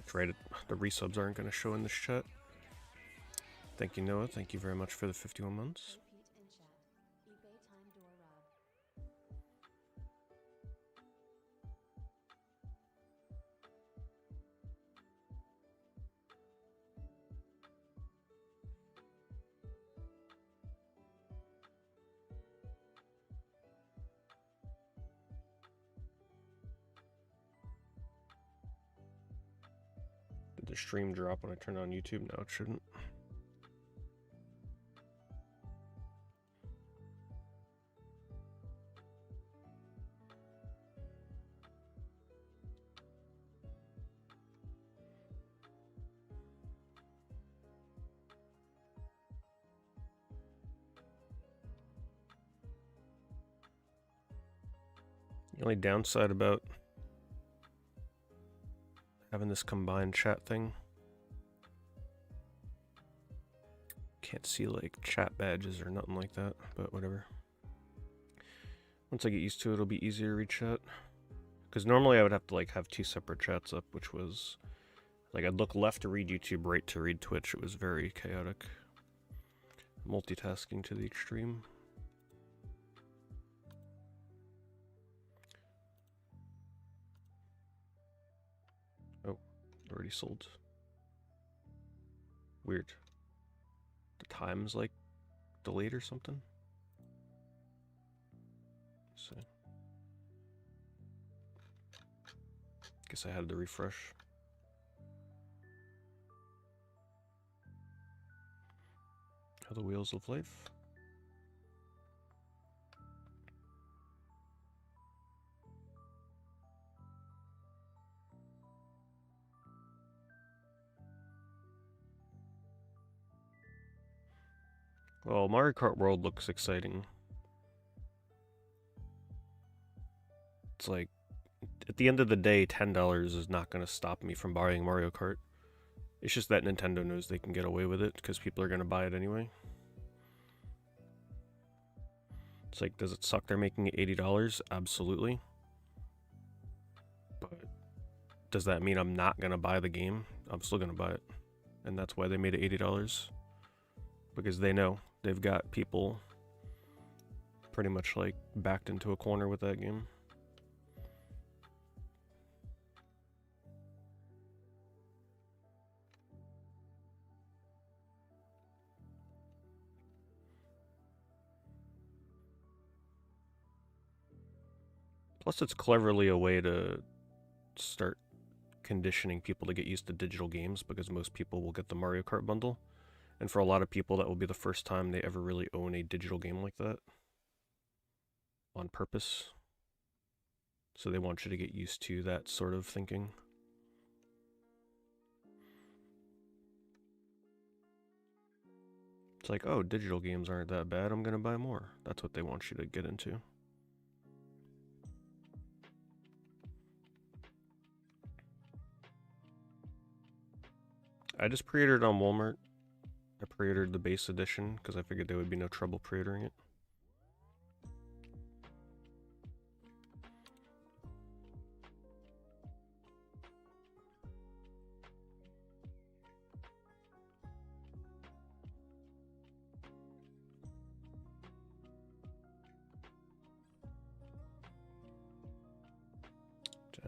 That's right, the resubs aren't going to show in this chat. Thank you, Noah. Thank you very much for the 51 months. Did the stream drop when I turned on YouTube? No, it shouldn't. The only downside about having this combined chat thing, can't see like chat badges or nothing like that, but whatever. Once I get used to it, it'll be easier to read chat. Because normally I would have to like have two separate chats up, which was like I'd look left to read YouTube, right to read Twitch. It was very chaotic. Multitasking to the extreme. Oh, already sold. Weird. The time's like delayed or something. Let's see. Guess I had to refresh. How the wheels of life. Well, Mario Kart World looks exciting. It's like, at the end of the day, $10 is not going to stop me from buying Mario Kart. It's just that Nintendo knows they can get away with it because people are going to buy it anyway. It's like, does it suck they're making it $80? Absolutely. But does that mean I'm not going to buy the game? I'm still going to buy it. And that's why they made it $80. Because they know they've got people pretty much like backed into a corner with that game. Plus, it's cleverly a way to start conditioning people to get used to digital games because most people will get the Mario Kart bundle. And for a lot of people, that will be the first time they ever really own a digital game like that. On purpose. So they want you to get used to that sort of thinking. It's like, oh, digital games aren't that bad, I'm gonna buy more. That's what they want you to get into. I just pre-ordered on Walmart. I pre-ordered the base edition because I figured there would be no trouble pre-ordering it.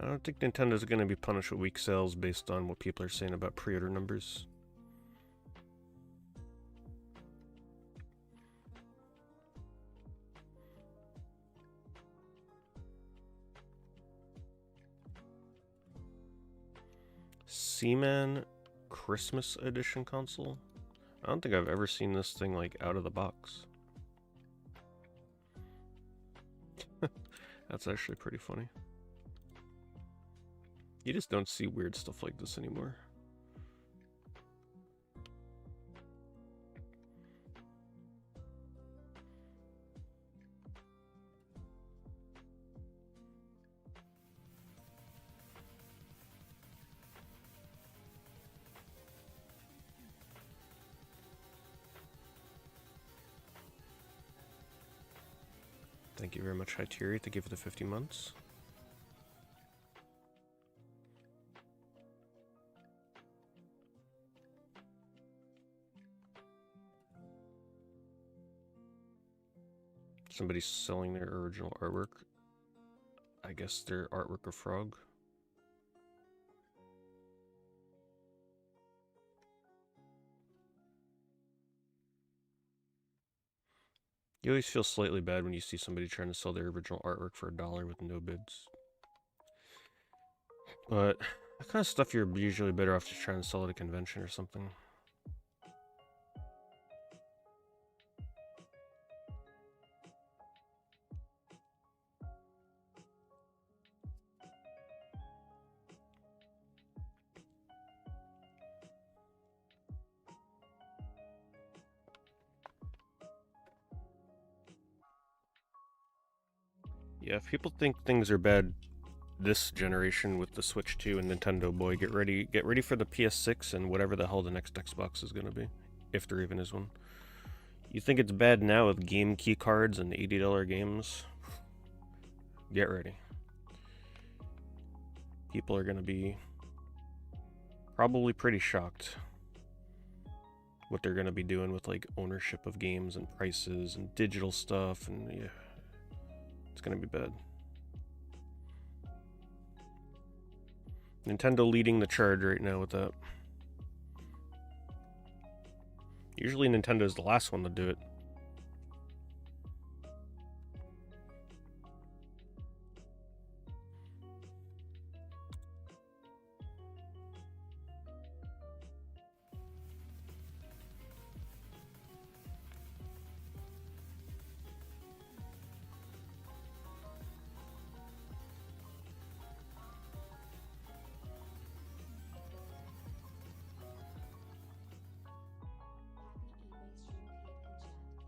I don't think Nintendo's going to be punished with weak sales based on what people are saying about pre-order numbers. Seaman Christmas Edition console? I don't think I've ever seen this thing like out of the box. That's actually pretty funny. You just don't see weird stuff like this anymore. Thank you very much, Hyteri. Thank you for the 50 months. Somebody's selling their original artwork. I guess their artwork of Frog. You always feel slightly bad when you see somebody trying to sell their original artwork for $1 with no bids. But that kind of stuff you're usually better off just trying to sell at a convention or something. Yeah, if people think things are bad this generation with the Switch 2 and Nintendo Boy, get ready for the PS6 and whatever the hell the next Xbox is going to be, if there even is one. You think it's bad now with game key cards and $80 games? Get ready. People are going to be probably pretty shocked what they're going to be doing with like ownership of games and prices and digital stuff, and yeah, it's going to be bad. Nintendo leading the charge right now with that. Usually Nintendo's the last one to do it.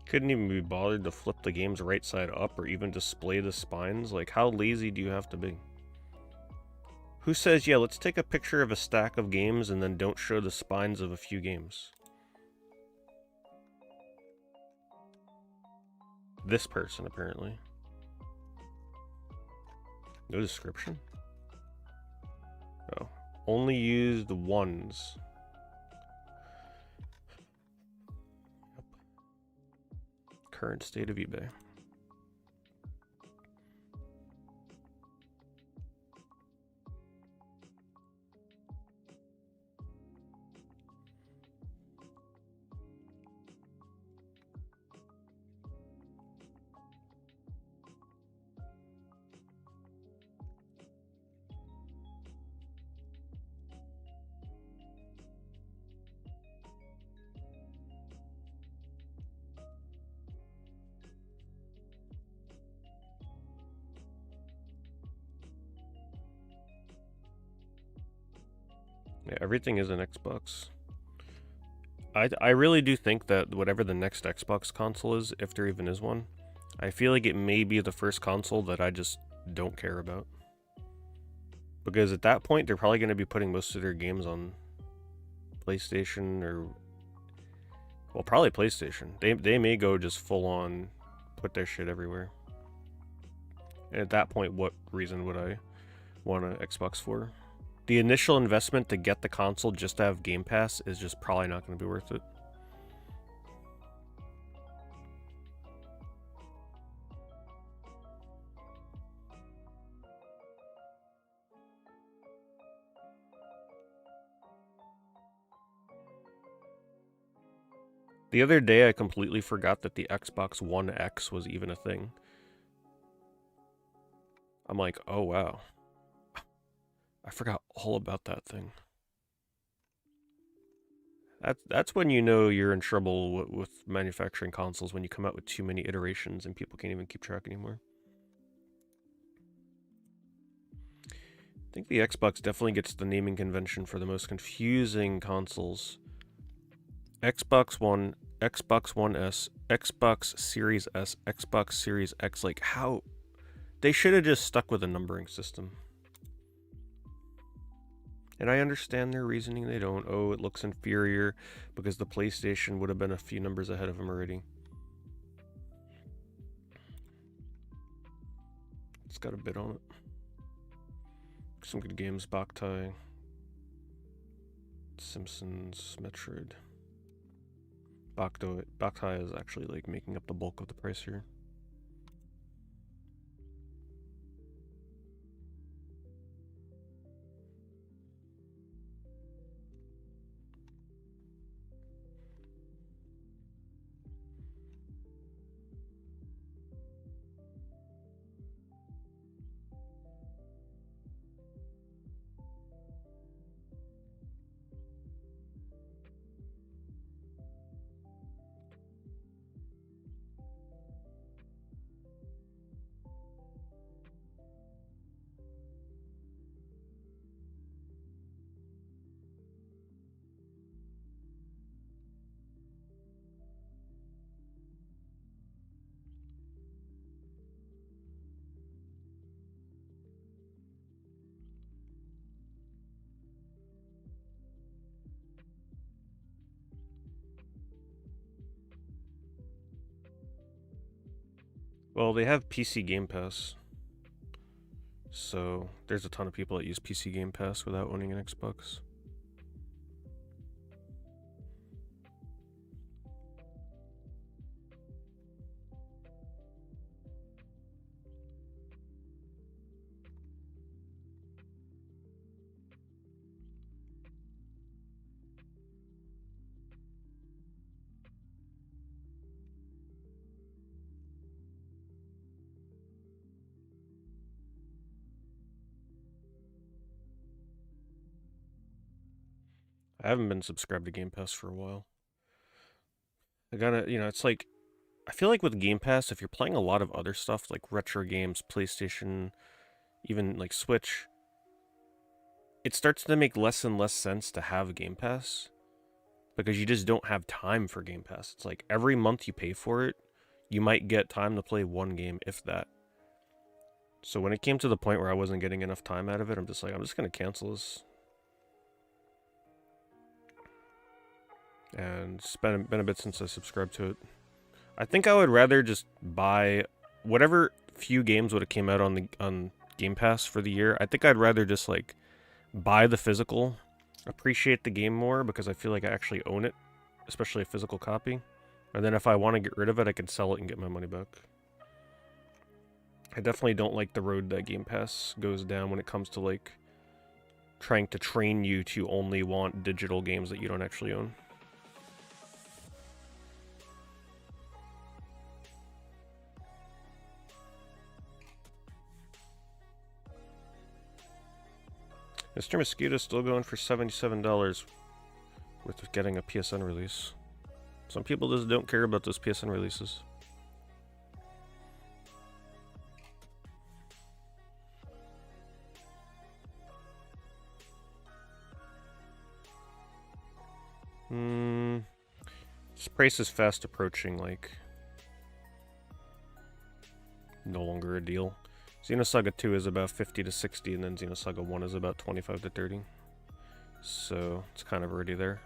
Couldn't even be bothered to flip the games right side up or even display the spines. Like, how lazy do you have to be? Who says, yeah, let's take a picture of a stack of games and then don't show the spines of a few games? This person, apparently. No description? Oh. Only use the ones. Yep. Current state of eBay. Yeah, everything is an Xbox. I really do think that whatever the next Xbox console is, if there even is one, I feel like it may be the first console that I just don't care about. Because at that point, they're probably going to be putting most of their games on PlayStation or... Well, probably PlayStation. They may go just full on put their shit everywhere. And at that point, what reason would I want an Xbox for? The initial investment to get the console just to have Game Pass is just probably not going to be worth it. The other day, I completely forgot that the Xbox One X was even a thing. I'm like, oh wow. I forgot all about that thing. That's when you know you're in trouble with manufacturing consoles, when you come out with too many iterations and people can't even keep track anymore. I think the Xbox definitely gets the naming convention for the most confusing consoles. Xbox One, Xbox One S, Xbox Series S, Xbox Series X. Like, how? They should have just stuck with a numbering system. And I understand their reasoning. They don't. Oh, it looks inferior because the PlayStation would have been a few numbers ahead of them already. It's got a bit on it. Some good games. Boktai, Simpsons, Metroid. Boktai is actually like making up the bulk of the price here. Well, they have PC Game Pass. So there's a ton of people that use PC Game Pass without owning an Xbox. I haven't been subscribed to Game Pass for a while. I gotta, it's like, I feel like with Game Pass, if you're playing a lot of other stuff like retro games, PlayStation, even like Switch, it starts to make less and less sense to have Game Pass because you just don't have time for Game Pass. It's like every month you pay for it, you might get time to play one game, if that. So when it came to the point where I wasn't getting enough time out of it, I'm just like, I'm just gonna cancel this. And it's been a bit since I subscribed to it. I think I would rather just buy whatever few games would have came out on Game Pass for the year. I think I'd rather just like buy the physical, appreciate the game more because I feel like I actually own it, especially a physical copy. And then if I want to get rid of it, I can sell it and get my money back. I definitely don't like the road that Game Pass goes down when it comes to like trying to train you to only want digital games that you don't actually own. Mr. Mosquito's still going for $77 with getting a PSN release. Some people just don't care about those PSN releases. This price is fast approaching, like, no longer a deal. Xenosaga 2 is about 50 to 60, and then Xenosaga 1 is about 25 to 30. So, it's kind of already there.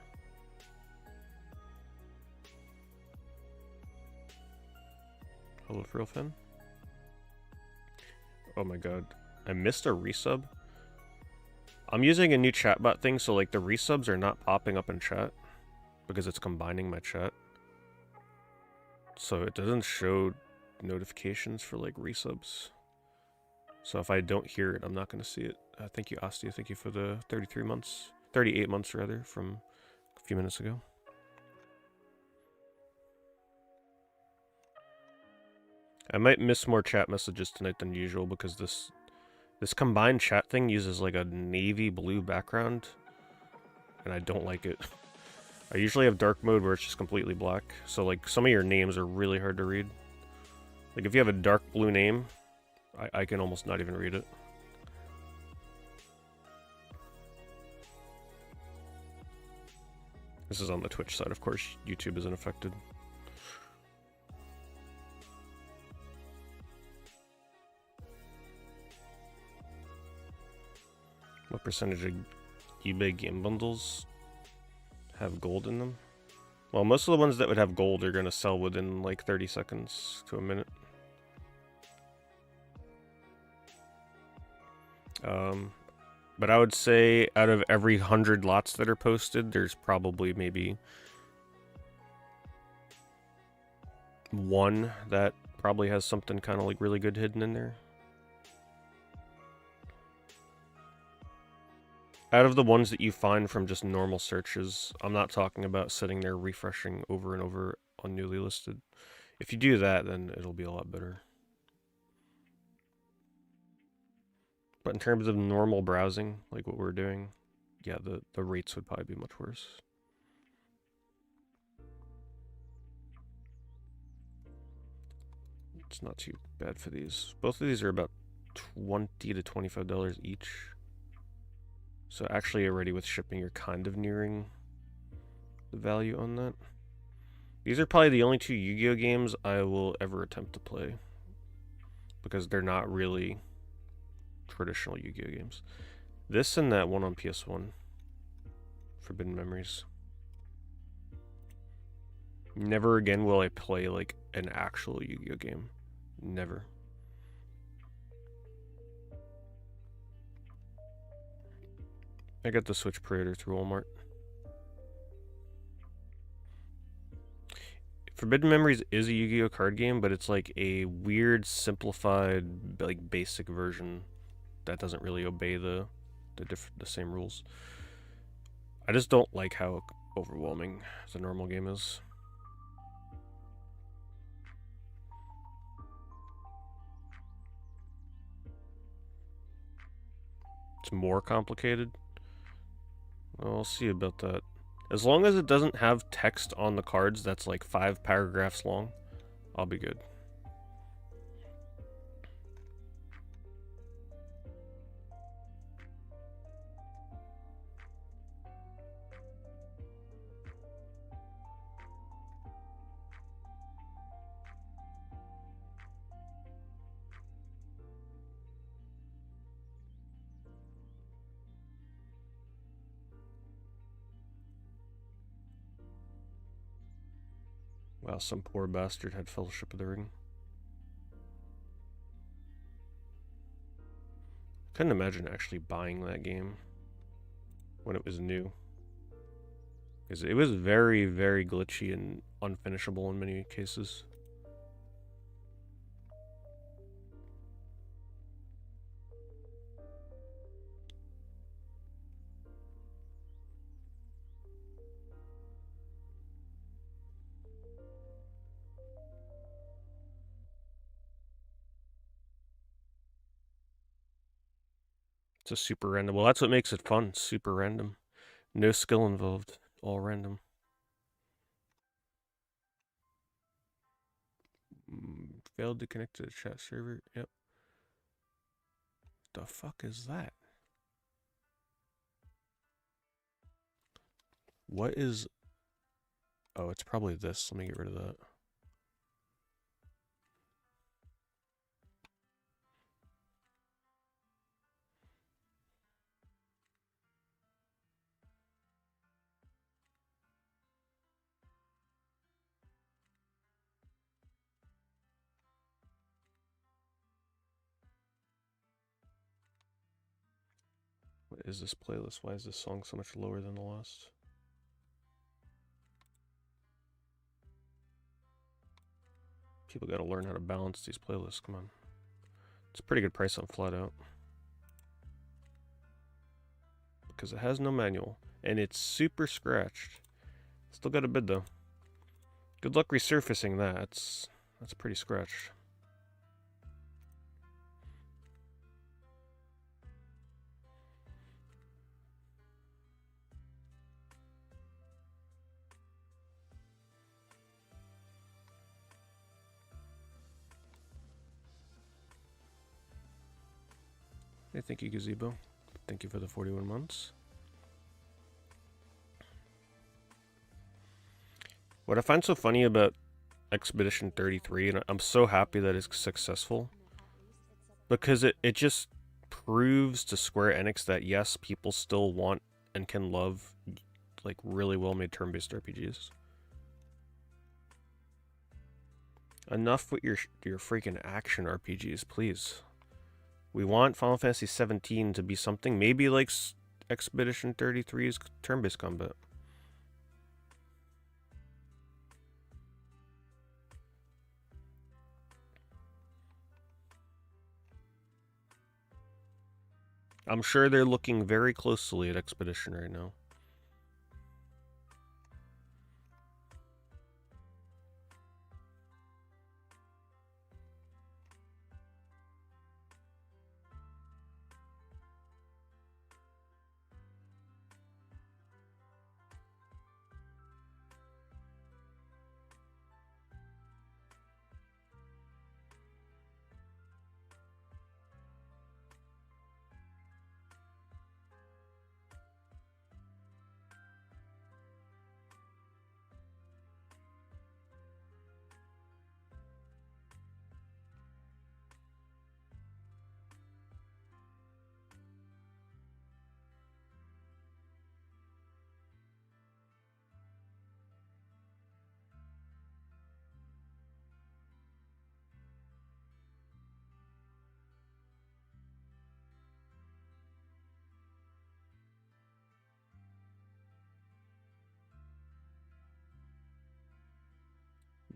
Hello, Frillfin. Oh my god. I missed a resub. I'm using a new chatbot thing, so like the resubs are not popping up in chat because it's combining my chat. So it doesn't show notifications for like resubs. So if I don't hear it, I'm not going to see it. Thank you, Asti. Thank you for the 33 months. 38 months, rather, from a few minutes ago. I might miss more chat messages tonight than usual because this combined chat thing uses like a navy blue background, and I don't like it. I usually have dark mode where it's just completely black, so like some of your names are really hard to read. Like if you have a dark blue name, I can almost not even read it. This is on the Twitch side, of course. YouTube isn't affected. What percentage of eBay game bundles have gold in them? Well, most of the ones that would have gold are going to sell within like 30 seconds to a minute. But I would say out of every 100 lots that are posted, there's probably maybe one that probably has something kind of like really good hidden in there. Out of the ones that you find from just normal searches, I'm not talking about sitting there refreshing over and over on newly listed. If you do that, then it'll be a lot better. But in terms of normal browsing, like what we're doing, yeah, the rates would probably be much worse. It's not too bad for these. Both of these are about $20 to $25 each. So actually already with shipping, you're kind of nearing the value on that. These are probably the only two Yu-Gi-Oh games I will ever attempt to play, because they're not really traditional Yu-Gi-Oh games. This and that one on PS1, Forbidden Memories. Never again will I play like an actual Yu-Gi-Oh game. Never. I got the Switch Predator through Walmart. Forbidden Memories is a Yu-Gi-Oh card game, but it's like a weird, simplified, like basic version that doesn't really obey the same rules. I just don't like how overwhelming the normal game is. It's more complicated. Well, I'll see about that. As long as it doesn't have text on the cards that's like 5 paragraphs long, I'll be good. Wow, some poor bastard had Fellowship of the Ring. Couldn't imagine actually buying that game when it was new. Because it was very, very glitchy and unfinishable in many cases. It's a super random. Well, that's what makes it fun. Super random. No skill involved. All random. Failed to connect to the chat server. Yep. The fuck is that? What is... Oh, it's probably this. Let me get rid of that. What is this playlist? Why is this song so much lower than the last? People gotta learn how to balance these playlists. Come on. It's a pretty good price on Flat Out. Because it has no manual. And it's super scratched. Still got a bid though. Good luck resurfacing that. That's pretty scratched. Hey, thank you, Gazebo. Thank you for the 41 months. What I find so funny about Expedition 33, and I'm so happy that it's successful, because it just proves to Square Enix that yes, people still want and can love like really well-made turn-based RPGs. Enough with your freaking action RPGs, please. We want Final Fantasy 17 to be something maybe like Expedition 33's turn-based combat. I'm sure they're looking very closely at Expedition right now.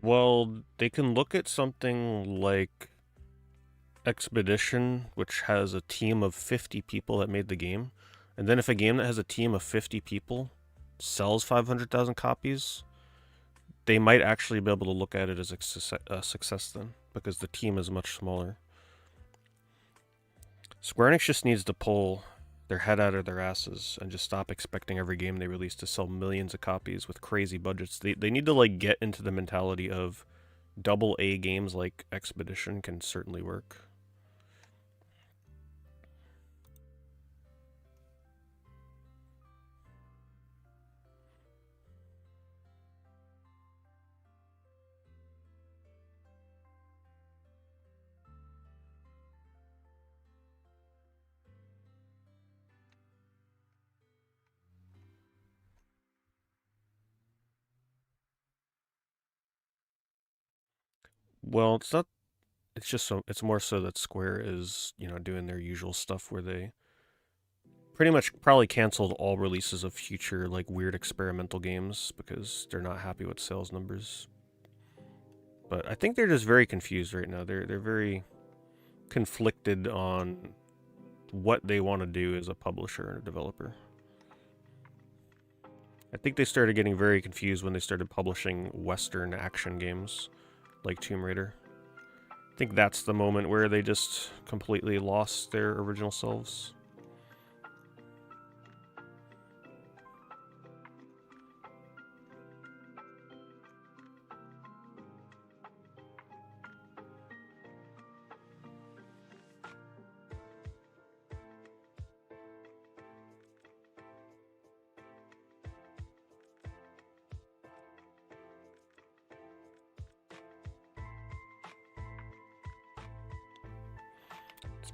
Well, they can look at something like Expedition, which has a team of 50 people that made the game. And then if a game that has a team of 50 people sells 500,000 copies, they might actually be able to look at it as a success then, because the team is much smaller. Square Enix just needs to pull their head out of their asses and just stop expecting every game they release to sell millions of copies with crazy budgets. They need to like get into the mentality of double A games like Expedition can certainly work. Well, it's not. It's just so. It's more so that Square is, doing their usual stuff where they pretty much probably canceled all releases of future like weird experimental games because they're not happy with sales numbers. But I think they're just very confused right now. They're very conflicted on what they want to do as a publisher and a developer. I think they started getting very confused when they started publishing Western action games like Tomb Raider. I think that's the moment where they just completely lost their original selves.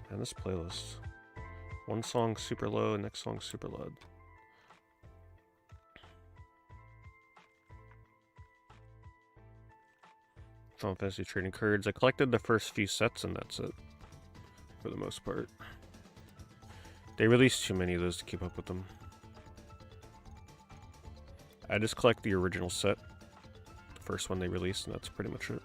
Man, this playlist. One song super low, next song super loud. Final Fantasy trading cards. I collected the first few sets and that's it. For the most part. They released too many of those to keep up with them. I just collect the original set. The first one they released, and that's pretty much it.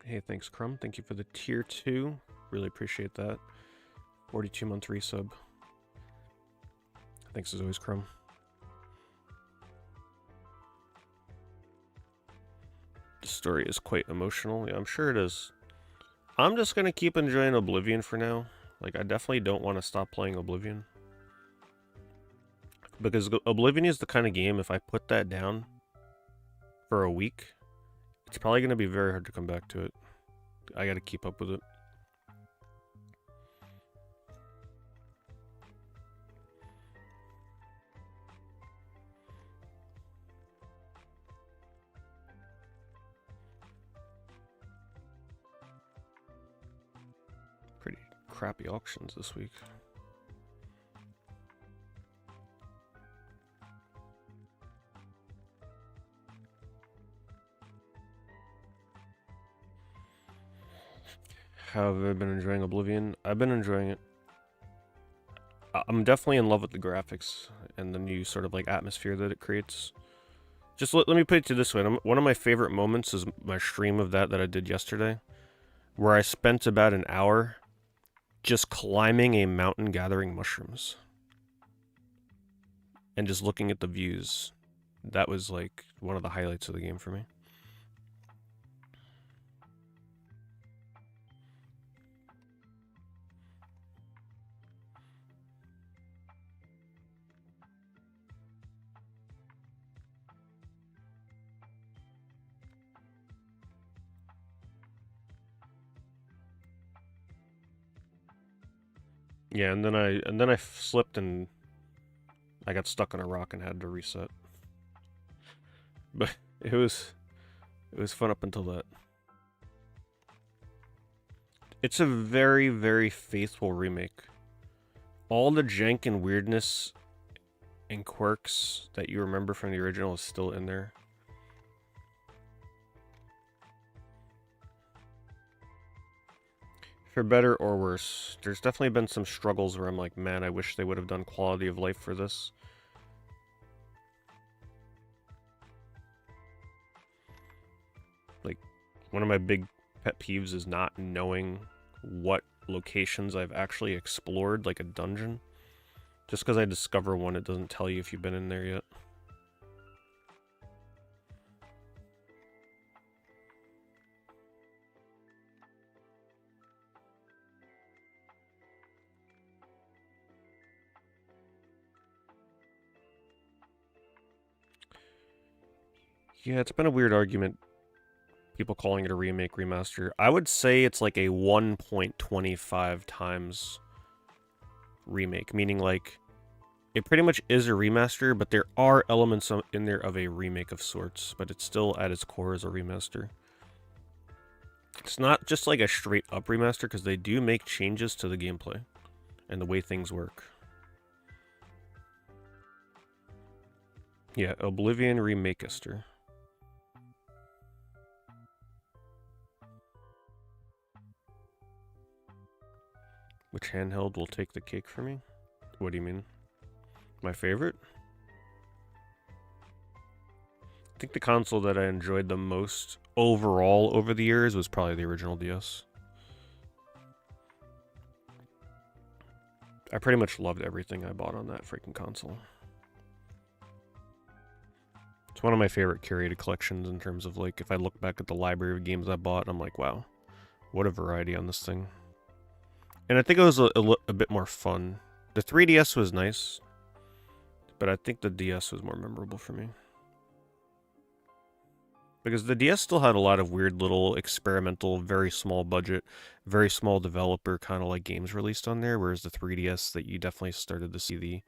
Hey, thanks, Crumb. Thank you for the tier 2. Really appreciate that. 42-month resub. Thanks as always, Crumb. The story is quite emotional. Yeah, I'm sure it is. I'm just going to keep enjoying Oblivion for now. Like, I definitely don't want to stop playing Oblivion. Because Oblivion is the kind of game, if I put that down for a week, it's probably going to be very hard to come back to it. I got to keep up with it. Pretty crappy auctions this week. How have I been enjoying Oblivion? I've been enjoying it. I'm definitely in love with the graphics and the new sort of like atmosphere that it creates. Just let me put it to this way. One of my favorite moments is my stream of that I did yesterday, where I spent about an hour just climbing a mountain gathering mushrooms and just looking at the views. That was like one of the highlights of the game for me. Yeah, and then I slipped and I got stuck on a rock and had to reset. But it was fun up until that. It's a very, very faithful remake. All the jank and weirdness and quirks that you remember from the original is still in there. For better or worse, there's definitely been some struggles where I'm like, man, I wish they would have done quality of life for this. Like, one of my big pet peeves is not knowing what locations I've actually explored, like a dungeon. Just because I discover one, it doesn't tell you if you've been in there yet. Yeah, it's been a weird argument. People calling it a remake, remaster. I would say it's like a 1.25 times remake, meaning like it pretty much is a remaster, but there are elements in there of a remake of sorts, but it's still at its core as a remaster. It's not just like a straight up remaster because they do make changes to the gameplay and the way things work. Yeah, Oblivion Remakester. Which handheld will take the cake for me? What do you mean? My favorite? I think the console that I enjoyed the most overall over the years was probably the original DS. I pretty much loved everything I bought on that freaking console. It's one of my favorite curated collections in terms of like, if I look back at the library of games I bought, I'm like, wow, what a variety on this thing. And I think it was a bit more fun. The 3DS was nice, but I think the DS was more memorable for me. Because the DS still had a lot of weird little experimental, very small budget, very small developer kind of like games released on there, whereas the 3DS that you definitely started to see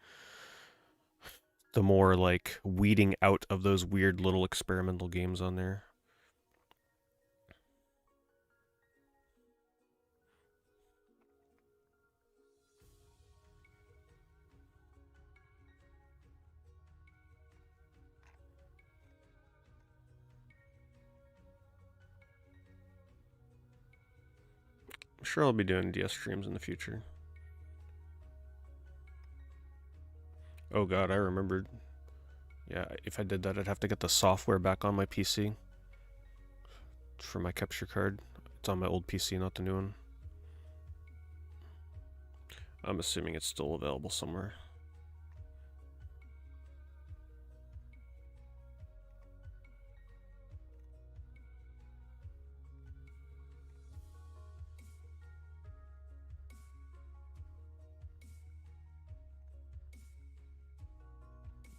the more like weeding out of those weird little experimental games on there. I'm sure I'll be doing DS streams in the future. Oh god, I remembered. Yeah, if I did that, I'd have to get the software back on my PC for my capture card. It's on my old PC, not the new one. I'm assuming it's still available somewhere.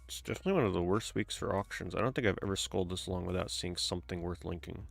It's definitely one of the worst weeks for auctions. I don't think I've ever scrolled this long without seeing something worth linking.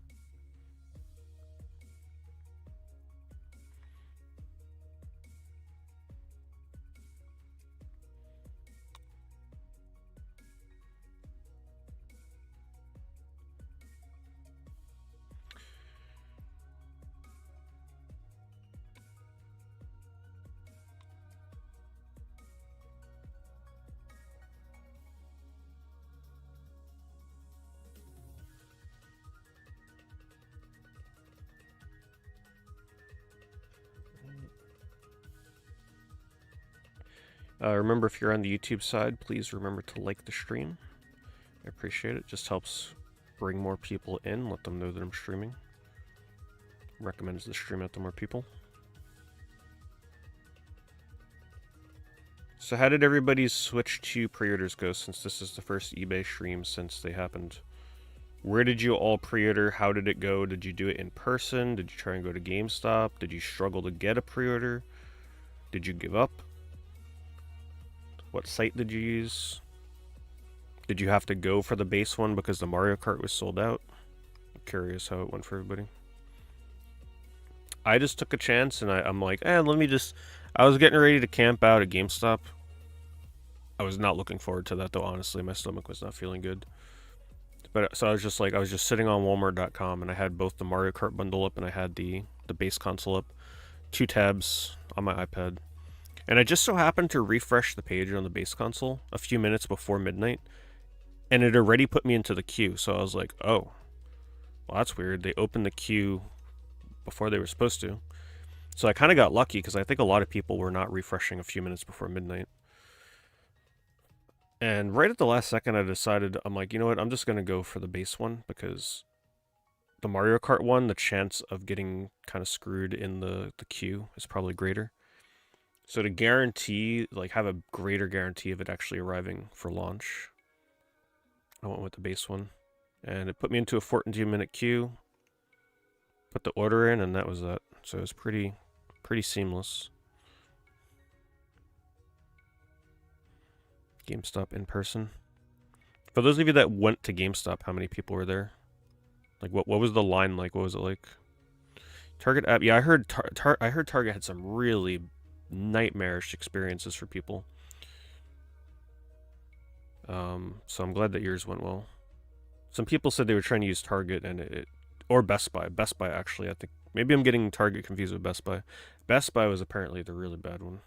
Remember, if you're on the YouTube side, please remember to like the stream. I appreciate it. Just helps bring more people in, let them know that I'm streaming. Recommends the stream out to more people. So how did everybody's switch to pre-orders go, since this is the first eBay stream since they happened? Where did you all pre-order? How did it go? Did you do it in person? Did you try and go to GameStop? Did you struggle to get a pre-order? Did you give up? What site did you use? Did you have to go for the base one because the Mario Kart was sold out? I'm curious how it went for everybody. I just took a chance and I'm like, let me just... I was getting ready to camp out at GameStop. I was not looking forward to that though, honestly. My stomach was not feeling good. But so I was just like, I was just sitting on Walmart.com and I had both the Mario Kart bundle up and I had the base console up. 2 tabs on my iPad. And I just so happened to refresh the page on the base console a few minutes before midnight, and it already put me into the queue. So I was like, oh, well, that's weird. They opened the queue before they were supposed to. So I kind of got lucky because I think a lot of people were not refreshing a few minutes before midnight. And right at the last second, I decided, I'm like, you know what? I'm just going to go for the base one because the Mario Kart one, the chance of getting kind of screwed in the queue is probably greater. So to guarantee, like have a greater guarantee of it actually arriving for launch, I went with the base one. And it put me into a 14-minute queue, put the order in, and that was that. So it was pretty seamless. GameStop in person. For those of you that went to GameStop, how many people were there? Like, what was the line like? What was it like? Target app. Yeah, I heard I heard Target had some really nightmarish experiences for people. So I'm glad that yours went well. Some people said they were trying to use Target and or Best Buy. Best Buy, actually, I think. Maybe I'm getting Target confused with Best Buy. Best Buy was apparently the really bad one,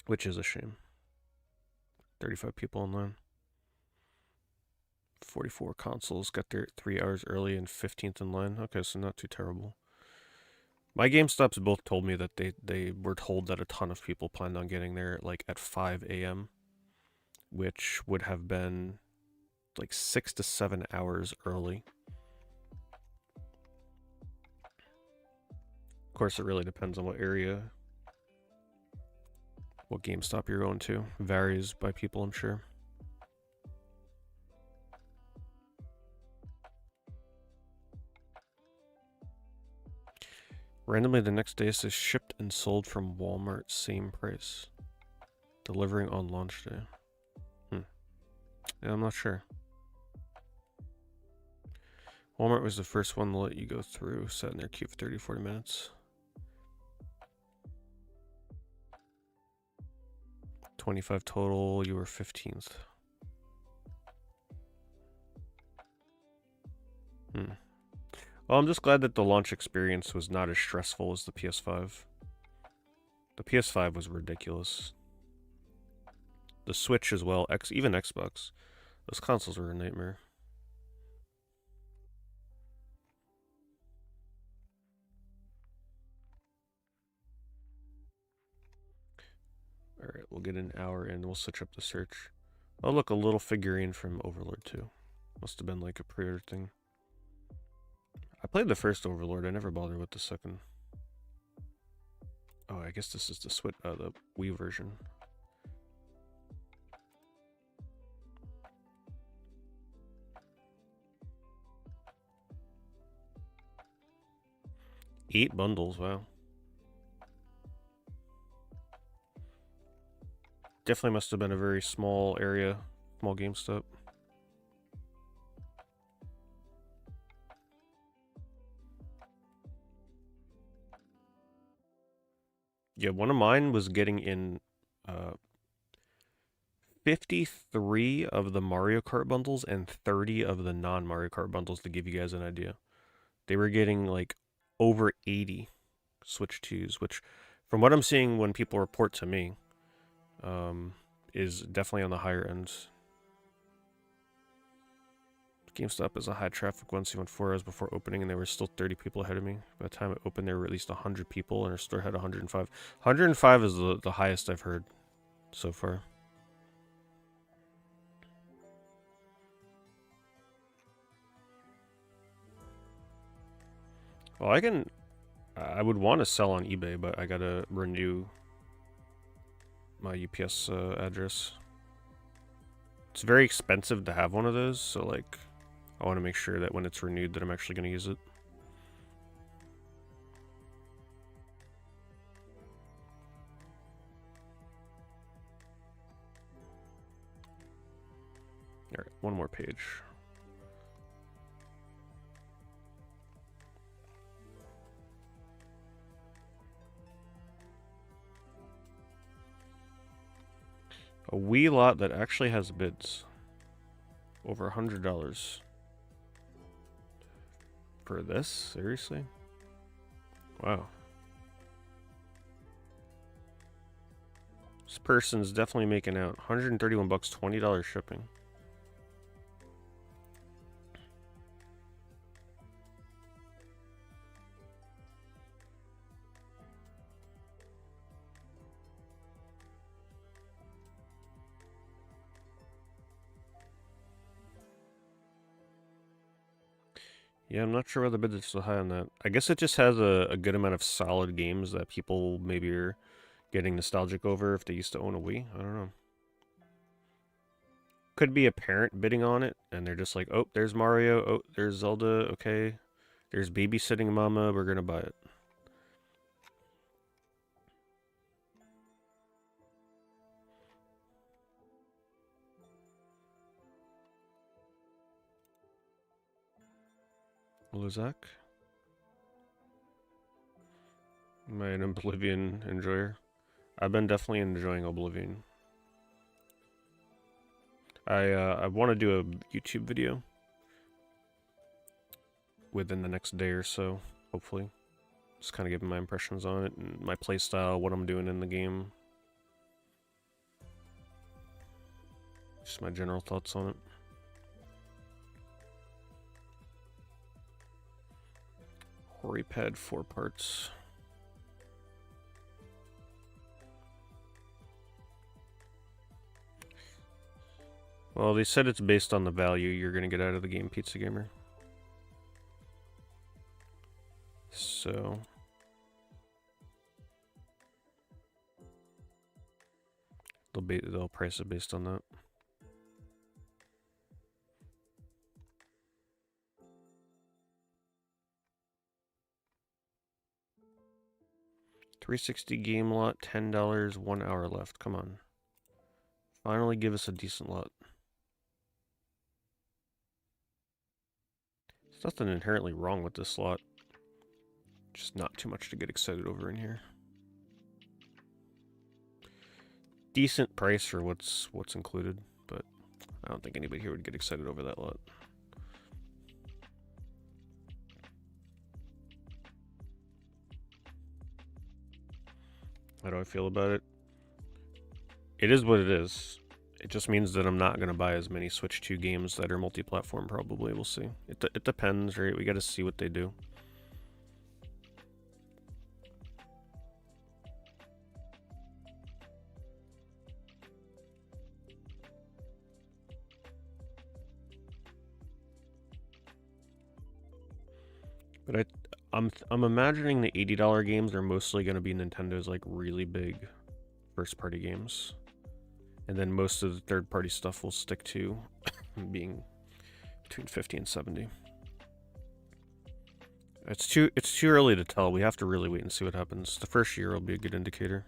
which is a shame. 35 people online. 44 consoles got there 3 hours early and 15th in line. Okay, so not too terrible. My GameStops both told me that they were told that a ton of people planned on getting there like at 5 a.m., which would have been like 6 to 7 hours early. Of course, it really depends on what area, what GameStop you're going to. Varies by people, I'm sure. Randomly, the next day it says shipped and sold from Walmart, same price. Delivering on launch day. Yeah, I'm not sure. Walmart was the first one to let you go through. Sat in their queue for 30, 40 minutes. 25 total. You were 15th. Well, I'm just glad that the launch experience was not as stressful as the PS5. The PS5 was ridiculous. The Switch as well, even Xbox. Those consoles were a nightmare. Alright, we'll get an hour in, we'll switch up the search. Oh look, a little figurine from Overlord 2. Must have been like a pre-order thing. I played the first Overlord, I never bothered with the second. Oh, I guess this is the the Wii version. Eight bundles, wow. Definitely must have been a very small area, small GameStop. Yeah, one of mine was getting in 53 of the Mario Kart bundles and 30 of the non-Mario Kart bundles, to give you guys an idea. They were getting like over 80 Switch 2s, which from what I'm seeing when people report to me, is definitely on the higher end. GameStop is a high traffic one, so you went 4 hours before opening and there were still 30 people ahead of me. By the time it opened, there were at least 100 people and our store had 105. 105 is the highest I've heard so far. Well, I would want to sell on eBay, but I gotta renew my UPS address. It's very expensive to have one of those, so like, I want to make sure that when it's renewed that I'm actually going to use it. Alright, one more page. A Wii lot that actually has bids. Over $100. For this? Seriously? Wow. This person's definitely making out. 131 bucks, $20 shipping. Yeah, I'm not sure why the bid is so high on that. I guess it just has a good amount of solid games that people maybe are getting nostalgic over if they used to own a Wii. I don't know. Could be a parent bidding on it, and they're just like, oh, there's Mario, oh, there's Zelda, okay. There's babysitting mama, we're gonna buy it. Luzak? Am I an Oblivion enjoyer? I've been definitely enjoying Oblivion. I want to do a YouTube video within the next day or so, hopefully. Just kind of giving my impressions on it and my playstyle, what I'm doing in the game. Just my general thoughts on it. Horipad 4 parts. Well, they said it's based on the value you're going to get out of the game, Pizza Gamer. So... They'll price it based on that. $360 game lot, $10, 1 hour left. Come on. Finally give us a decent lot. There's nothing inherently wrong with this slot. Just not too much to get excited over in here. Decent price for what's included, but I don't think anybody here would get excited over that lot. How do I feel about it? It is what it is. It just means that I'm not going to buy as many Switch 2 games that are multi-platform, probably. We'll see. It depends, right? We got to see what they do. But I'm imagining the $80 games are mostly going to be Nintendo's like really big first-party games. And then most of the third-party stuff will stick to being between 50 and 70. It's too early to tell. We have to really wait and see what happens. The first year will be a good indicator.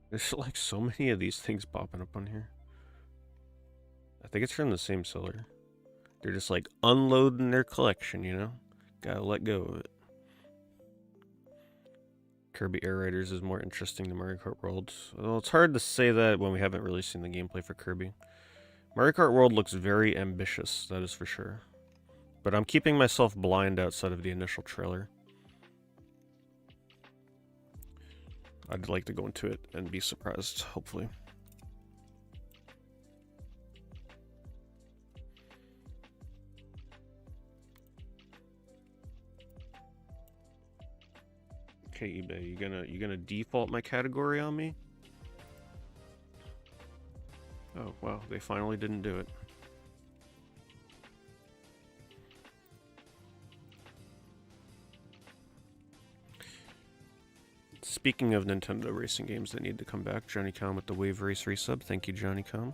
There's like so many of these things popping up on here. I think it's from the same seller. They're just like unloading their collection, you know? Gotta let go of it. Kirby Air Raiders is more interesting than Mario Kart World. Well, it's hard to say that when we haven't really seen the gameplay for Kirby. Mario Kart World looks very ambitious, that is for sure. But I'm keeping myself blind outside of the initial trailer. I'd like to go into it and be surprised, hopefully. Okay, eBay, you gonna default my category on me? Oh, wow, they finally didn't do it. Speaking of Nintendo racing games that need to come back, Johnny Com with the Wave Race resub. Thank you, Johnny Com.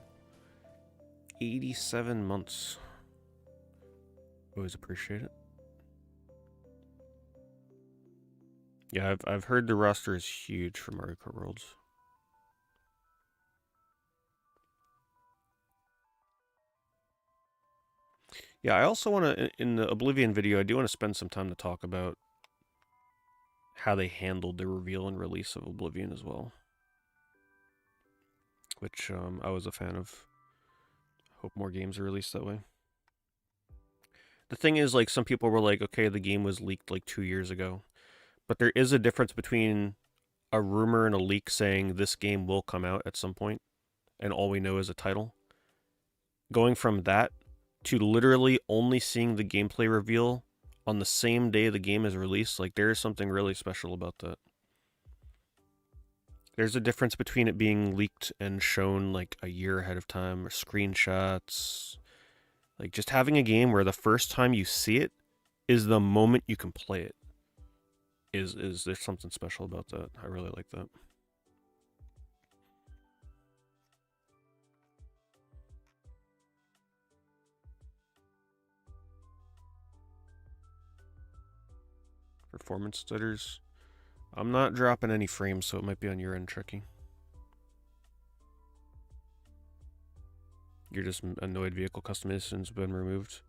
87 months. Always appreciate it. Yeah, I've heard the roster is huge for Mario Kart Worlds. Yeah, I also want to, in the Oblivion video, I do want to spend some time to talk about how they handled the reveal and release of Oblivion as well, which I was a fan of. Hope more games are released that way. The thing is, like, some people were like, okay, the game was leaked like 2 years ago, but there is a difference between a rumor and a leak saying this game will come out at some point, and all we know is a title. Going from that to literally only seeing the gameplay reveal on the same day the game is released, like, there is something really special about that. There's a difference between it being leaked and shown like a year ahead of time, or screenshots. Like, just having a game where the first time you see it is the moment you can play it. Is there's something special about that. I really like that. Performance stutters. I'm not dropping any frames, so it might be on your end tricky. You're just annoyed vehicle customization's been removed.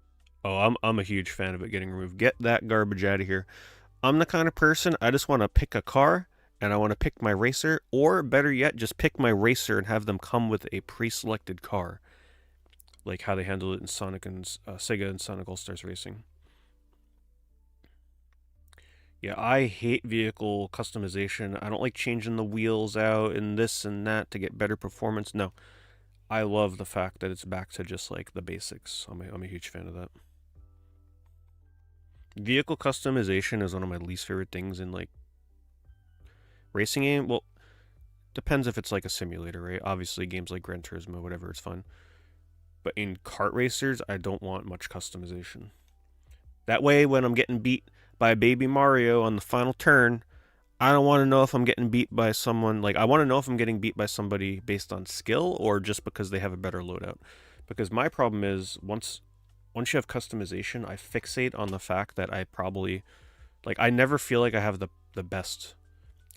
Oh, I'm a huge fan of it getting removed. Get that garbage out of here. I'm the kind of person, I just want to pick a car and I want to pick my racer, or better yet, just pick my racer and have them come with a pre-selected car, like how they handled it in Sonic and Sega and Sonic All-Stars Racing. Yeah, I hate vehicle customization. I don't like changing the wheels out and this and that to get better performance. No, I love the fact that it's back to just like the basics. I'm a huge fan of that. Vehicle customization is one of my least favorite things in like racing game. Well, depends if it's like a simulator, right? Obviously, games like Gran Turismo, whatever, it's fun. But in kart racers, I don't want much customization. That way, when I'm getting beat by Baby Mario on the final turn, I don't want to know if I'm getting beat by someone. Like, I want to know if I'm getting beat by somebody based on skill or just because they have a better loadout. Because my problem is once you have customization, I fixate on the fact that I probably, like, I never feel like I have the best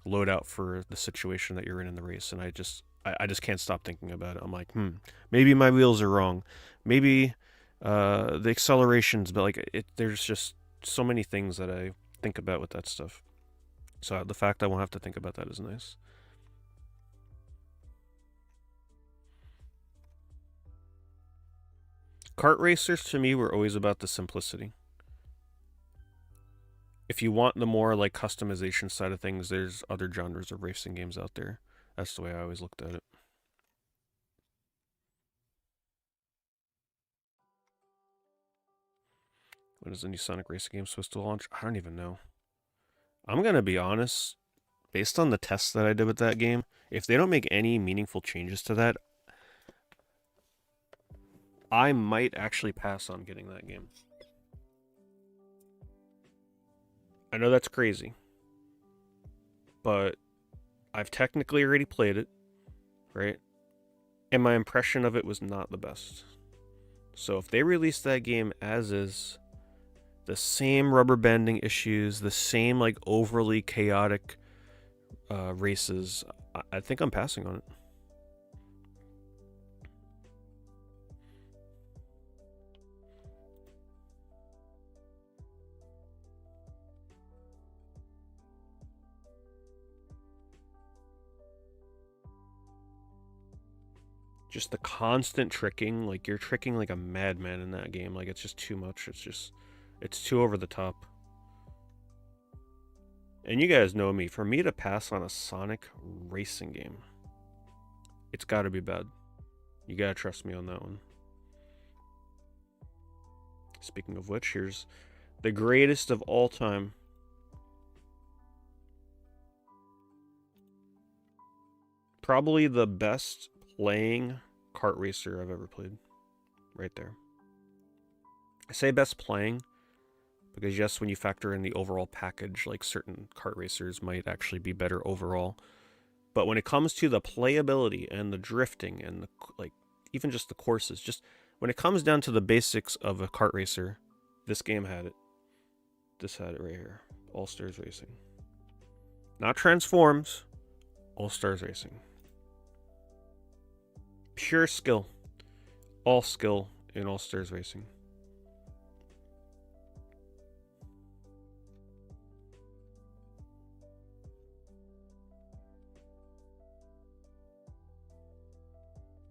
loadout for the situation that you're in the race, and I just can't stop thinking about it. I'm like, maybe my wheels are wrong, maybe the accelerations, but like there's just so many things that I think about with that stuff. So the fact I won't have to think about that is nice. Kart racers to me were always about the simplicity. If you want the more like customization side of things, there's other genres of racing games out there. That's the way I always looked at it. When is the new Sonic racing game supposed to launch? I don't even know. I'm gonna be honest. Based on the tests that I did with that game, if they don't make any meaningful changes to that, I might actually pass on getting that game. I know that's crazy, but I've technically already played it, right? And my impression of it was not the best. So if they release that game as is, the same rubber banding issues, the same like overly chaotic races, I think I'm passing on it. Just the constant tricking, like you're tricking like a madman in that game. Like it's just too much. It's too over the top. And you guys know me. For me to pass on a Sonic racing game, it's got to be bad. You gotta trust me on that one. Speaking of which, here's the greatest of all time. Probably the best playing kart racer I've ever played. Right there. I say best playing because yes, when you factor in the overall package, like certain kart racers might actually be better overall. But when it comes to the playability and the drifting and the like, even just the courses, just when it comes down to the basics of a kart racer, this game had it. This had it right here. All Stars Racing. Not Transforms, All Stars Racing. Pure skill. All skill in All Stars Racing.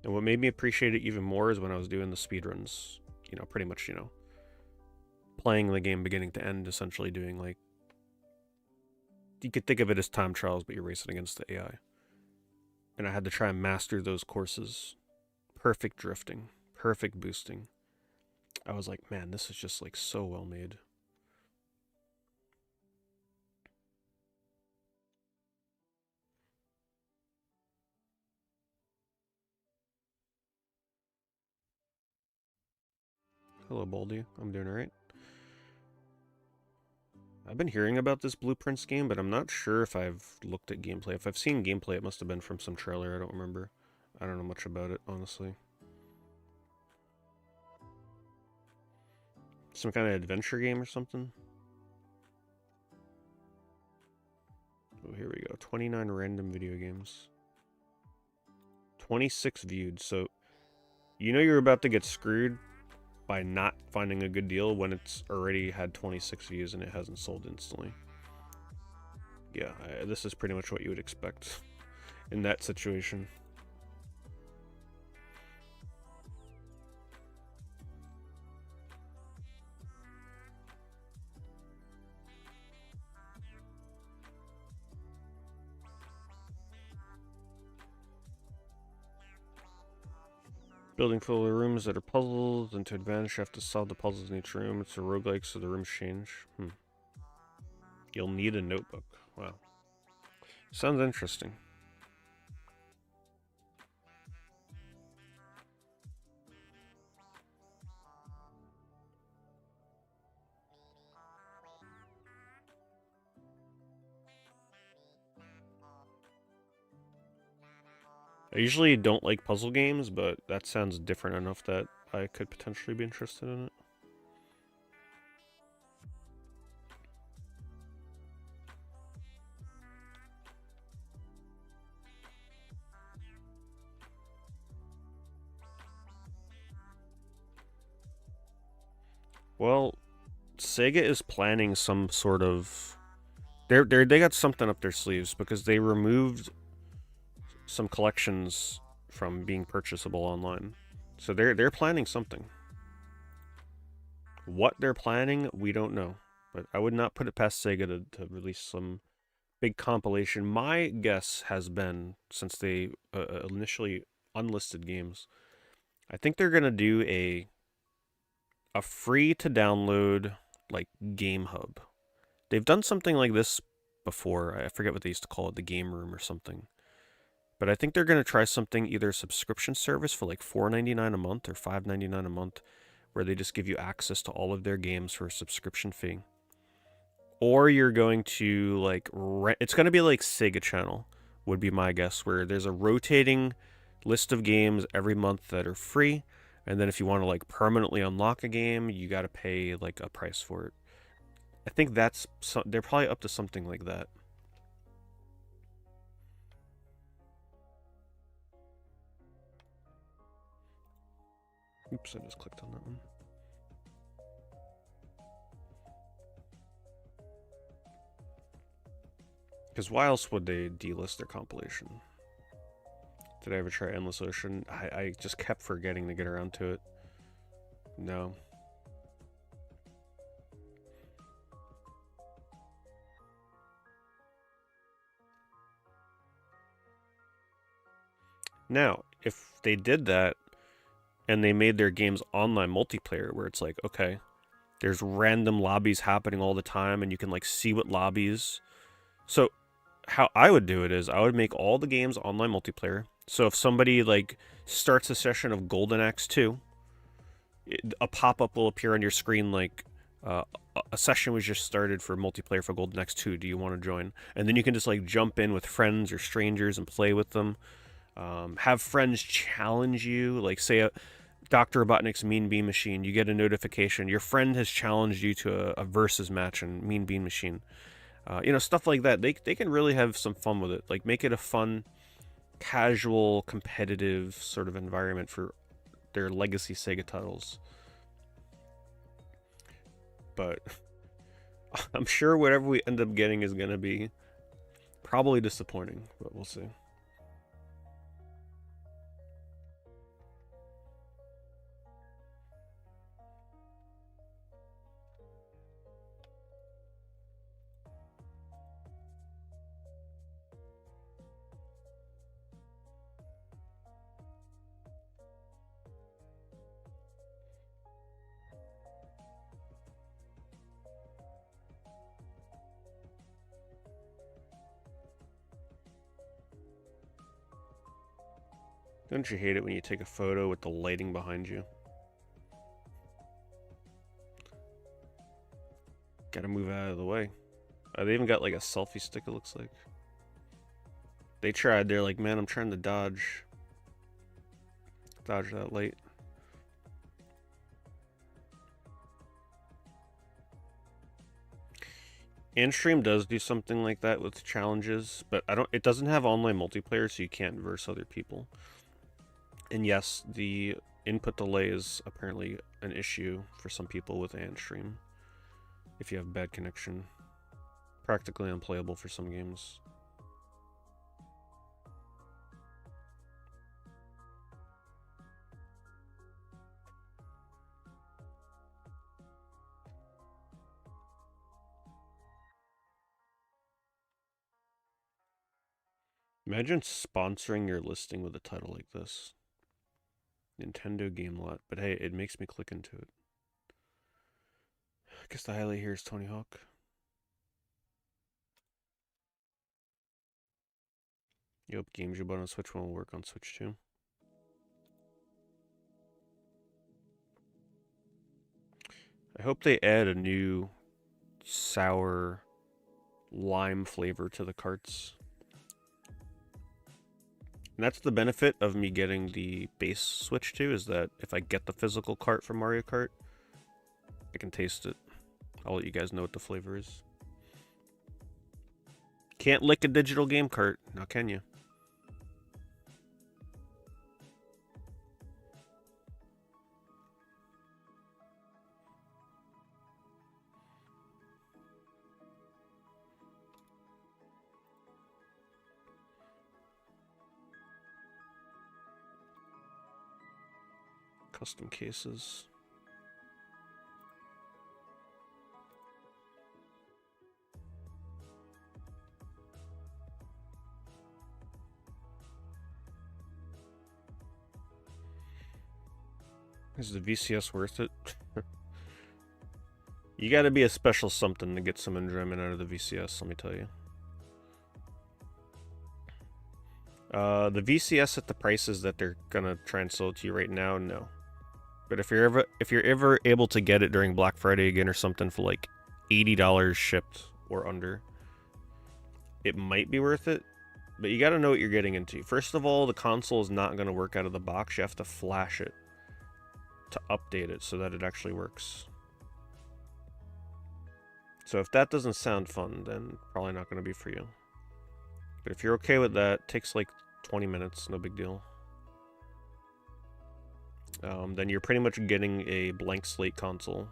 And what made me appreciate it even more is when I was doing the speedruns, pretty much, playing the game beginning to end, essentially doing like, you could think of it as time trials, but you're racing against the AI. And I had to try and master those courses. Perfect drifting, perfect boosting. I was like, man, this is just like so well made. Hello, Baldy. I'm doing alright. I've been hearing about this Blueprints game, but I'm not sure if I've looked at gameplay. If I've seen gameplay, it must have been from some trailer. I don't remember. I don't know much about it, honestly. Some kind of adventure game or something? Oh, here we go. 29 random video games. 26 viewed. So, you're about to get screwed by not finding a good deal when it's already had 26 views and it hasn't sold instantly. Yeah, this is pretty much what you would expect in that situation. Building full of rooms that are puzzles, and to advance you have to solve the puzzles in each room. It's a roguelike, so the rooms change. You'll need a notebook. Wow. Sounds interesting. I usually don't like puzzle games, but that sounds different enough that I could potentially be interested in it. Well, Sega is planning some sort of... They got something up their sleeves because they removed some collections from being purchasable online. So they're planning something. What they're planning, we don't know. But I would not put it past Sega to release some big compilation. My guess has been, since they initially unlisted games, I think they're gonna do a free to download like game hub. They've done something like this before. I forget what they used to call it, the game room or something. But I think they're gonna try something, either a subscription service for like $4.99 a month or $5.99 a month, where they just give you access to all of their games for a subscription fee. Or you're going to like it's going to be like Sega Channel would be my guess, where there's a rotating list of games every month that are free, and then if you want to like permanently unlock a game, you got to pay like a price for it. I think they're probably up to something like that. Oops, I just clicked on that one. Because why else would they delist their compilation? Did I ever try Endless Ocean? I just kept forgetting to get around to it. No. Now, if they did that and they made their games online multiplayer, where it's like, okay, there's random lobbies happening all the time and you can like see what lobbies. So how I would do it is I would make all the games online multiplayer. So if somebody like starts a session of Golden Axe 2, a pop-up will appear on your screen like a session was just started for multiplayer for Golden Axe 2. Do you want to join? And then you can just like jump in with friends or strangers and play with them. Have friends challenge you, like say Dr. Robotnik's Mean Bean Machine, you get a notification. Your friend has challenged you to a versus match in Mean Bean Machine. Stuff like that. They can really have some fun with it. Like, make it a fun, casual, competitive sort of environment for their legacy Sega titles. But I'm sure whatever we end up getting is going to be probably disappointing, but we'll see. Don't you hate it when you take a photo with the lighting behind you? Gotta move out of the way. They even got like a selfie stick, it looks like. They tried. They're like, man, I'm trying to dodge that light. Andstream does do something like that with challenges, but it doesn't have online multiplayer, so you can't verse other people. And yes, the input delay is apparently an issue for some people with Andstream. If you have bad connection. Practically unplayable for some games. Imagine sponsoring your listing with a title like this. Nintendo Game Lot. But hey, it makes me click into it. I guess the highlight here is Tony Hawk. Yep, games you bought on Switch won't work on Switch too. I hope they add a new sour lime flavor to the carts. And that's the benefit of me getting the base Switch 2, is that if I get the physical cart from Mario Kart, I can taste it. I'll let you guys know what the flavor is. Can't lick a digital game cart, now can you? Custom cases. Is the VCS worth it? You gotta be a special something to get some enjoyment out of the VCS, let me tell you. The VCS at the prices that they're gonna try and sell it to you right now, no. But if you're ever able to get it during Black Friday again or something for like $80 shipped or under, it might be worth it. But you got to know what you're getting into. First of all, the console is not going to work out of the box. You have to flash it to update it so that it actually works. So if that doesn't sound fun, then probably not going to be for you. But if you're okay with that, it takes like 20 minutes, no big deal. Then you're pretty much getting a blank slate console,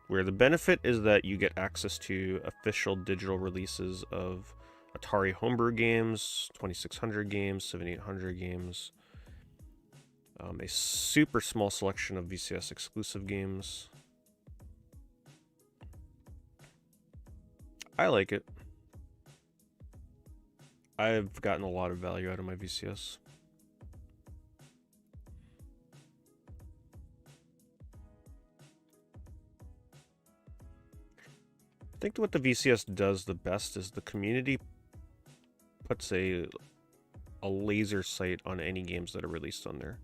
where the benefit is that you get access to official digital releases of Atari homebrew games, 2600 games, 7800 games, a super small selection of VCS exclusive games. I like it. I've gotten a lot of value out of my VCS. I think what the VCS does the best is the community puts a laser sight on any games that are released on there.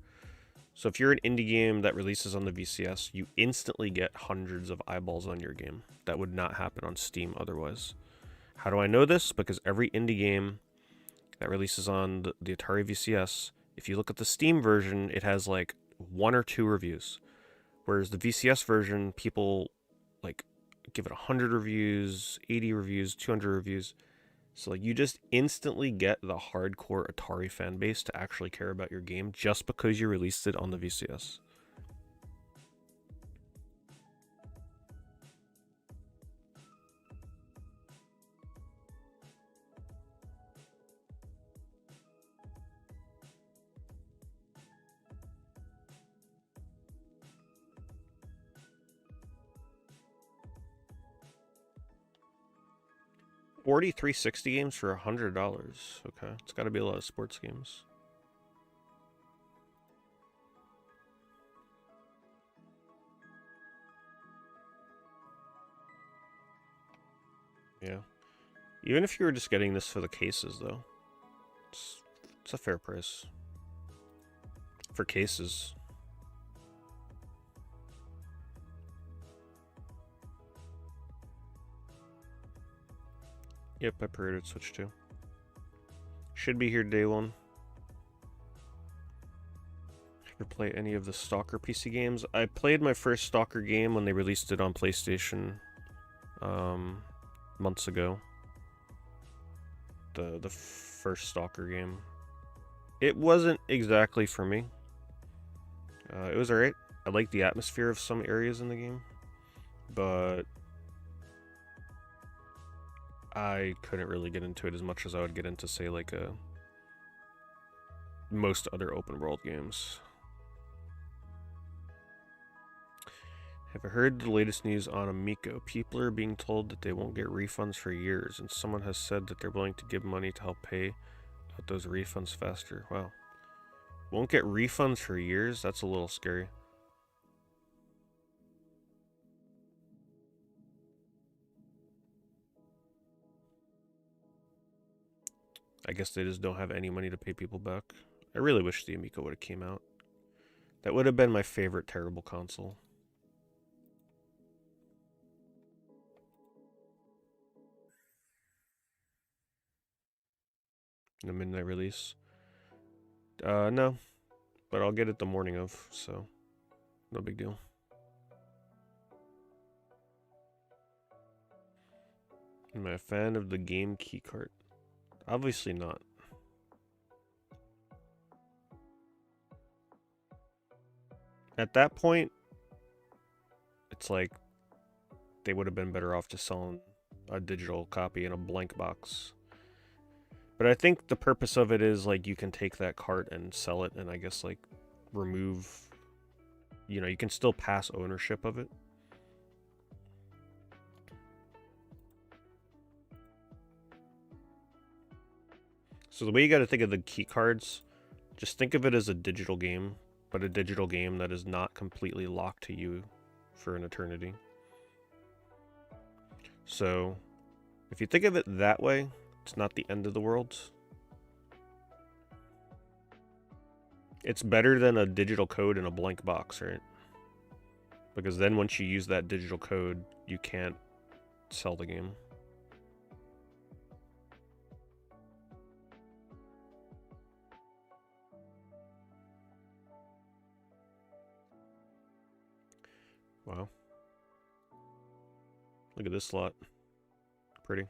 So if you're an indie game that releases on the VCS, you instantly get hundreds of eyeballs on your game. That would not happen on Steam otherwise. How do I know this? Because every indie game that releases on the Atari VCS, if you look at the Steam version, it has like 1 or 2 reviews. Whereas the VCS version, people like give it 100 reviews, 80 reviews, 200 reviews. So like you just instantly get the hardcore Atari fan base to actually care about your game just because you released it on the VCS. $43.60 games for $100. Okay, it's got to be a lot of sports games. Yeah. Even if you were just getting this for the cases, though, it's a fair price. for cases. Yep, I pre-ordered Switch 2. Should be here day one. Ever play any of the Stalker PC games? I played my first Stalker game when they released it on PlayStation months ago. The first Stalker game. It wasn't exactly for me. It was alright. I liked the atmosphere of some areas in the game, but I couldn't really get into it as much as I would get into, say, like most other open world games. Have I heard the latest news on Amico? People are being told that they won't get refunds for years, and someone has said that they're willing to give money to help pay out those refunds faster. Wow. Won't get refunds for years? That's a little scary. I guess they just don't have any money to pay people back. I really wish the Amico would have came out. That would have been my favorite terrible console. The midnight release. No. But I'll get it the morning of, so no big deal. Am I a fan of the game keycard? Obviously not. At that point, it's like they would have been better off just selling a digital copy in a blank box. But I think the purpose of it is like you can take that cart and sell it, and I guess like remove, you know, you can still pass ownership of it. So the way you got to think of the key cards, just think of it as a digital game, but a digital game that is not completely locked to you for an eternity. So if you think of it that way, it's not the end of the world. It's better than a digital code in a blank box, right? Because then once you use that digital code, you can't sell the game. Wow. Look at this slot. Pretty.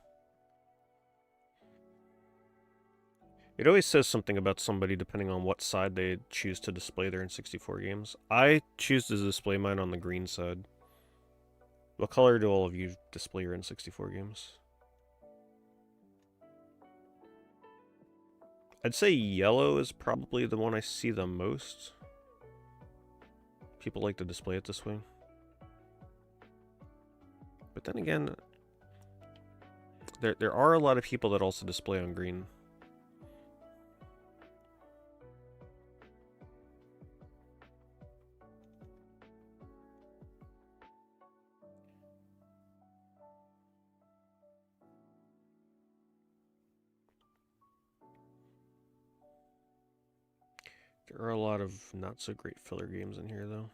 It always says something about somebody depending on what side they choose to display their N64 games. I choose to display mine on the green side. What color do all of you display your N64 games? I'd say yellow is probably the one I see the most. People like to display it this way. But then again, there are a lot of people that also display on green. There are a lot of not so great filler games in here, though.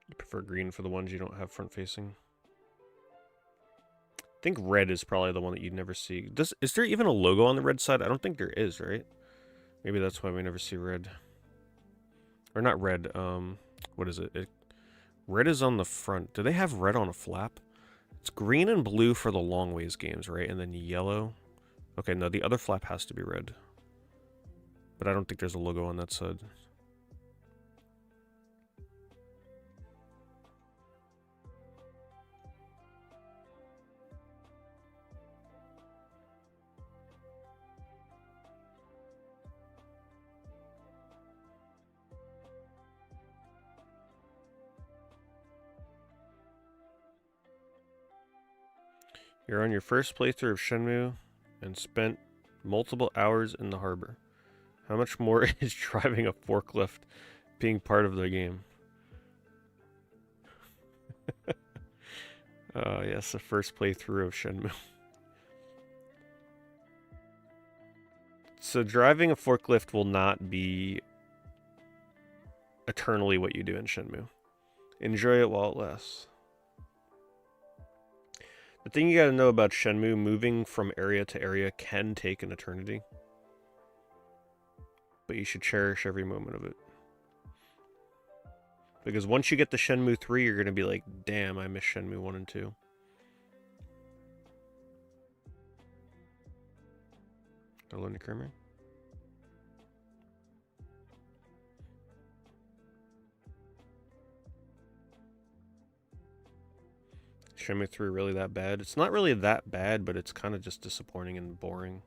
You prefer green for the ones you don't have front facing? I think red is probably the one that you'd never see. Is there even a logo on the red side? I don't think there is, right? Maybe that's why we never see red. Or not red, what is it? Red is on the front. Do they have red on a flap? It's green and blue for the long ways games, right? And then yellow. Okay, no, the other flap has to be red. But I don't think there's a logo on that side. You're on your first playthrough of Shenmue. and spent multiple hours in the harbor. How much more is driving a forklift being part of the game? Yes, the first playthrough of Shenmue. So driving a forklift will not be eternally what you do in Shenmue. Enjoy it while it lasts. The thing you gotta know about Shenmue, moving from area to area can take an eternity. But you should cherish every moment of it. Because once you get to Shenmue 3, you're gonna be like, damn, I miss Shenmue 1 and 2. Hello, Nick Kramer. Shenmue 3 really that bad? It's not really that bad, but it's kind of just disappointing and boring.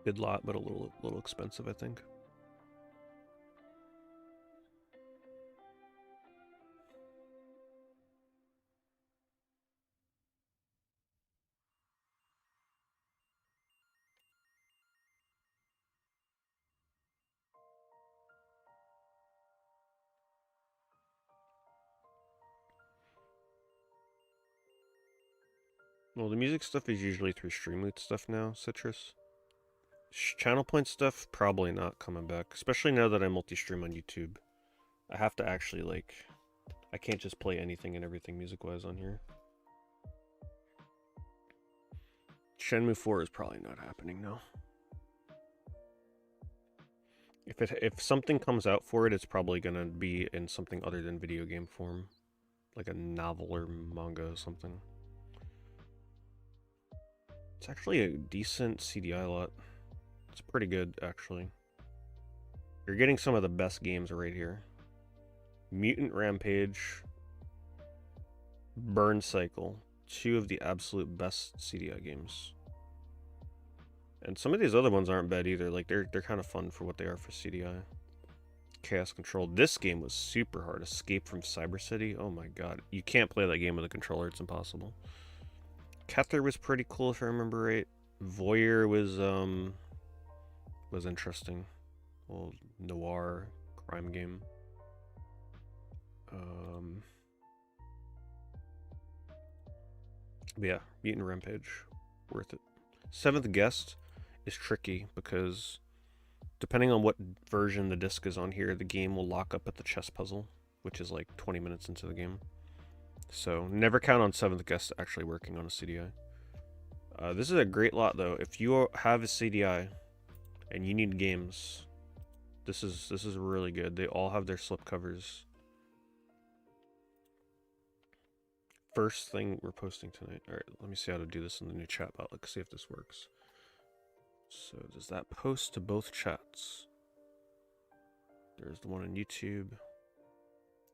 Good lot, but a little expensive, I think. Well, the music stuff is usually through Streamloot stuff now, Citrus. Channel point stuff, probably not coming back. Especially now that I multi-stream on YouTube. I have to actually, like... I can't just play anything and everything music-wise on here. Shenmue 4 is probably not happening, no. If something comes out for it, it's probably gonna be in something other than video game form. Like a novel or manga or something. It's actually a decent CDI lot. It's pretty good, actually. You're getting some of the best games right here. Mutant Rampage, Burn Cycle, two of the absolute best CDI games. And some of these other ones aren't bad either. Like they're kind of fun for what they are for CDI. Chaos Control. This game was super hard. Escape from Cyber City. Oh my god, you can't play that game with a controller. It's impossible. Kether was pretty cool if I remember right. Voyeur was interesting. Well, noir crime game. But yeah, Mutant Rampage, worth it. Seventh Guest is tricky because depending on what version the disc is on here, the game will lock up at the chess puzzle, which is like 20 minutes into the game. So never count on Seventh Guest actually working on a CDI. This is a great lot though. If you have a CDI and you need games, this is really good. They all have their slipcovers. First thing we're posting tonight. All right, let me see how to do this in the new chat bot. Let's see if this works. So does that post to both chats? There's the one on YouTube.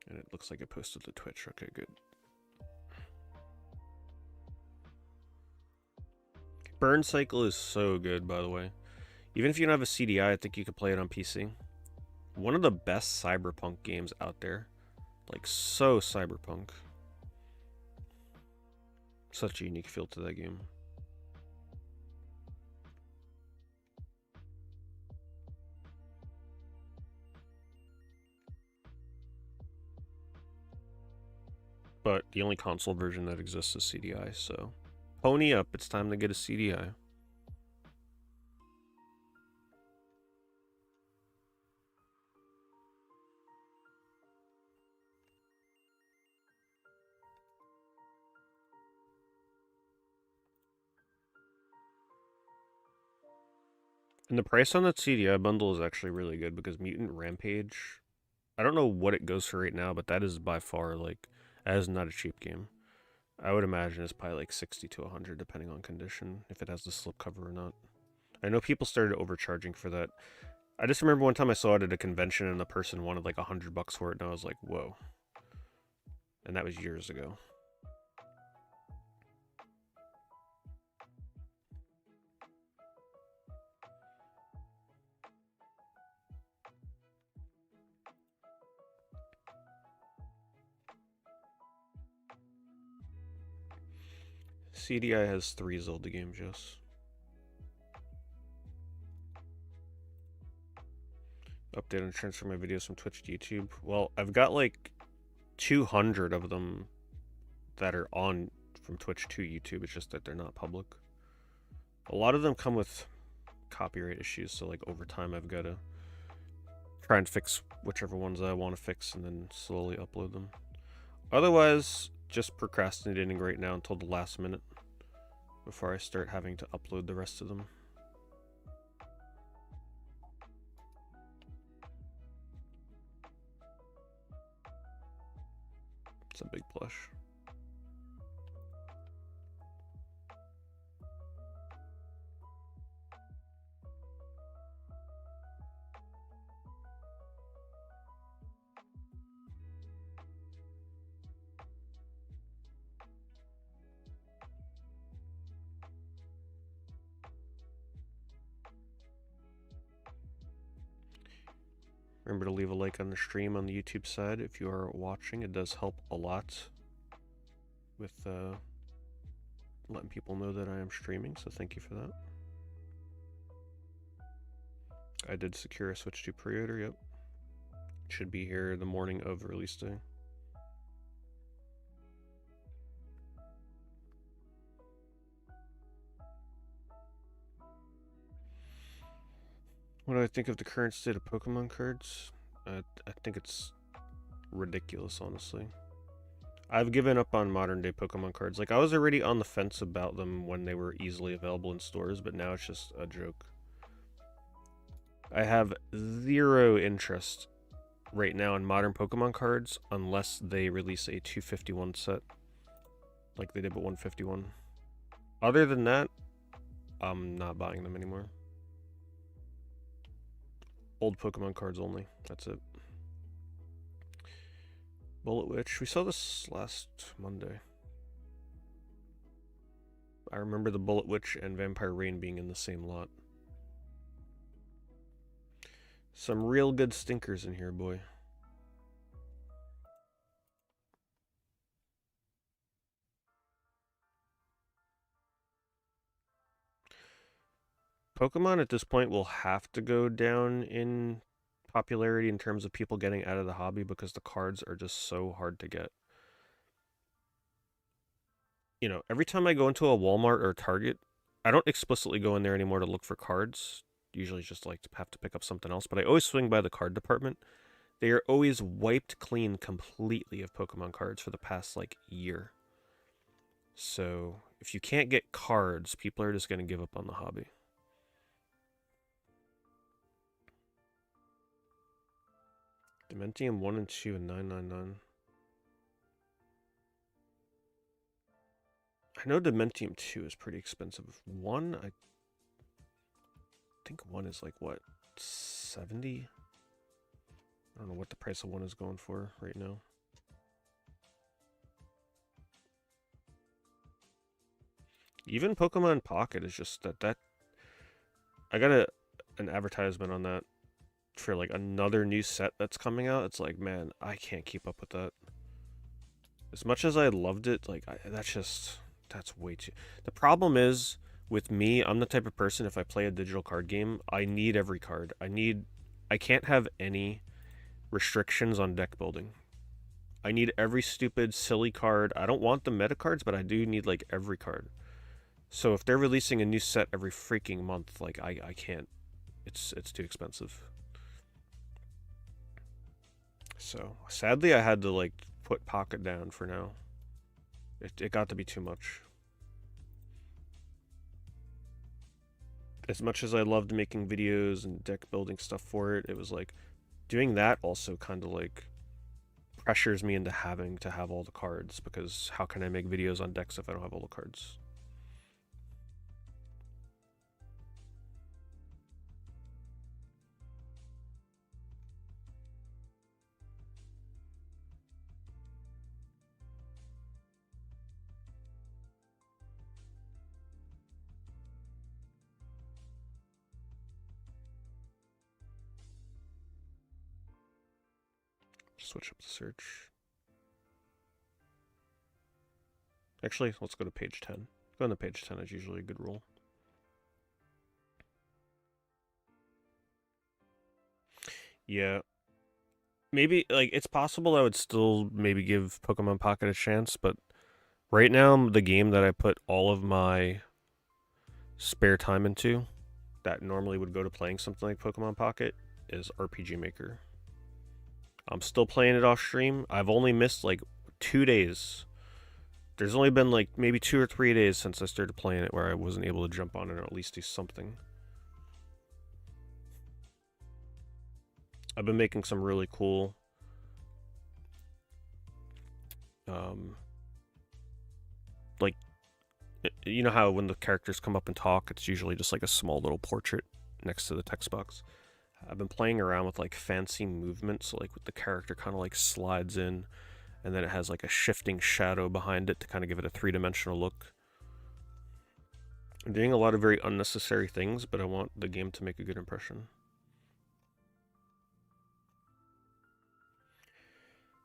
And it looks like it posted to Twitch. Okay, good. Burn Cycle is so good, by the way. Even if you don't have a CDI, I think you could play it on PC. One of the best cyberpunk games out there. Like, so cyberpunk. Such a unique feel to that game. But the only console version that exists is CDI, so... Pony up, it's time to get a CDI. And the price on that CDI bundle is actually really good because Mutant Rampage... I don't know what it goes for right now, but that is by far, like... That is not a cheap game. I would imagine it's probably like 60 to 100 depending on condition, if it has the slipcover or not. I know people started overcharging for that. I just remember one time I saw it at a convention and the person wanted like $100 for it, and I was like, whoa. And that was years ago. CDI has 3 Zelda games, yes. Update and transfer my videos from Twitch to YouTube. Well, I've got like 200 of them that are on from Twitch to YouTube. It's just that they're not public. A lot of them come with copyright issues, so like over time I've got to try and fix whichever ones I want to fix and then slowly upload them. Otherwise, just procrastinating right now until the last minute before I start having to upload the rest of them. It's a big plush. Remember to leave a like on the stream on the YouTube side if you are watching. It does help a lot with letting people know that I am streaming, so thank you for that. I did secure a Switch 2 pre-order, yep. Should be here the morning of release day. What do I think of the current state of Pokemon cards? I think it's ridiculous, honestly. I've given up on modern day Pokemon cards. Like, I was already on the fence about them when they were easily available in stores, but now it's just a joke. I have zero interest right now in modern Pokemon cards unless they release a 251 set, like they did with 151. Other than that, I'm not buying them anymore. Old Pokemon cards only. That's it. Bullet Witch. We saw this last Monday. I remember the Bullet Witch and Vampire Rain being in the same lot. Some real good stinkers in here, boy. Pokemon at this point will have to go down in popularity in terms of people getting out of the hobby because the cards are just so hard to get. You know, every time I go into a Walmart or a Target, I don't explicitly go in there anymore to look for cards. Usually just like to have to pick up something else, but I always swing by the card department. They are always wiped clean completely of Pokemon cards for the past like year. So if you can't get cards, people are just going to give up on the hobby. Dementium 1 and 2 and 999. I know Dementium 2 is pretty expensive. 1, I think 1 is like, what, 70? I don't know what the price of 1 is going for right now. Even Pokemon Pocket is just that I got an advertisement on that for like another new set that's coming out. It's like, man, I can't keep up with that. As much as I loved it, like that's way too. The problem is with me, I'm the type of person, if I play a digital card game, I need every card. I can't have any restrictions on deck building. I need every stupid silly card. I don't want the meta cards, but I do need like every card. So if they're releasing a new set every freaking month, like I can't. It's too expensive. So sadly, I had to like put Pocket down for now. It got to be too much. As much as I loved making videos and deck building stuff for it, it was like doing that also kind of like pressures me into having to have all the cards, because how can I make videos on decks if I don't have all the cards? Switch up the search. Actually, let's go to page 10. Going to page 10 is usually a good rule. Yeah. Maybe, like, it's possible I would still maybe give Pokemon Pocket a chance, but right now, the game that I put all of my spare time into, that normally would go to playing something like Pokemon Pocket, is RPG Maker. I'm still playing it off stream. I've only missed, like, 2 days. There's only been, like, maybe 2 or 3 days since I started playing it where I wasn't able to jump on it or at least do something. I've been making some really cool like, you know how when the characters come up and talk, it's usually just like a small little portrait next to the text box. I've been playing around with like fancy movements, so like with the character kind of like slides in, and then it has like a shifting shadow behind it to kind of give it a three-dimensional look. I'm doing a lot of very unnecessary things, but I want the game to make a good impression.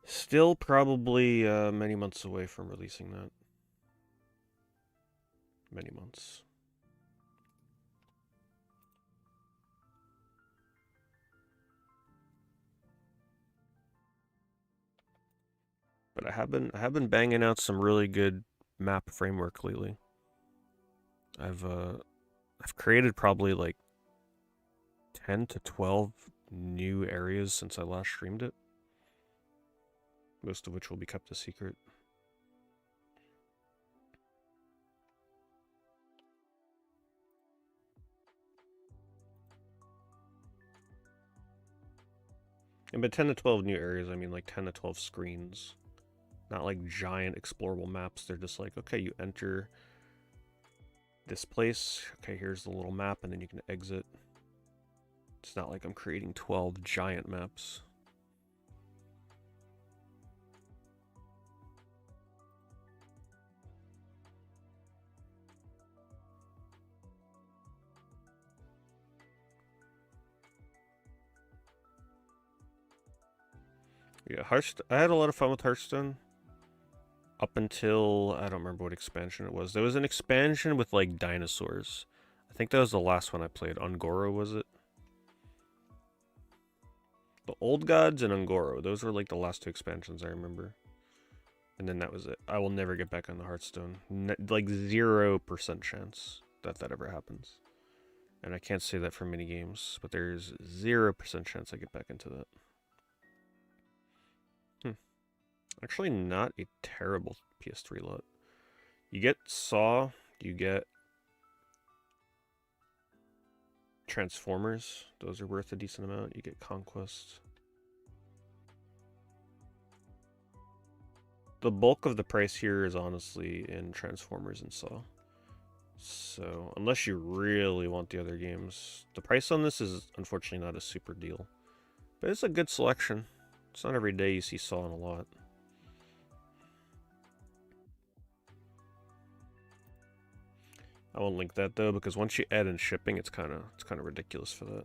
Still probably many months away from releasing that. Many months. But I have been banging out some really good map framework lately. I've created probably like 10 to 12 new areas since I last streamed it. Most of which will be kept a secret. And by 10 to 12 new areas, I mean like 10 to 12 screens. Not like giant explorable maps. They're just like, okay, you enter this place. Okay, here's the little map, and then you can exit. It's not like I'm creating 12 giant maps. Yeah, I had a lot of fun with Hearthstone. Up until, I don't remember what expansion it was. There was an expansion with, like, dinosaurs. I think that was the last one I played. Ungoro, was it? The Old Gods and Ungoro. Those were, like, the last 2 expansions I remember. And then that was it. I will never get back on the Hearthstone. Like, 0% chance that that ever happens. And I can't say that for many games, but there's 0% chance I get back into that. Actually, not a terrible PS3 lot. You get Saw, you get Transformers. Those are worth a decent amount. You get Conquest. The bulk of the price here is honestly in Transformers and Saw. So, unless you really want the other games, the price on this is unfortunately not a super deal. But it's a good selection. It's not every day you see Saw in a lot. I won't link that though, because once you add in shipping, it's kind of ridiculous for that.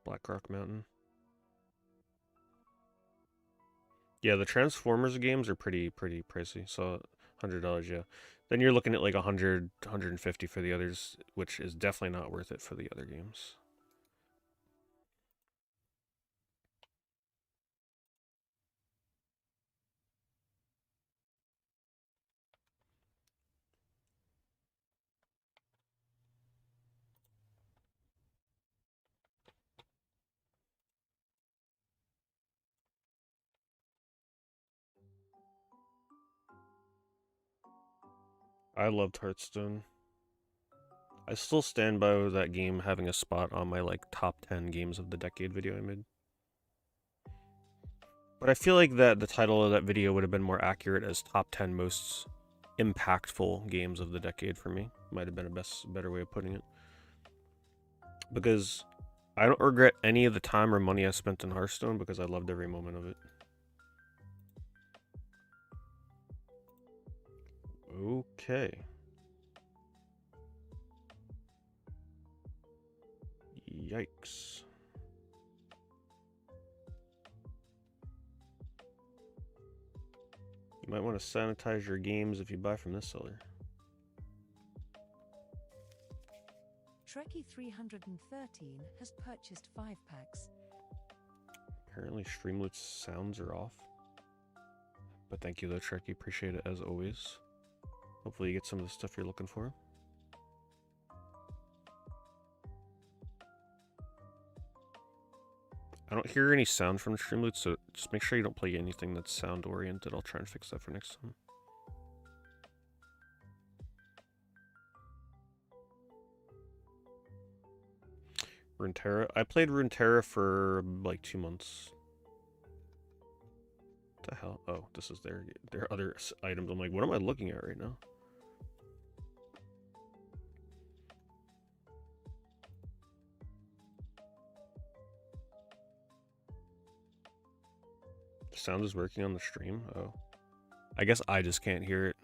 Black Rock Mountain. Yeah, the Transformers games are pretty pricey. So $100, yeah. Then you're looking at like 100, 150 for the others, which is definitely not worth it for the other games. I loved Hearthstone. I still stand by that game having a spot on my like top 10 games of the decade video I made. But I feel like that the title of that video would have been more accurate as top 10 most impactful games of the decade for me. Might have been a better way of putting it. Because I don't regret any of the time or money I spent in Hearthstone because I loved every moment of it. Okay. Yikes. You might want to sanitize your games if you buy from this seller. Trekkie 313 has purchased 5 packs. Apparently Streamlabs sounds are off. But thank you though, Trekkie. Appreciate it as always. Hopefully you get some of the stuff you're looking for. I don't hear any sound from Streamlabs, so just make sure you don't play anything that's sound oriented. I'll try and fix that for next time. Runeterra. I played Runeterra for like 2 months. What the hell? Oh, this is their other items. I'm like, what am I looking at right now? The sound is working on the stream. Oh, I guess I just can't hear it.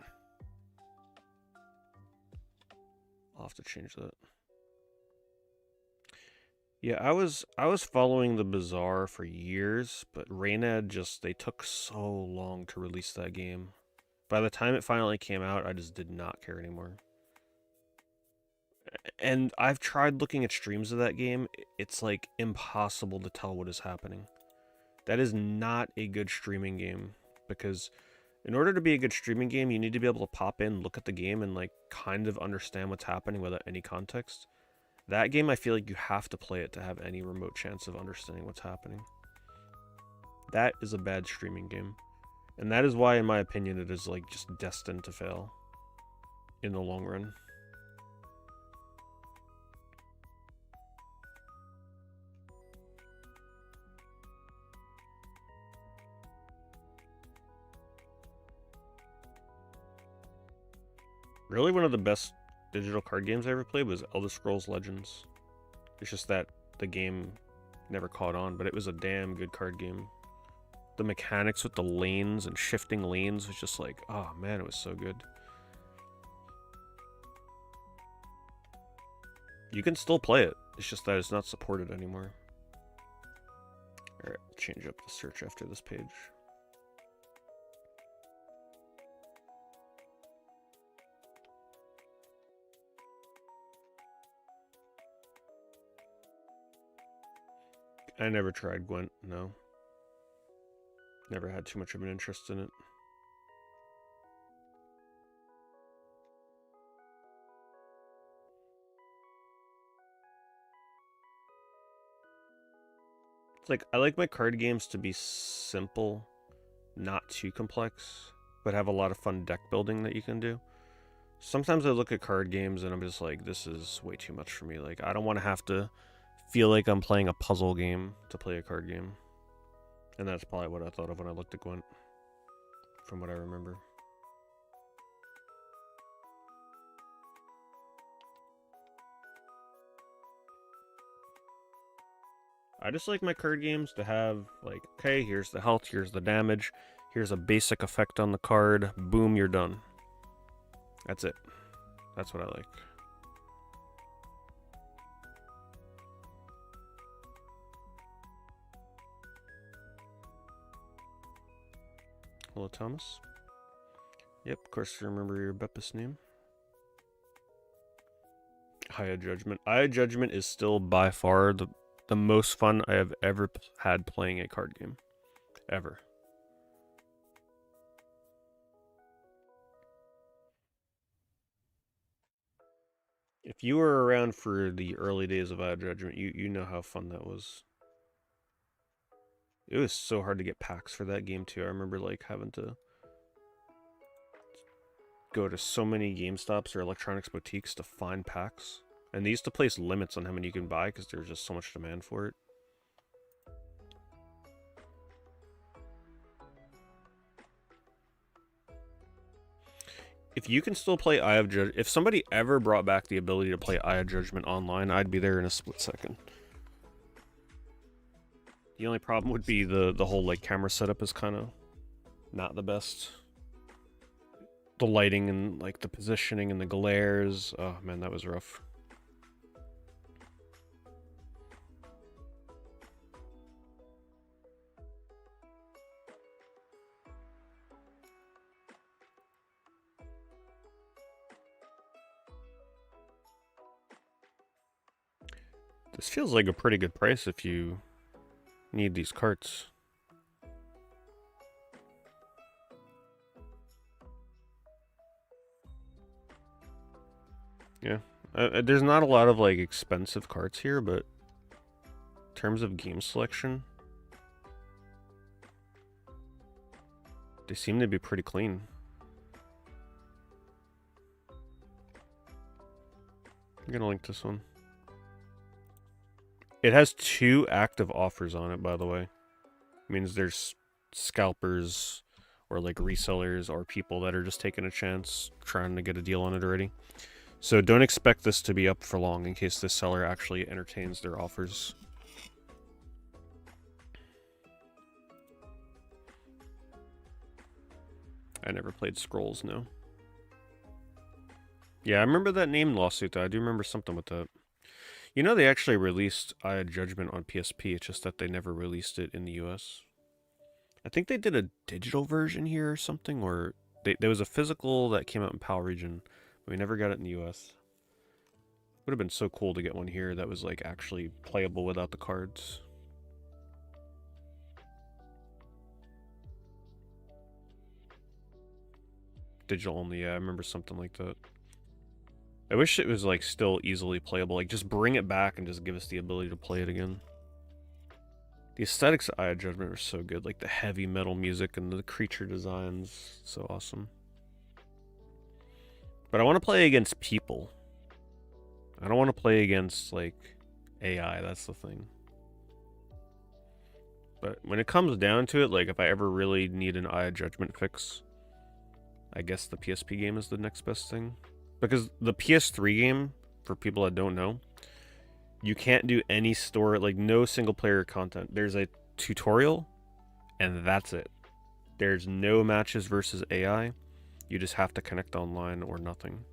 I'll have to change that. Yeah, I was following the Bazaar for years, but Reynad they took so long to release that game. By the time it finally came out, I just did not care anymore. And I've tried looking at streams of that game. It's like impossible to tell what is happening. That is not a good streaming game, because in order to be a good streaming game, you need to be able to pop in, look at the game, and like kind of understand what's happening without any context. That game, I feel like you have to play it to have any remote chance of understanding what's happening. That is a bad streaming game. And that is why, in my opinion, it is like just destined to fail in the long run. Really, one of the best digital card games I ever played was Elder Scrolls Legends. It's just that the game never caught on, but it was a damn good card game. The mechanics with the lanes and shifting lanes was just like, oh man, it was so good. You can still play it, it's just that it's not supported anymore. Alright, change up the search after this page. I never tried Gwent, no. Never had too much of an interest in it. It's like, I like my card games to be simple, not too complex, but have a lot of fun deck building that you can do. Sometimes I look at card games and I'm just like, this is way too much for me. Like, I don't want to have to feel like I'm playing a puzzle game to play a card game. And that's probably what I thought of when I looked at Gwent, from what I remember. I just like my card games to have, like, okay, here's the health, here's the damage, here's a basic effect on the card, boom, you're done. That's it. That's what I like. Hello, Thomas. Yep, of course I remember your Beppis name. Aya Judgment. Aya Judgment is still by far the most fun I have ever had playing a card game. Ever. If you were around for the early days of Aya Judgment, you know how fun that was. It was so hard to get packs for that game too. I remember like having to go to so many GameStops or electronics boutiques to find packs. And they used to place limits on how many you can buy because there was just so much demand for it. If you can still play Eye of Judgment, if somebody ever brought back the ability to play Eye of Judgment online, I'd be there in a split second. The only problem would be the whole like camera setup is kind of not the best. the lighting and like the positioning and the glares. Oh man, that was rough. This feels like a pretty good price if you need these carts. Yeah. There's not a lot of like expensive carts here, but in terms of game selection, they seem to be pretty clean. I'm gonna link this one. It has 2 active offers on it, by the way. It means there's scalpers or like resellers or people that are just taking a chance trying to get a deal on it already. So don't expect this to be up for long in case this seller actually entertains their offers. I never played Scrolls, no. Yeah, I remember that name lawsuit though. I do remember something with that. You know, they actually released Eye Judgment on PSP, it's just that they never released it in the US. I think they did a digital version here or something, or there was a physical that came out in PAL region, but we never got it in the US. Would have been so cool to get one here that was like actually playable without the cards. Digital only, yeah, I remember something like that. I wish it was like still easily playable. Like just bring it back and just give us the ability to play it again. The aesthetics of Eye of Judgment are so good. Like the heavy metal music and the creature designs. So awesome. But I want to play against people. I don't want to play against like AI. That's the thing. But when it comes down to it, like if I ever really need an Eye of Judgment fix, I guess the PSP game is the next best thing. Because the PS3 game, for people that don't know, you can't do any story, like no single player content. There's a tutorial, and that's it. There's no matches versus AI. You just have to connect online or nothing.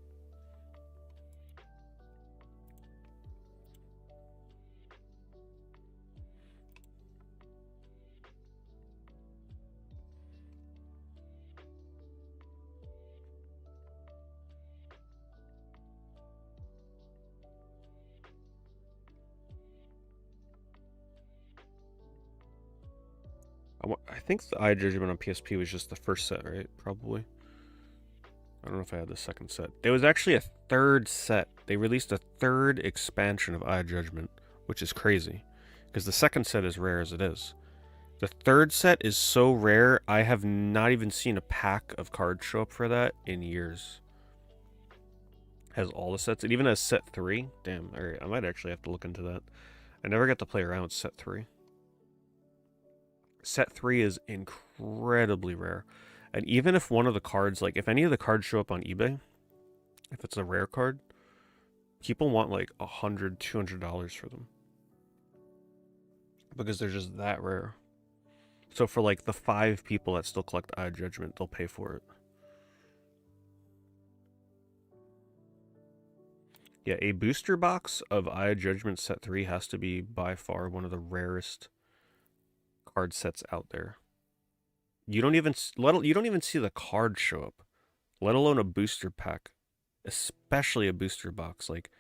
I think the Eye Judgment on PSP was just the first set, right? Probably. I don't know if I had the second set. There was actually a third set. They released a third expansion of Eye Judgment, which is crazy. Because the second set is rare as it is. The third set is so rare, I have not even seen a pack of cards show up for that in years. Has all the sets. It even has set 3. Damn, alright, I might actually have to look into that. I never got to play around with set 3. Set 3 is incredibly rare. And even if one of the cards, like if any of the cards show up on eBay, if it's a rare card, people want like $100, $200 for them. Because they're just that rare. So for like the 5 people that still collect Eye Judgment, they'll pay for it. Yeah, a booster box of Eye Judgment set 3 has to be by far one of the rarest card sets out there. You don't even see the card show up, let alone a booster pack, especially a booster box. Like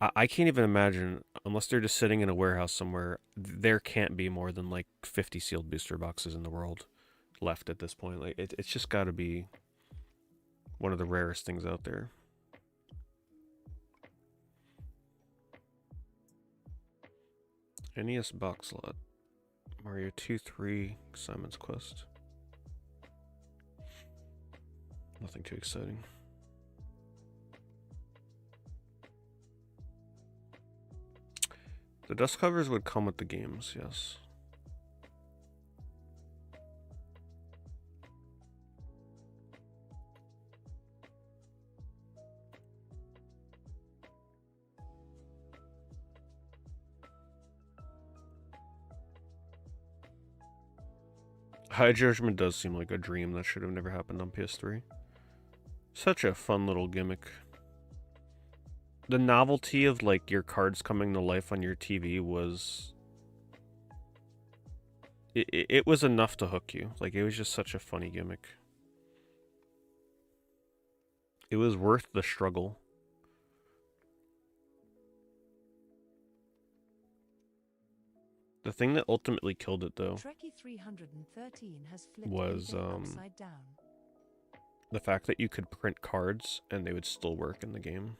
I can't even imagine, unless they're just sitting in a warehouse somewhere, there can't be more than like 50 sealed booster boxes in the world left at this point. Like it's just got to be one of the rarest things out there. NES box lot. Mario 2-3, Simon's Quest. Nothing too exciting. The dust covers would come with the games, yes. High Judgment does seem like a dream that should have never happened on PS3. Such a fun little gimmick. The novelty of like your cards coming to life on your TV was it was enough to hook you. Like, it was just such a funny gimmick. It was worth the struggle. The thing that ultimately killed it, though, Trekkie 313 has flipped was eBay upside down. the fact that you could print cards and they would still work in the game.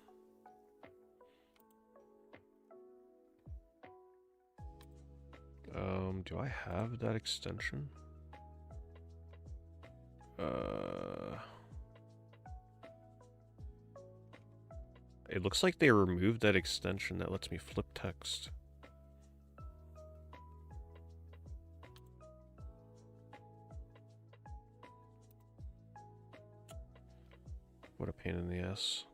Do I have that extension? It looks like they removed that extension that lets me flip text. What a pain in the ass.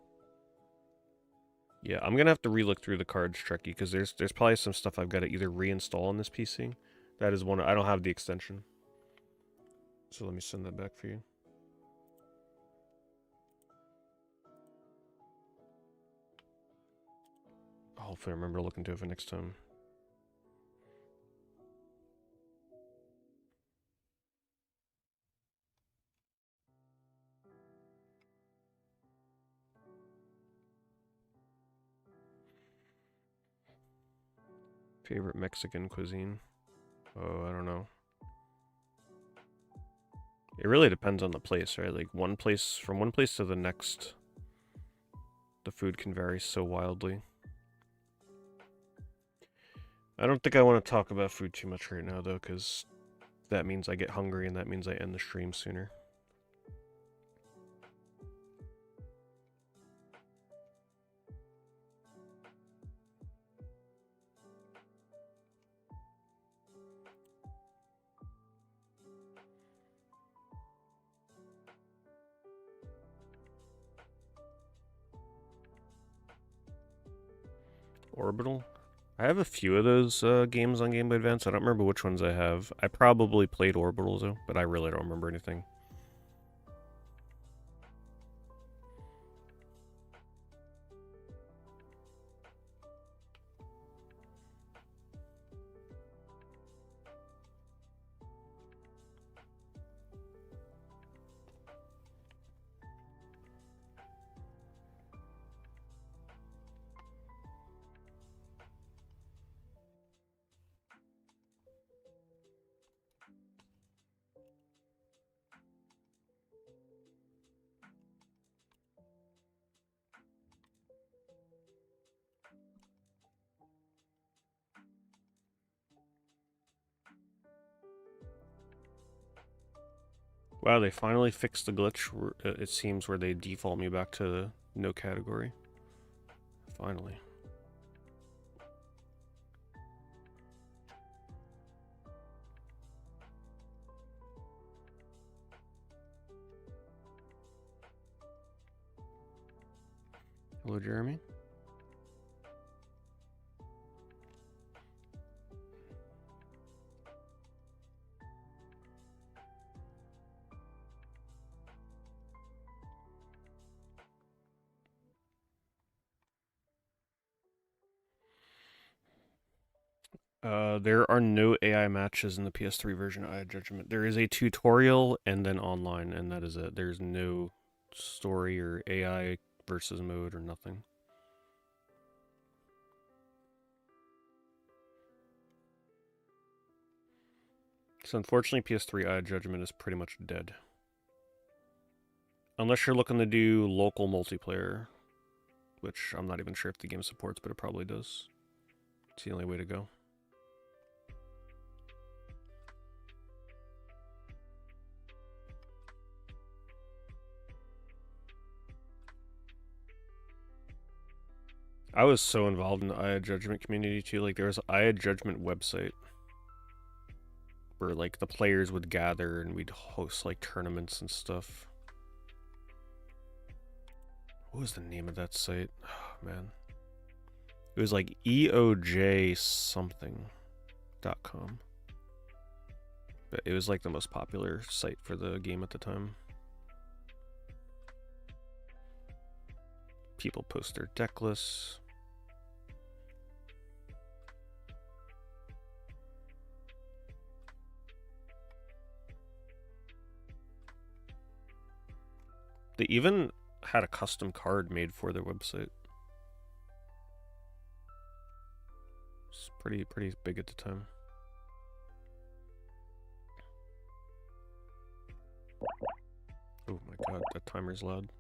Yeah, I'm gonna have to relook through the cards, Trekkie, because there's probably some stuff I've got to either reinstall on this PC. That is one. I don't have the extension, so let me send that back for you. Hopefully, I remember to look into it for next time. Favorite Mexican cuisine? Oh, I don't know. It really depends on the place, right? Like, from one place to the next, the food can vary so wildly. I don't think I want to talk about food too much right now, though, because that means I get hungry and that means I end the stream sooner. Orbital? I have a few of those games on Game Boy Advance. I don't remember which ones I have. I probably played Orbital, though, but I really don't remember anything. Wow, they finally fixed the glitch, it seems, where they default me back to the no category. Finally. Hello, Jeremy. There are no AI matches in the PS3 version of iJudgment. There is a tutorial and then online, and that is it. There's no story or AI versus mode or nothing. So unfortunately, PS3 iJudgment is pretty much dead. Unless you're looking to do local multiplayer, which I'm not even sure if the game supports, but it probably does. It's the only way to go. I was so involved in the iJudgment community too. Like, there was an iJudgment website where like the players would gather and we'd host like tournaments and stuff. What was the name of that site? Oh, man. It was like EOJ something.com. But it was like the most popular site for the game at the time. People post their deck lists. They even had a custom card made for their website. It's pretty big at the time. Oh my god, that timer's loud.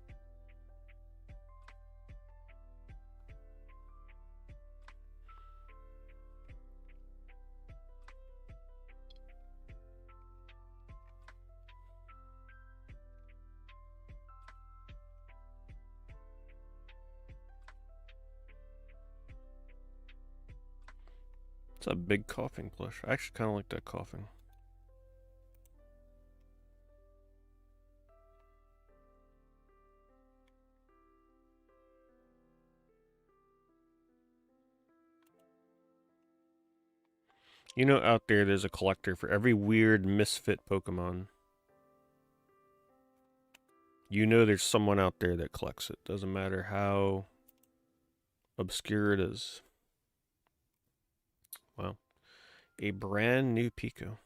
It's a big coughing plush. I actually kind of like that coughing. You know, out there's a collector for every weird misfit Pokemon. You know there's someone out there that collects it. Doesn't matter how obscure it is. Wow. A brand new Pico.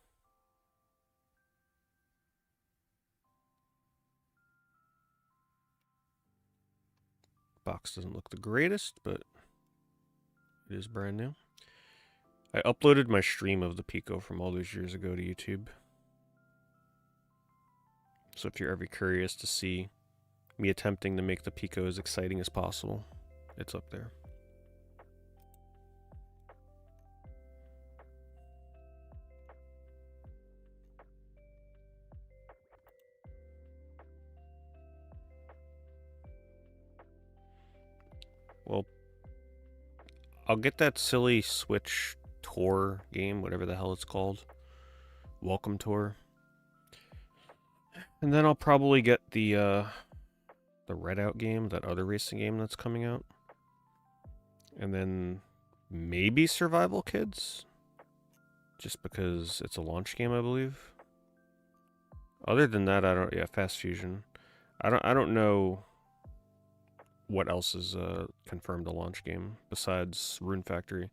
Box doesn't look the greatest, but it is brand new. I uploaded my stream of the Pico from all those years ago to YouTube. So if you're ever curious to see me attempting to make the Pico as exciting as possible, it's up there. Well, I'll get that silly Switch tour game, whatever the hell it's called. Welcome Tour. And then I'll probably get the Redout game, that other racing game that's coming out. And then maybe Survival Kids, just because it's a launch game, I believe. Other than that, I don't. Yeah, Fast Fusion. I don't know what else is confirmed a launch game besides Rune Factory.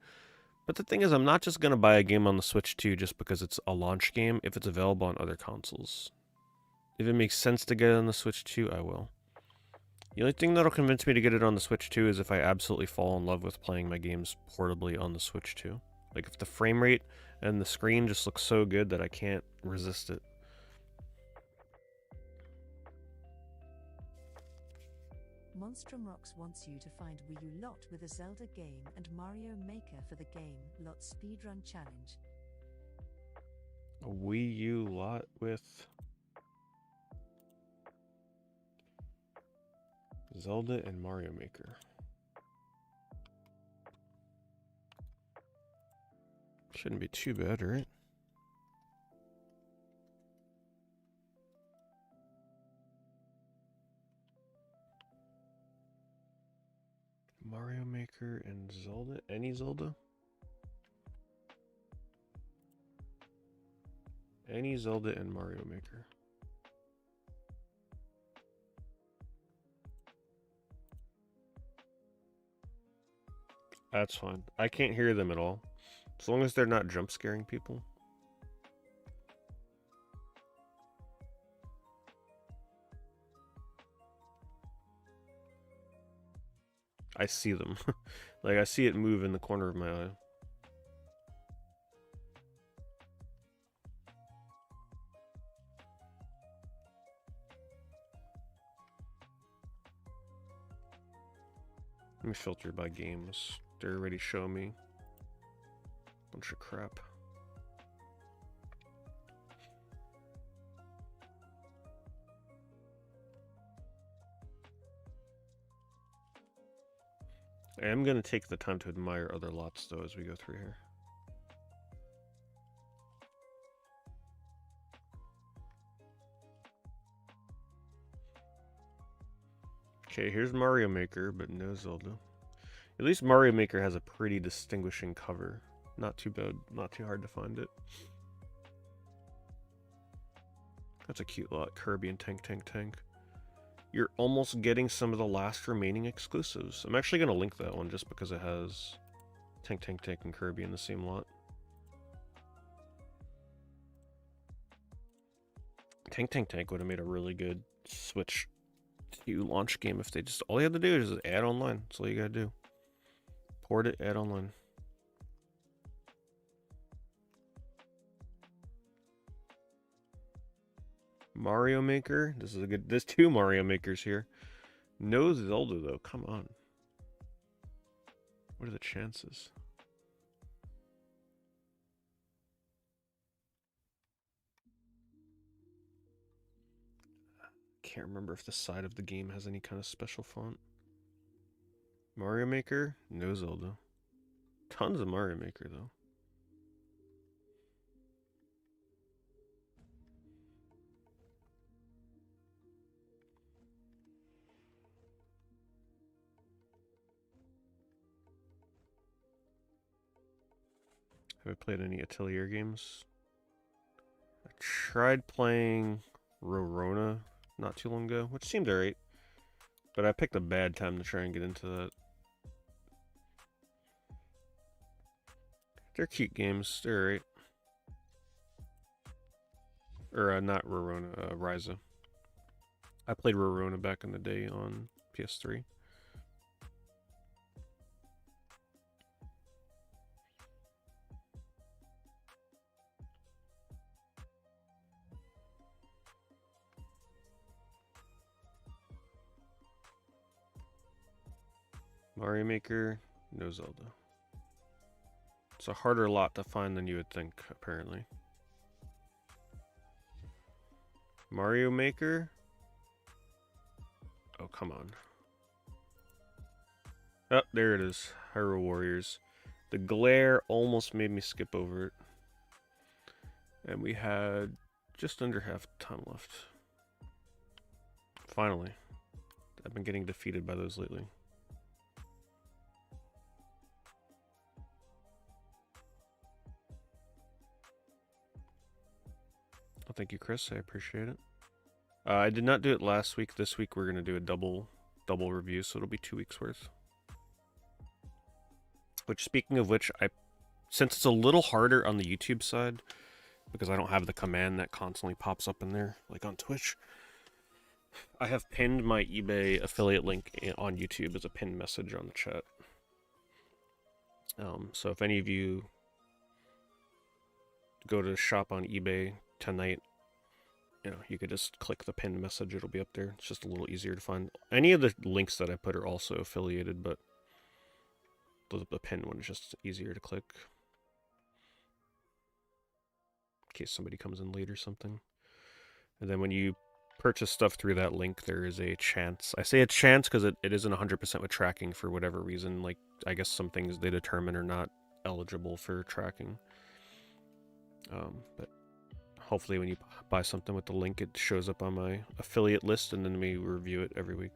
But the thing is, I'm not just gonna buy a game on the Switch 2 just because it's a launch game if it's available on other consoles. If it makes sense to get it on the Switch 2, I will. The only thing that'll convince me to get it on the Switch 2 is if I absolutely fall in love with playing my games portably on the Switch 2. Like if the frame rate and the screen just look so good that I can't resist it. Monstrum Rocks wants you to find Wii U lot with a Zelda game and Mario Maker for the game lot speedrun challenge. A Wii U lot with Zelda and Mario Maker. Shouldn't be too bad, right? Mario Maker and Zelda? Any Zelda? Any Zelda and Mario Maker. That's fine. I can't hear them at all. As long as they're not jump scaring people. I see them. Like, I see it move in the corner of my eye. Let me filter by games. They're already showing me a bunch of crap. I am going to take the time to admire other lots, though, as we go through here. Okay, here's Mario Maker, but no Zelda. At least Mario Maker has a pretty distinguishing cover. Not too bad, not too hard to find it. That's a cute lot, Kirby and Tank Tank Tank. you're almost getting some of the last remaining exclusives. I'm actually going to link that one just because it has Tank Tank Tank and Kirby in the same lot. Tank Tank Tank would have made a really good Switch 2 launch game if they just... all you had to do is just add online. That's all you gotta do. Port it, add online. Mario Maker. This is a good... there's 2 Mario Makers here. No Zelda, though. Come on. What are the chances? Can't remember if the side of the game has any kind of special font. Mario Maker, no Zelda. Tons of Mario Maker, though. Have I played any Atelier games? I tried playing Rorona not too long ago, which seemed alright. But I picked a bad time to try and get into that. They're cute games. They're alright. Or not Rorona, Ryza. I played Rorona back in the day on PS3. Mario Maker, no Zelda. It's a harder lot to find than you would think, apparently. Mario Maker? Oh, come on. Oh, there it is. Hyrule Warriors. The glare almost made me skip over it. And we had just under half the time left. Finally. I've been getting defeated by those lately. Well, thank you, Chris. I appreciate it. I did not do it last week. This week we're going to do a double review, so it'll be 2 weeks worth. Which, speaking of which, since it's a little harder on the YouTube side, because I don't have the command that constantly pops up in there, like on Twitch, I have pinned my eBay affiliate link on YouTube as a pinned message on the chat. So if any of you go to shop on eBay tonight, you could just click the pinned message. It'll be up there. It's just a little easier to find. Any of the links that I put are also affiliated, but the pinned one is just easier to click. In case somebody comes in late or something. And then when you purchase stuff through that link, there is a chance. I say a chance because it isn't 100% with tracking for whatever reason. Like, I guess some things they determine are not eligible for tracking. But hopefully when you buy something with the link, it shows up on my affiliate list, and then we review it every week.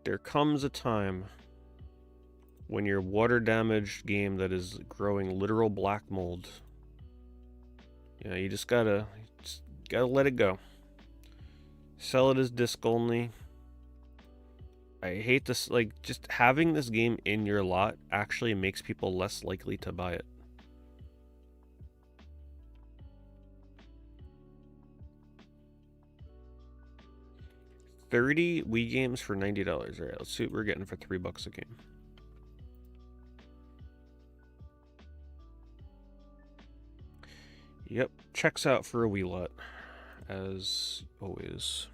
There comes a time when your water-damaged game that is growing literal black mold, you just gotta let it go. Sell it as disc only. I hate this, just having this game in your lot actually makes people less likely to buy it. $30 Wii games for $90. Alright, let's see what we're getting for $3 a game. Yep, checks out for a Wii lot, as always.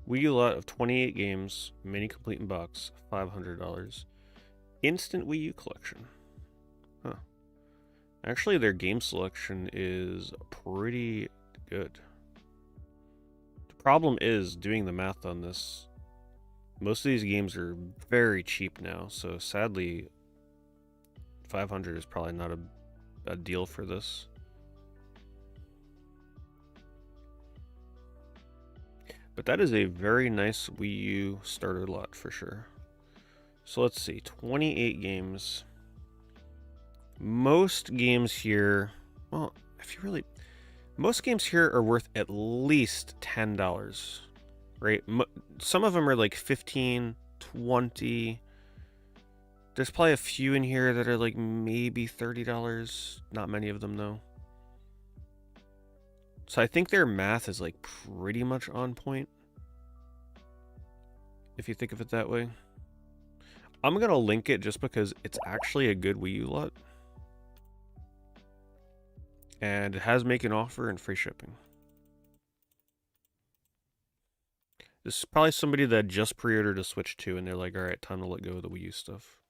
Wii U lot of 28 games, mini complete in box, $500. Instant Wii U collection. Huh. Actually, their game selection is pretty good. The problem is doing the math on this. Most of these games are very cheap now, so sadly, 500 is probably not a deal for this. But that is a very nice Wii U starter lot for sure. So let's see, 28 games. Most games here, well, if you really, most games here are worth at least $10, right? Some of them are like 15, 20. There's probably a few in here that are like maybe $30. Not many of them though. So I think their math is like pretty much on point, if you think of it that way. I'm gonna link it just because it's actually a good Wii U lot. And it has make an offer and free shipping. This is probably somebody that just pre-ordered a Switch 2 and they're like, alright, time to let go of the Wii U stuff.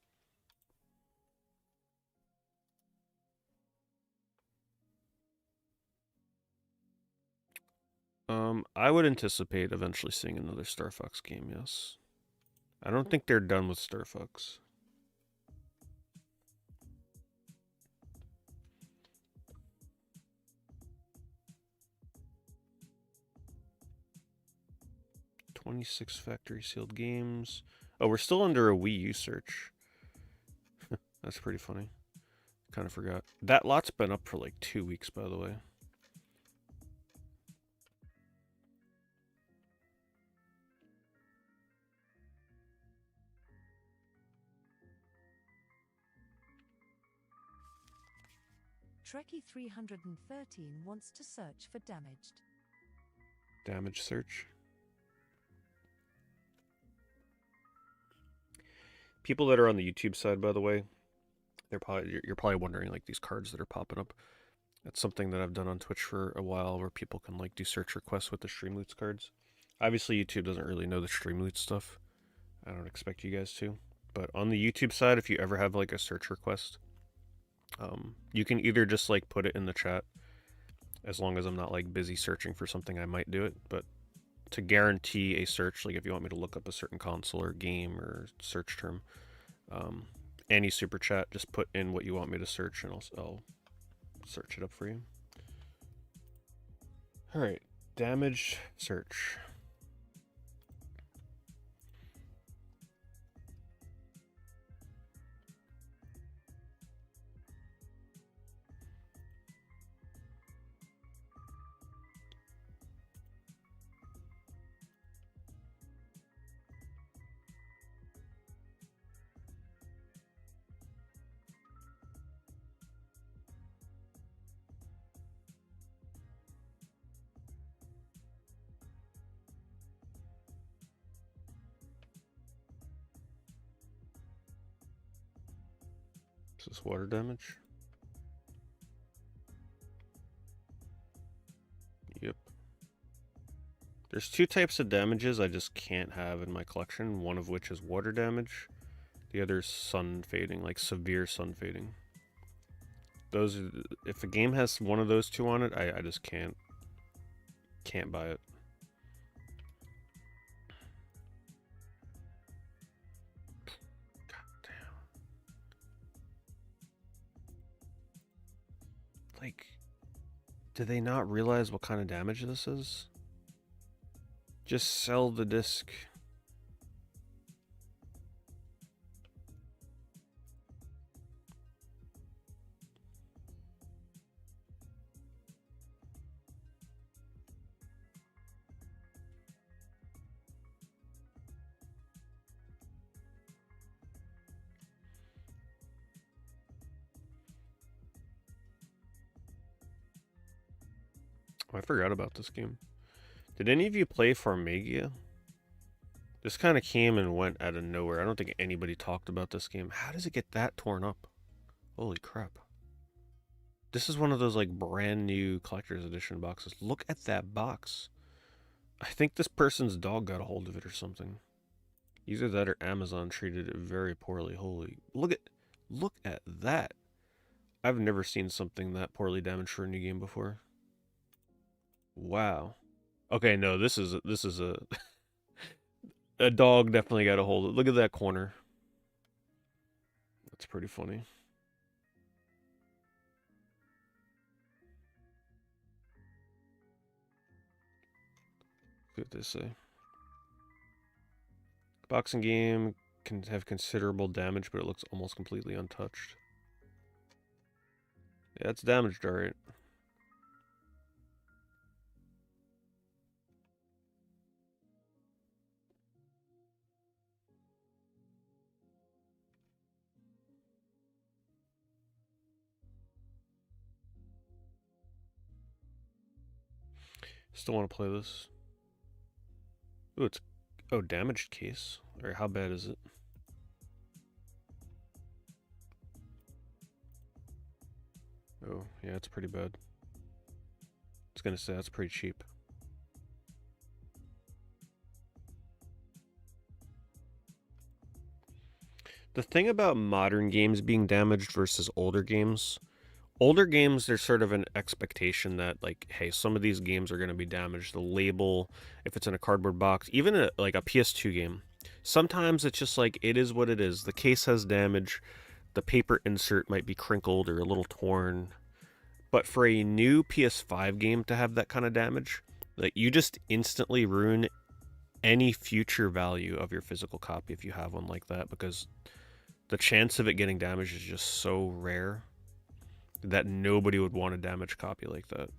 I would anticipate eventually seeing another Star Fox game, yes. I don't think they're done with Star Fox. $26 factory sealed games. Oh, we're still under a Wii U search. That's pretty funny. Kind of forgot. That lot's been up for like 2 weeks, by the way. Trekkie 313 wants to search for damaged. Damage search. People that are on the YouTube side, by the way, you're probably wondering like these cards that are popping up. That's something that I've done on Twitch for a while, where people can like do search requests with the Streamloots cards. Obviously, YouTube doesn't really know the Streamloots stuff. I don't expect you guys to. But on the YouTube side, if you ever have like a search request, you can either just like put it in the chat, as long as I'm not like busy searching for something, I might do it. But to guarantee a search, like if you want me to look up a certain console or game or search term, any super chat, just put in what you want me to search and I'll search it up for you. All right, damage search. Is this water damage? Yep. There's two types of damages I just can't have in my collection, one of which is water damage. The other is sun fading, like severe sun fading. Those are, if a game has one of those two on it, I just can't buy it. God damn. Like, do they not realize what kind of damage this is? Just sell the disc. Oh, I forgot about this game. Did any of you play Farmagia? This kind of came and went out of nowhere. I don't think anybody talked about this game. How does it get that torn up? Holy crap. This is one of those like brand new collector's edition boxes. Look at that box. I think this person's dog got a hold of it or something. Either that or Amazon treated it very poorly. Holy, look at that. I've never seen something that poorly damaged for a new game before. Wow. Okay, no, this is a a dog definitely got a hold of it. Look at that corner. That's pretty funny. See what they say. Boxing game can have considerable damage, but it looks almost completely untouched. Yeah, it's damaged, alright. Still want to play this. Ooh, it's... Oh, damaged case. Alright, how bad is it? Oh, yeah, it's pretty bad. I was gonna say, that's pretty cheap. The thing about modern games being damaged versus older games, there's sort of an expectation that, like, hey, some of these games are going to be damaged. The label, if it's in a cardboard box, even like a PS2 game, sometimes it's just like, it is what it is. The case has damage, the paper insert might be crinkled or a little torn. But for a new PS5 game to have that kind of damage, like, you just instantly ruin any future value of your physical copy if you have one like that, because the chance of it getting damaged is just so rare that nobody would want a damaged copy like that.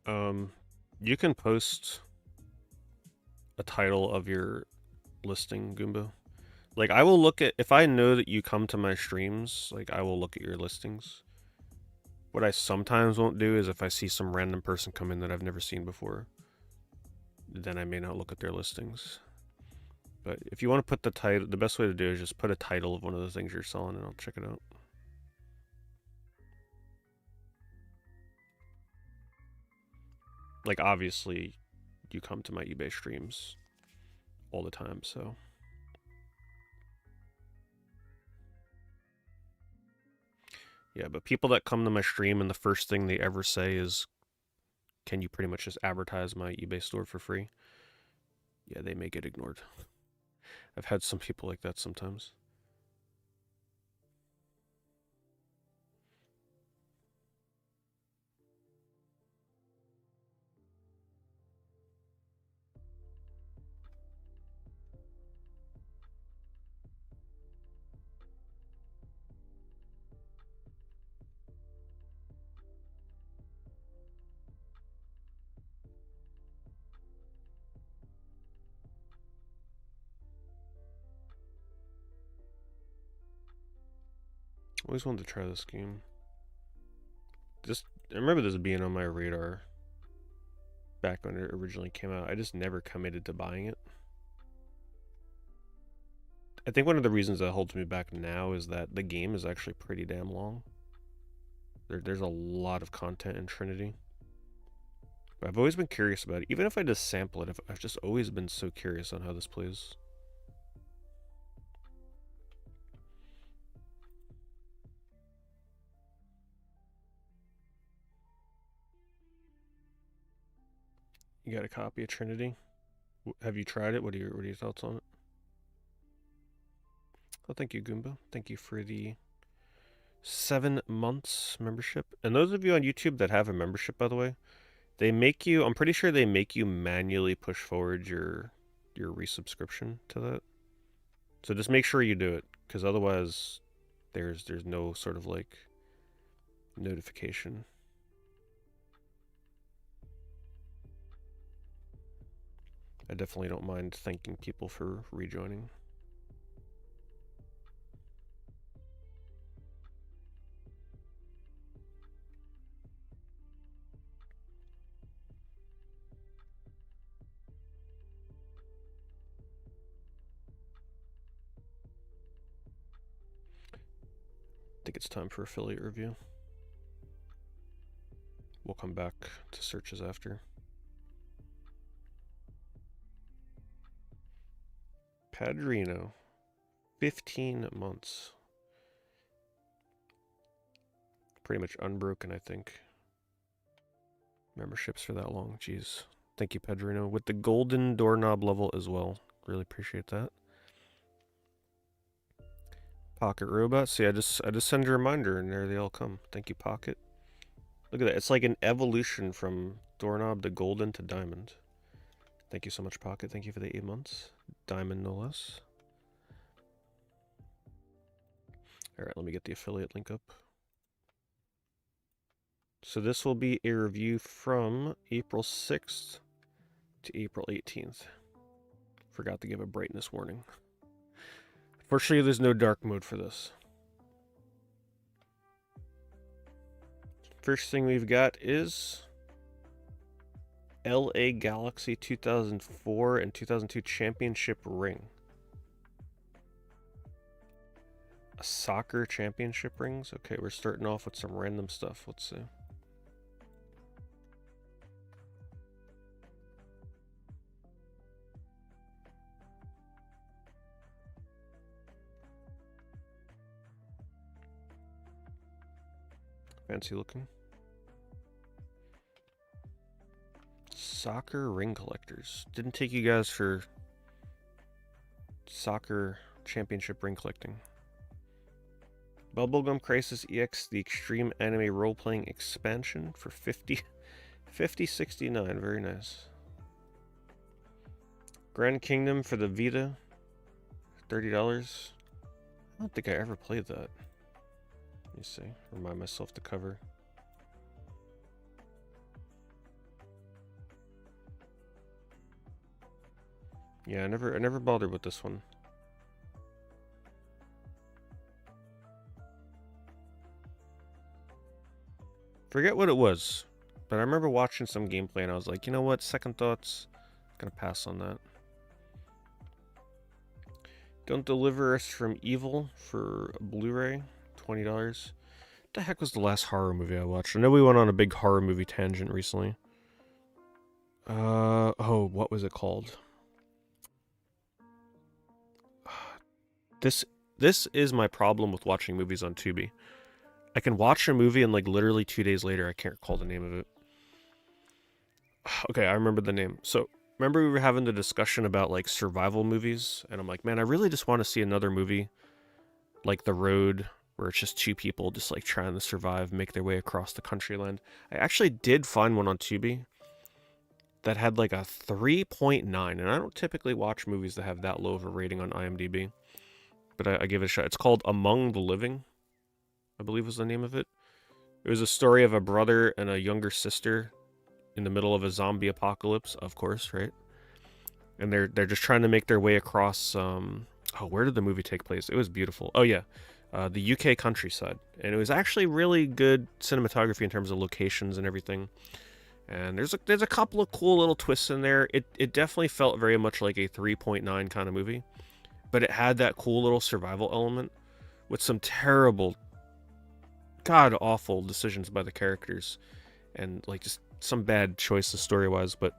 Um, you can post a title of your listing, Goomba. Like, I will look at, if I know that you come to my streams, like, I will look at your listings. What I sometimes won't do is if I see some random person come in that I've never seen before, then I may not look at their listings. But if you want to put the title, the best way to do it is just put a title of one of the things you're selling and I'll check it out. Like, obviously, you come to my eBay streams all the time, so. Yeah, but people that come to my stream and the first thing they ever say is, can you pretty much just advertise my eBay store for free? Yeah, they may get ignored. I've had some people like that sometimes. Always wanted to try this game. I remember this being on my radar back when it originally came out. I just never committed to buying it. I think one of the reasons that holds me back now is that the game is actually pretty damn long. There's a lot of content in Trinity. But I've always been curious about it. Even if I just sample it, I've just always been so curious on how this plays. You got a copy of Trinity? Have you tried it? What are your thoughts on it? Oh, thank you, Goomba. Thank you for the 7 months membership. And those of you on YouTube that have a membership, by the way, they make you, I'm pretty sure they make you manually push forward your resubscription to that. So just make sure you do it, because otherwise there's no sort of like notification. I definitely don't mind thanking people for rejoining. I think it's time for affiliate review. We'll come back to searches after. Padrino, 15 months. Pretty much unbroken, I think. Memberships for that long, jeez. Thank you, Padrino. With the golden doorknob level as well. Really appreciate that. Pocket Robot. See, I just send a reminder and there they all come. Thank you, Pocket. Look at that. It's like an evolution from doorknob to golden to diamond. Thank you so much, Pocket. Thank you for the 8 months. Diamond, no less. Alright, let me get the affiliate link up. So this will be a review from April 6th to April 18th. Forgot to give a brightness warning. Fortunately, there's no dark mode for this. First thing we've got is LA Galaxy 2004 and 2002 Championship Ring. A soccer championship rings? Okay, we're starting off with some random stuff. Let's see. Fancy looking. Soccer ring collectors. Didn't take you guys for soccer championship ring collecting. Bubblegum Crisis EX, the Extreme Anime Role-Playing Expansion for $50.69. Very nice. Grand Kingdom for the Vita, $30. I don't think I ever played that. Let me see. Remind myself to cover. Yeah, I never bothered with this one. Forget what it was, but I remember watching some gameplay and I was like, you know what? Second thoughts. Gonna pass on that. Don't Deliver Us from Evil for Blu-ray, $20. What the heck was the last horror movie I watched? I know we went on a big horror movie tangent recently. Oh, what was it called? This is my problem with watching movies on Tubi. I can watch a movie and like literally 2 days later I can't recall the name of it. Okay, I remember the name. So remember we were having the discussion about like survival movies, and I'm like, man, I really just want to see another movie like The Road, where it's just two people just like trying to survive, make their way across the country land. I actually did find one on Tubi that had like a 3.9, and I don't typically watch movies that have that low of a rating on IMDb, but I give it a shot. It's called Among the Living, I believe was the name of it. It was a story of a brother and a younger sister in the middle of a zombie apocalypse, of course, right? And they're just trying to make their way across. Where did the movie take place? It was beautiful. Oh yeah, the UK countryside, and it was actually really good cinematography in terms of locations and everything. And there's a couple of cool little twists in there. It definitely felt very much like a 3.9 kind of movie, but it had that cool little survival element with some terrible, god awful decisions by the characters, and like just some bad choices story wise. But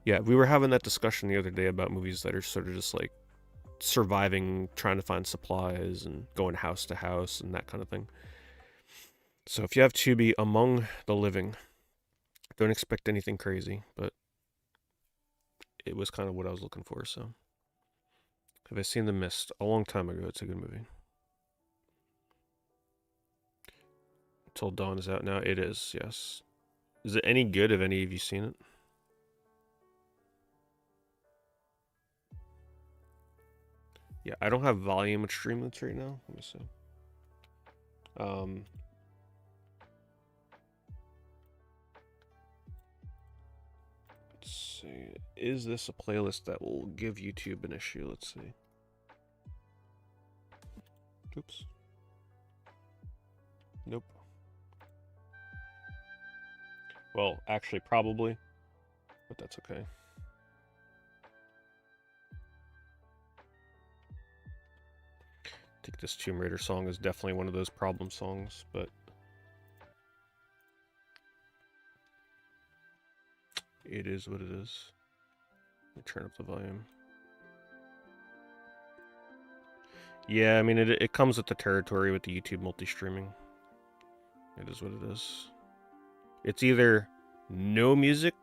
yeah, we were having that discussion the other day about movies that are sort of just like surviving, trying to find supplies and going house to house and that kind of thing. So if you have Tubi, Among the Living, don't expect anything crazy, but it was kind of what I was looking for. So have I seen The Mist? A long time ago. It's a good movie. Till Dawn is out now. It is, yes. Is it any good? Have any of you seen it? Yeah, I don't have volume with Streamlabs right now. Let me see. Let's see. Is this a playlist that will give YouTube an issue? Let's see. Oops. Nope. Well, actually, probably. But that's okay. I think this Tomb Raider song is definitely one of those problem songs, but it is what it is. Let me turn up the volume. Yeah, I mean, it comes with the territory with the YouTube multi-streaming. It is what it is. It's either no music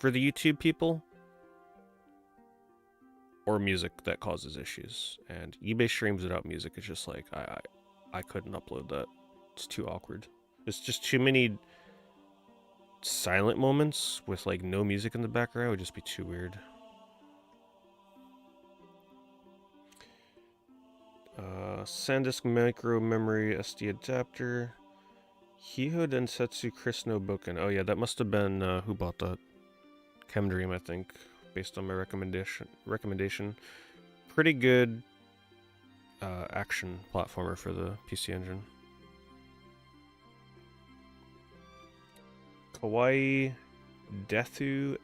for the YouTube people or music that causes issues. And eBay streams without music is just like, I couldn't upload that. It's too awkward. It's just too many silent moments with like no music in the background. It would just be too weird. SanDisk micro memory SD adapter. Hiho Densetsu Chris no Boken. Oh yeah, that must have been who bought that? Chemdream, I think, based on my recommendation. Pretty good action platformer for the PC Engine. Kawaii Desu.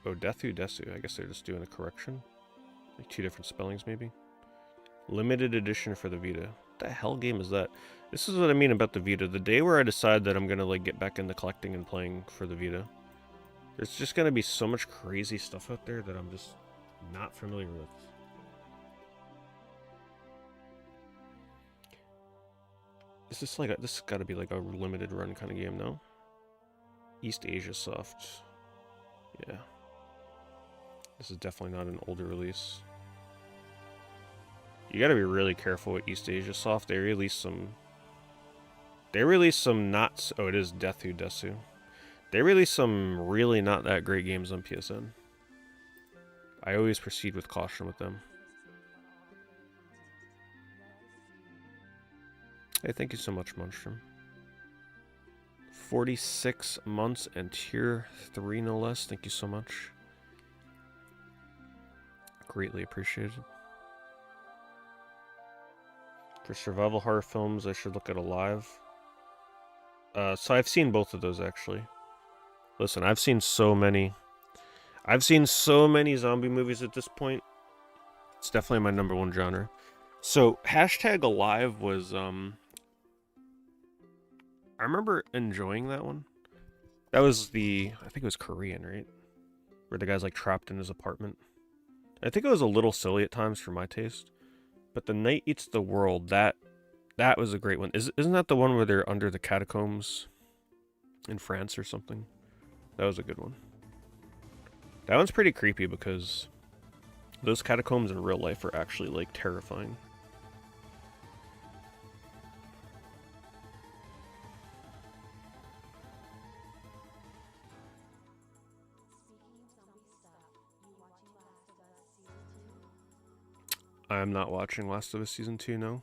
Oh, Desu. I guess they're just doing a correction. Like 2 different spellings, maybe. Limited edition for the Vita. What the hell game is that? This is what I mean about the Vita. The day where I decide that I'm gonna like get back into collecting and playing for the Vita, there's just gonna be so much crazy stuff out there that I'm just not familiar with. Is this like this has got to be like a limited run kind of game, no? East Asia Soft. Yeah. This is definitely not an older release. You gotta be really careful with East Asia Soft. They release some not... Oh, it is Desu. They release some really not that great games on PSN. I always proceed with caution with them. Hey, thank you so much, Munstrom. 46 months and tier 3 no less. Thank you so much. Greatly appreciated. For survival horror films, I should look at Alive. So I've seen both of those, actually. Listen, I've seen so many zombie movies at this point. It's definitely my #1 genre. So, hashtag Alive was, I remember enjoying that one. That was I think it was Korean, right? Where the guy's, like, trapped in his apartment. I think it was a little silly at times for my taste. But The Night Eats the World, that was a great one. Isn't that the one where they're under the catacombs in France or something? That was a good one. That one's pretty creepy because those catacombs in real life are actually, like, terrifying. I'm not watching Last of Us Season 2, no.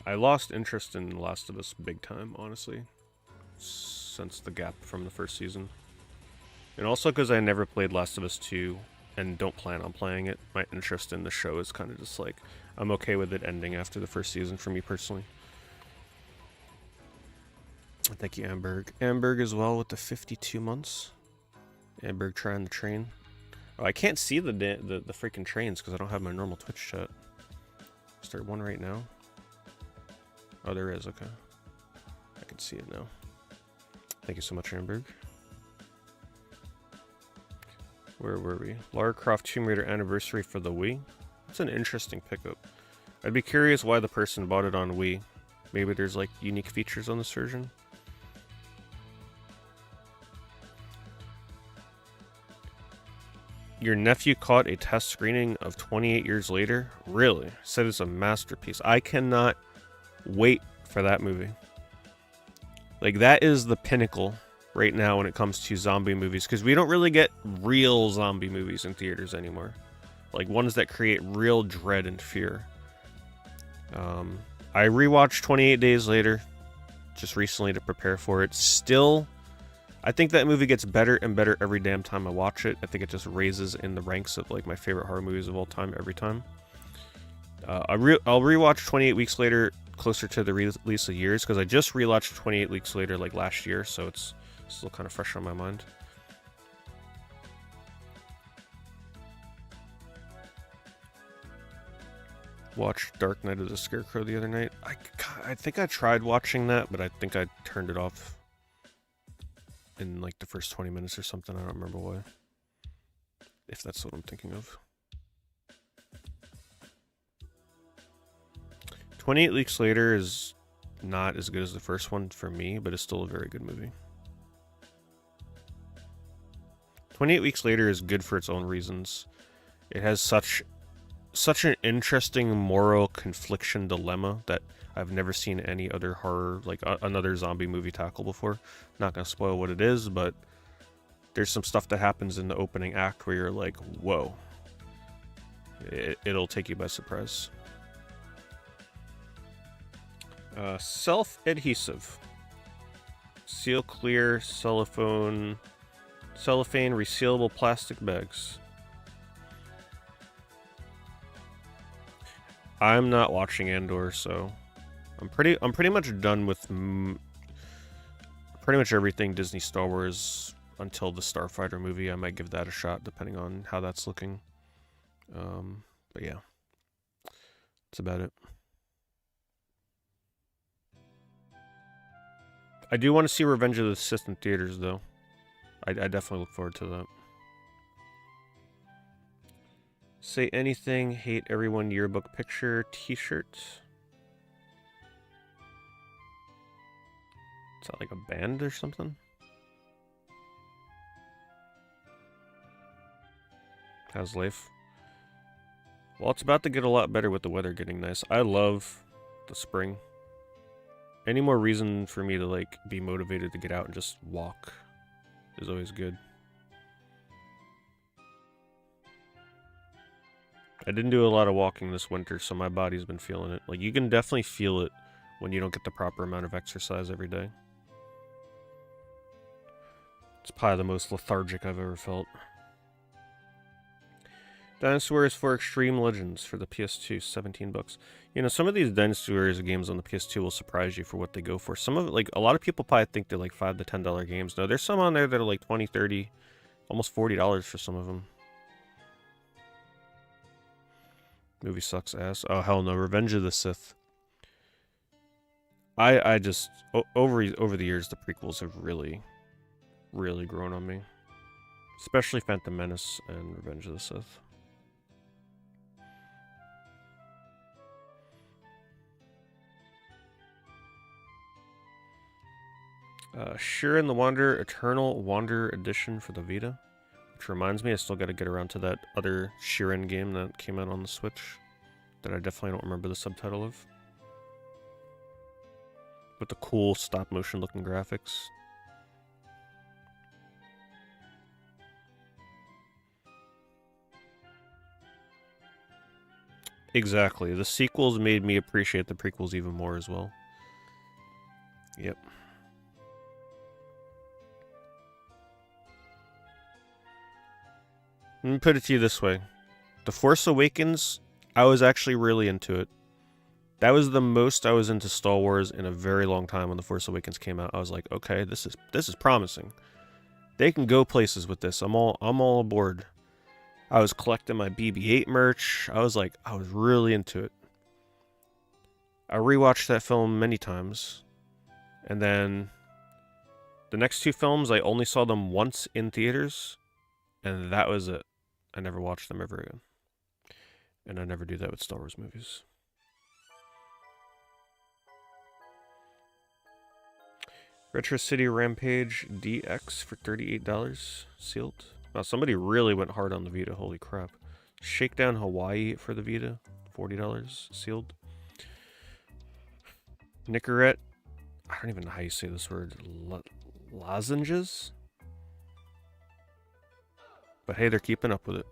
I lost interest in Last of Us big time, honestly, since the gap from the first season. And also because I never played Last of Us 2 and don't plan on playing it, my interest in the show is kind of just like, I'm okay with it ending after the first season for me personally. Thank you, Amberg. Amberg as well with the 52 months. Amberg trying the train. Oh, I can't see the freaking trains because I don't have my normal Twitch chat. Is there one right now? Oh, there is. Okay. I can see it now. Thank you so much, Amberg. Where were we? Lara Croft Tomb Raider Anniversary for the Wii. That's an interesting pickup. I'd be curious why the person bought it on Wii. Maybe there's like unique features on this version. Your nephew caught a test screening of 28 Years Later? Really? Said it's a masterpiece. I cannot wait for that movie. Like, that is the pinnacle right now when it comes to zombie movies, because we don't really get real zombie movies in theaters anymore. Like, ones that create real dread and fear. I rewatched 28 Days Later just recently to prepare for it. Still I think that movie gets better and better every damn time I watch it. I think it just raises in the ranks of like my favorite horror movies of all time every time. I'll rewatch 28 Weeks Later closer to the release of years because I just rewatched 28 Weeks Later like last year, so it's still kind of fresh on my mind. Watched Dark Knight of the Scarecrow the other night. I think I tried watching that, but I think I turned it off in like the first 20 minutes or something. I don't remember why. If that's what I'm thinking of. 28 Weeks Later is not as good as the first one for me, but it's still a very good movie. 28 Weeks Later is good for its own reasons. It has such an interesting moral confliction dilemma that I've never seen any other horror, like another zombie movie tackle before. Not gonna spoil what it is, but there's some stuff that happens in the opening act where you're like, whoa. It'll take you by surprise. Self-adhesive. Seal clear, cellophane, resealable plastic bags. I'm not watching Andor, so I'm pretty much done with pretty much everything Disney Star Wars until the Starfighter movie. I might give that a shot depending on how that's looking. But yeah, that's about it. I do want to see Revenge of the Sith in theaters, though. I definitely look forward to that. Say Anything, Hate Everyone yearbook picture, t-shirt. Is that like a band or something? How's life? Well, it's about to get a lot better with the weather getting nice. I love the spring. Any more reason for me to like be motivated to get out and just walk is always good. I didn't do a lot of walking this winter, so my body's been feeling it. Like, you can definitely feel it when you don't get the proper amount of exercise every day. It's probably the most lethargic I've ever felt. Dinosaurs for Extreme Legends for the PS2, 17 bucks. You know, some of these Dinosaurs games on the PS2 will surprise you for what they go for. Some of it, like, a lot of people probably think they're like $5 to $10 games. No, there's some on there that are like 20, 30, almost $40 for some of them. Movie sucks ass. Oh, hell no. Revenge of the Sith. I just... over the years, the prequels have really, really grown on me. Especially Phantom Menace and Revenge of the Sith. Shiren the Wanderer Eternal Wanderer Edition for the Vita. Which reminds me, I still got to get around to that other Shiren game that came out on the Switch that I definitely don't remember the subtitle of. With the cool stop-motion looking graphics. Exactly. The sequels made me appreciate the prequels even more as well. Yep. Let me put it to you this way. The Force Awakens, I was actually really into it. That was the most I was into Star Wars in a very long time when The Force Awakens came out. I was like, okay, this is promising. They can go places with this. I'm all aboard. I was collecting my BB-8 merch. I was really into it. I rewatched that film many times. And then the next two films, I only saw them once in theaters. And that was it. I never watched them ever again. And I never do that with Star Wars movies. Retro City Rampage DX for $38 sealed. Wow, somebody really went hard on the Vita. Holy crap. Shakedown Hawaii for the Vita. $40 sealed. Nicorette. I don't even know how you say this word. Lozenges? But hey, they're keeping up with it.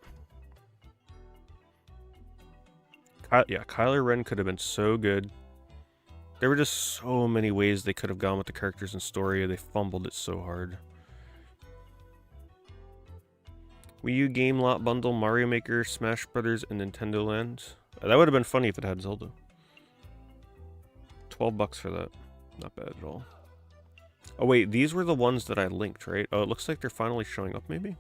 Yeah, Kylo Ren could have been so good. There were just so many ways they could have gone with the characters and story. They fumbled it so hard. Wii U game lot bundle, Mario Maker, Smash Brothers, and Nintendo Land. That would have been funny if it had Zelda. $12 for that. Not bad at all. Oh wait, these were the ones that I linked, right? Oh, it looks like they're finally showing up, maybe?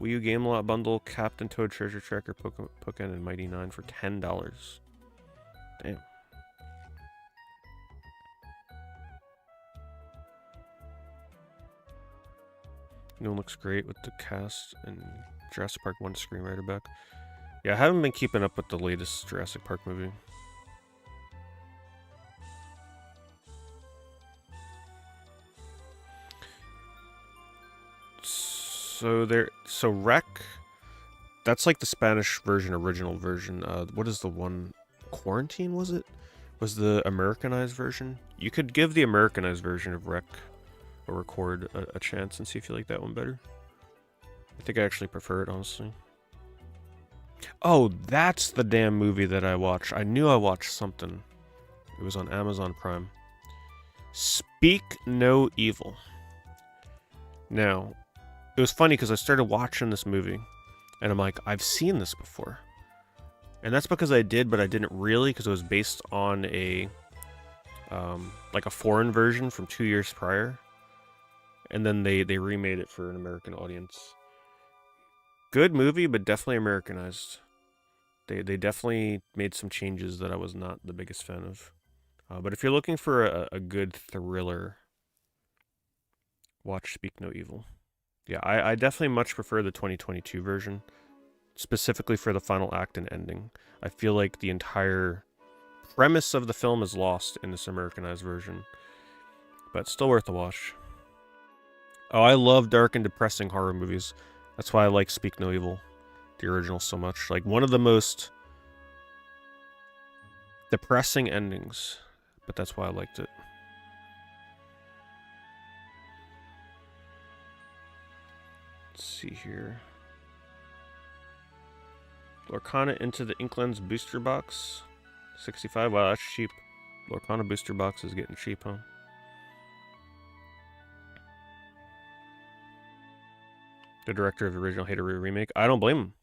Wii U game lot bundle, Captain Toad Treasure Tracker, Pokken, and Mighty 9 for $10. Damn. New one looks great with the cast and Jurassic Park 1 screenwriter back. Yeah, I haven't been keeping up with the latest Jurassic Park movie. So Rec, that's like the Spanish version, original version. What is the one? Quarantine, was it? Was the Americanized version? You could give the Americanized version of Rec or Record a chance and see if you like that one better. I think I actually prefer it, honestly. Oh, that's the damn movie that I watched. I knew I watched something. It was on Amazon Prime. Speak No Evil. Now, it was funny because I started watching this movie, and I'm like, I've seen this before. And that's because I did, but I didn't really, because it was based on a, like a foreign version from 2 years prior. And then they remade it for an American audience. Good movie, but definitely Americanized. They definitely made some changes that I was not the biggest fan of. But if you're looking for a good thriller, watch Speak No Evil. Yeah, I definitely much prefer the 2022 version, specifically for the final act and ending. I feel like the entire premise of the film is lost in this Americanized version, but still worth a watch. Oh, I love dark and depressing horror movies. That's why I like Speak No Evil, the original, so much. Like, one of the most depressing endings, but that's why I liked it. Let's see here. Lorcana Into the Inklands booster box. 65. Wow, that's cheap. Lorcana booster box is getting cheap, huh? The director of the original hated a remake. I don't blame him.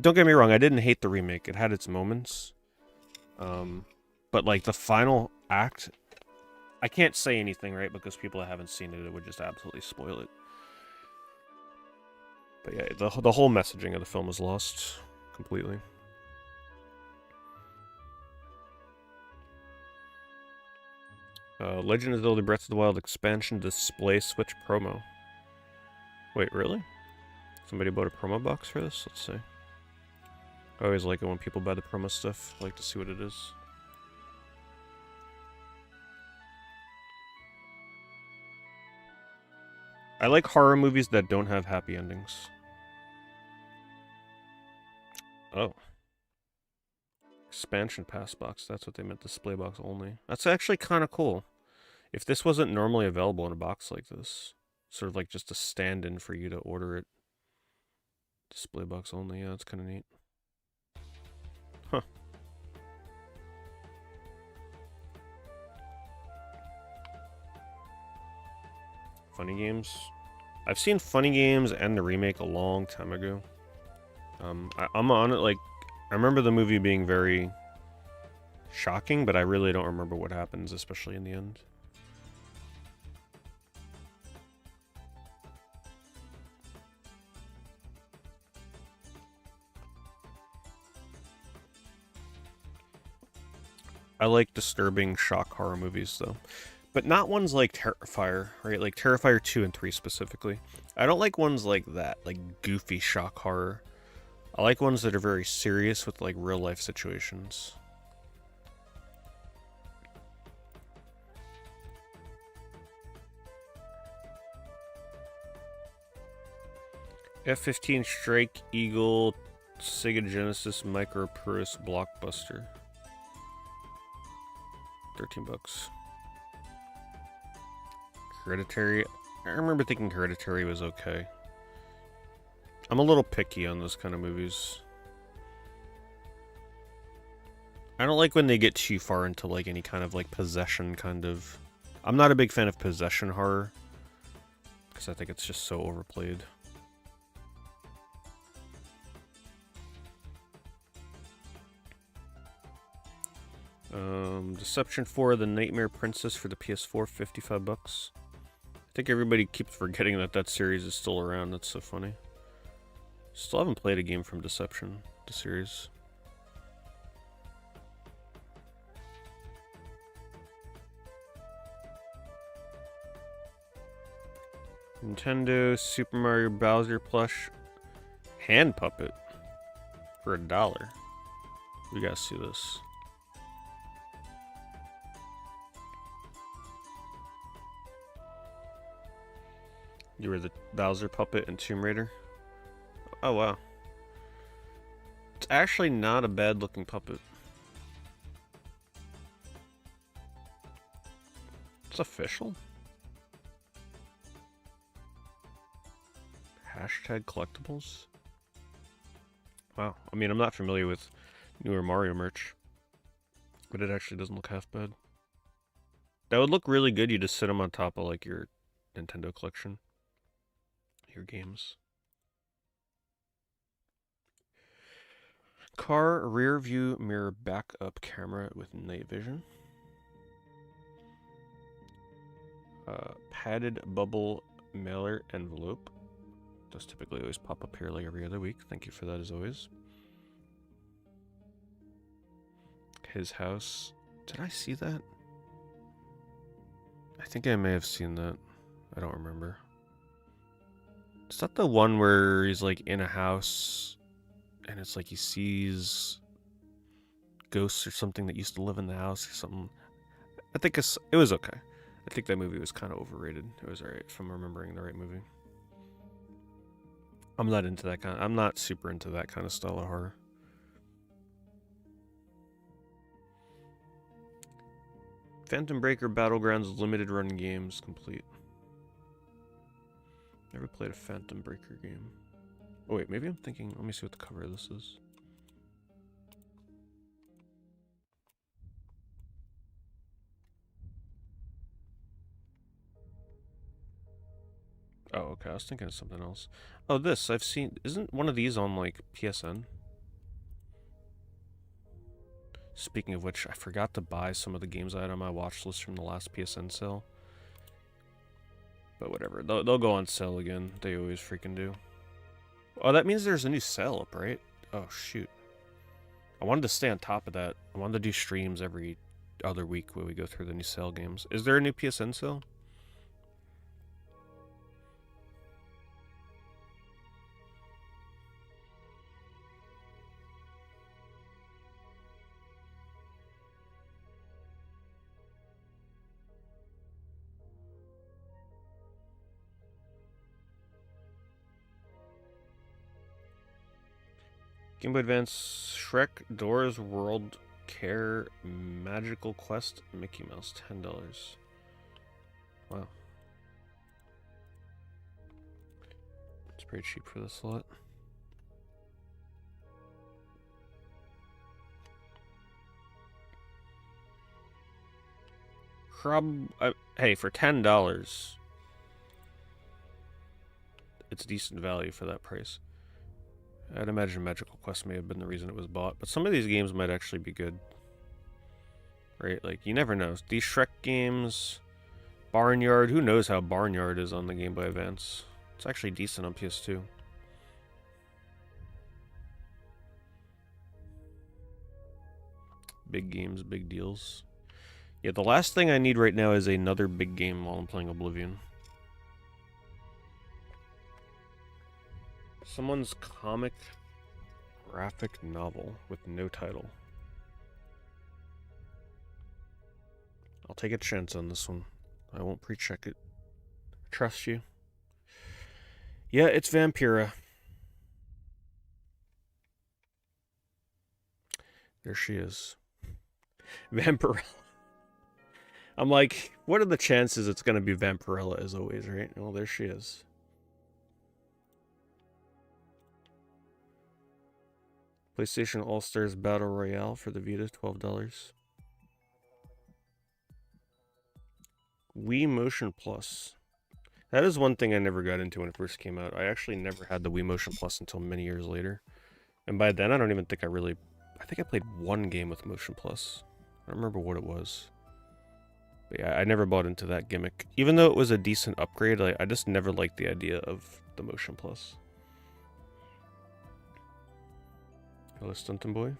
Don't get me wrong, I didn't hate the remake. It had its moments. But like the final act, I can't say anything, right? Because people that haven't seen it, it would just absolutely spoil it. But yeah, the whole messaging of the film is lost completely. Legend of Zelda Breath of the Wild expansion display Switch promo. Wait, really? Somebody bought a promo box for this? Let's see. I always like it when people buy the promo stuff. I like to see what it is. I like horror movies that don't have happy endings. Oh. Expansion pass box. That's what they meant, display box only. That's actually kind of cool. If this wasn't normally available in a box like this, sort of like just a stand-in for you to order it. Display box only, yeah, that's kind of neat. Huh. Funny Games. I've seen Funny Games and the remake a long time ago. I'm on it, like, I remember the movie being very shocking, but I really don't remember what happens, especially in the end. I like disturbing shock horror movies, though. But not ones like Terrifier, right? Like Terrifier 2 and 3 specifically. I don't like ones like that, like goofy shock horror. I like ones that are very serious with like real life situations. F-15 Strike Eagle Sega Genesis Micro Purist Blockbuster. $13. Hereditary. I remember thinking Hereditary was okay. I'm a little picky on those kind of movies. I don't like when they get too far into like any kind of like possession kind of... I'm not a big fan of possession horror, because I think it's just so overplayed. Deception 4, The Nightmare Princess for the PS4, 55 bucks. I think everybody keeps forgetting that that series is still around. That's so funny. Still haven't played a game from Deception, the series. Nintendo Super Mario Bowser plush hand puppet for $1. We gotta see this. You were the Bowser puppet in Tomb Raider? Oh wow. It's actually not a bad looking puppet. It's official? Hashtag collectibles? Wow. I mean, I'm not familiar with newer Mario merch, but it actually doesn't look half bad. That would look really good. You just sit them on top of like your Nintendo collection, your games. Car rear view mirror backup camera with night vision. Padded bubble mailer envelope. Those typically always pop up here like every other week. Thank you for that as always. His house. Did I see that? I think I may have seen that. I don't remember. Is that the one where he's like in a house and it's like he sees ghosts or something that used to live in the house or something? I think it was okay. I think that movie was kind of overrated. It was alright if I'm remembering the right movie. I'm not into that I'm not super into that kind of style of horror. Phantom Breaker Battlegrounds limited run games complete. Never played a Phantom Breaker game. Oh wait, maybe I'm thinking, let me see what the cover of this is. Oh, okay, I was thinking of something else. Oh, this, I've seen, isn't one of these on like PSN? Speaking of which, I forgot to buy some of the games I had on my watch list from the last PSN sale. But whatever, they'll go on sale again. They always freaking do. Oh, that means there's a new sale up, right? Oh, shoot. I wanted to stay on top of that. I wanted to do streams every other week where we go through the new sale games. Is there a new PSN sale? Game Boy Advance, Shrek, Doors, World Care, Magical Quest, Mickey Mouse, $10. Wow. It's pretty cheap for this lot. Hey, for $10, it's decent value for that price. I'd imagine Magical Quest may have been the reason it was bought, but some of these games might actually be good. Right? Like, you never know. These Shrek games, Barnyard, who knows how Barnyard is on the Game Boy Advance. It's actually decent on PS2. Big games, big deals. Yeah, the last thing I need right now is another big game while I'm playing Oblivion. Someone's comic graphic novel with no title. I'll take a chance on this one. I won't pre-check it. Trust you. Yeah, it's Vampira. There she is. Vampirella. I'm like, what are the chances it's going to be Vampirella as always, right? Well, there she is. PlayStation All-Stars Battle Royale for the Vita, $12. Wii Motion Plus. That is one thing I never got into when it first came out. I actually never had the Wii Motion Plus until many years later. And by then, I don't even think I think I played one game with Motion Plus. I don't remember what it was. But yeah, I never bought into that gimmick. Even though it was a decent upgrade, I just never liked the idea of the Motion Plus. Hello, Stunton Boy.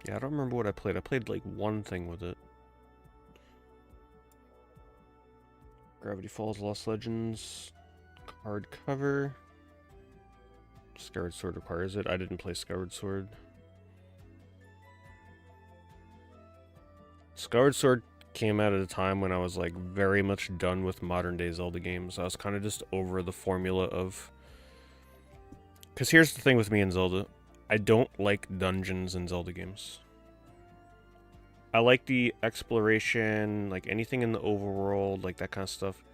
Yeah, I don't remember what I played. I played like one thing with it. Gravity Falls, Lost Legends, card cover. Skyward Sword requires it. I didn't play Skyward Sword. Skyward Sword came out at a time when I was like very much done with modern day Zelda games. I was kind of just over the formula of... Because here's the thing with me in Zelda. I don't like dungeons in Zelda games. I like the exploration, like anything in the overworld, like that kind of stuff.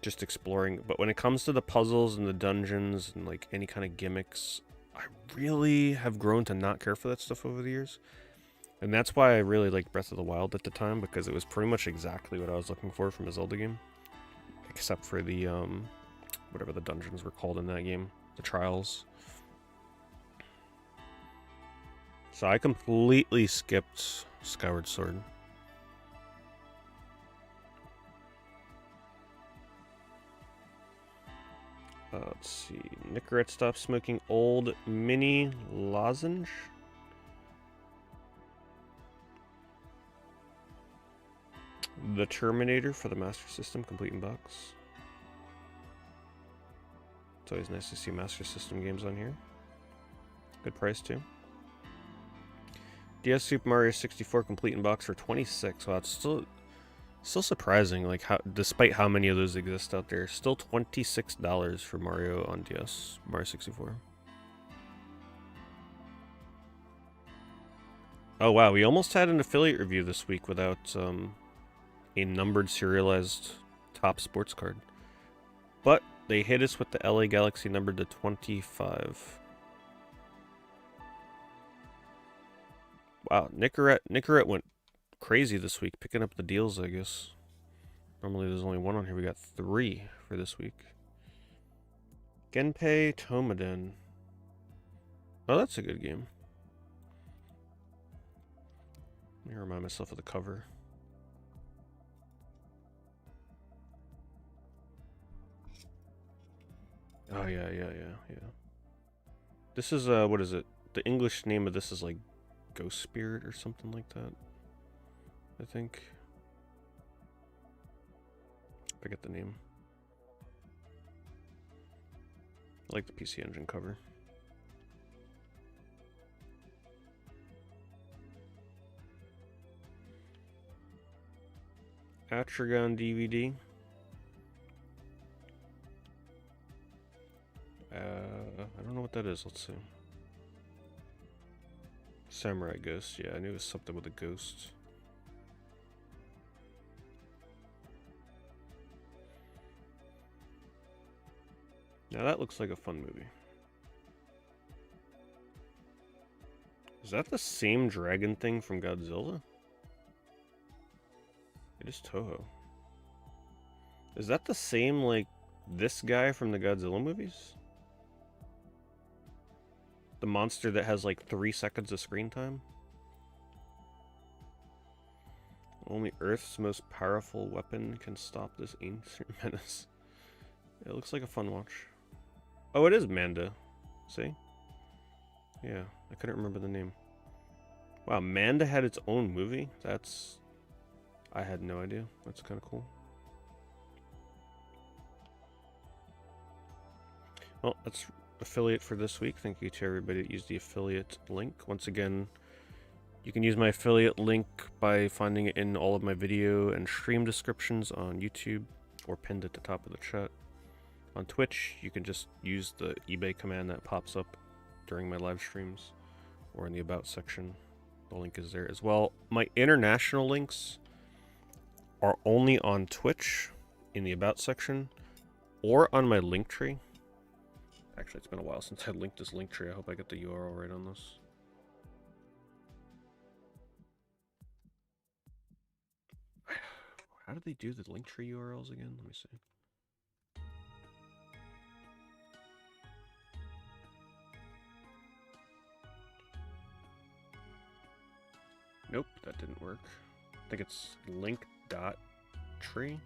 Just exploring. But when it comes to the puzzles and the dungeons and like any kind of gimmicks, I really have grown to not care for that stuff over the years. And that's why I really liked Breath of the Wild at the time, because it was pretty much exactly what I was looking for from a Zelda game. Except for the, whatever the dungeons were called in that game. The trials. So I completely skipped Skyward Sword. Let's see. Nicorette stopped smoking old mini lozenge. The Terminator for the Master System, complete in box. It's always nice to see Master System games on here. Good price too. DS Super Mario 64 complete in box for $26. Wow, it's still surprising, like how, despite how many of those exist out there, still $26 for Mario on DS, Mario 64. Oh wow, we almost had an affiliate review this week without a numbered serialized top sports card, but they hit us with the LA Galaxy numbered to 25. Wow, Nicorette went crazy this week, picking up the deals, I guess. Normally there's only one on here. We got 3 for this week. Genpei Tomaden. Oh, that's a good game. Let me remind myself of the cover. Oh, yeah. This is, what is it? The English name of this is like Ghost Spirit or something like that, I think. I forget the name. I like the PC Engine cover. Atragon DVD. I don't know what that is. Let's see. Samurai Ghost. Yeah, I knew it was something with a ghost. Now that looks like a fun movie. Is that the same dragon thing from Godzilla? It is Toho. Is that the same, like, this guy from the Godzilla movies? The monster that has like 3 seconds of screen time? Only Earth's most powerful weapon can stop this ancient menace. It looks like a fun watch. Oh, it is Manda. See? Yeah, I couldn't remember the name. Wow, Manda had its own movie? That's... I had no idea. That's kind of cool. Well, that's affiliate for this week. Thank you to everybody that used the affiliate link. Once again, you can use my affiliate link by finding it in all of my video and stream descriptions on YouTube or pinned at the top of the chat. On Twitch, you can just use the eBay command that pops up during my live streams or in the About section. The link is there as well. My international links are only on Twitch in the About section or on my link tree. Actually, it's been a while since I linked this link tree. I hope I get the URL right on this. How did they do the link tree URLs again? Let me see. Nope, that didn't work. I think it's link.tree.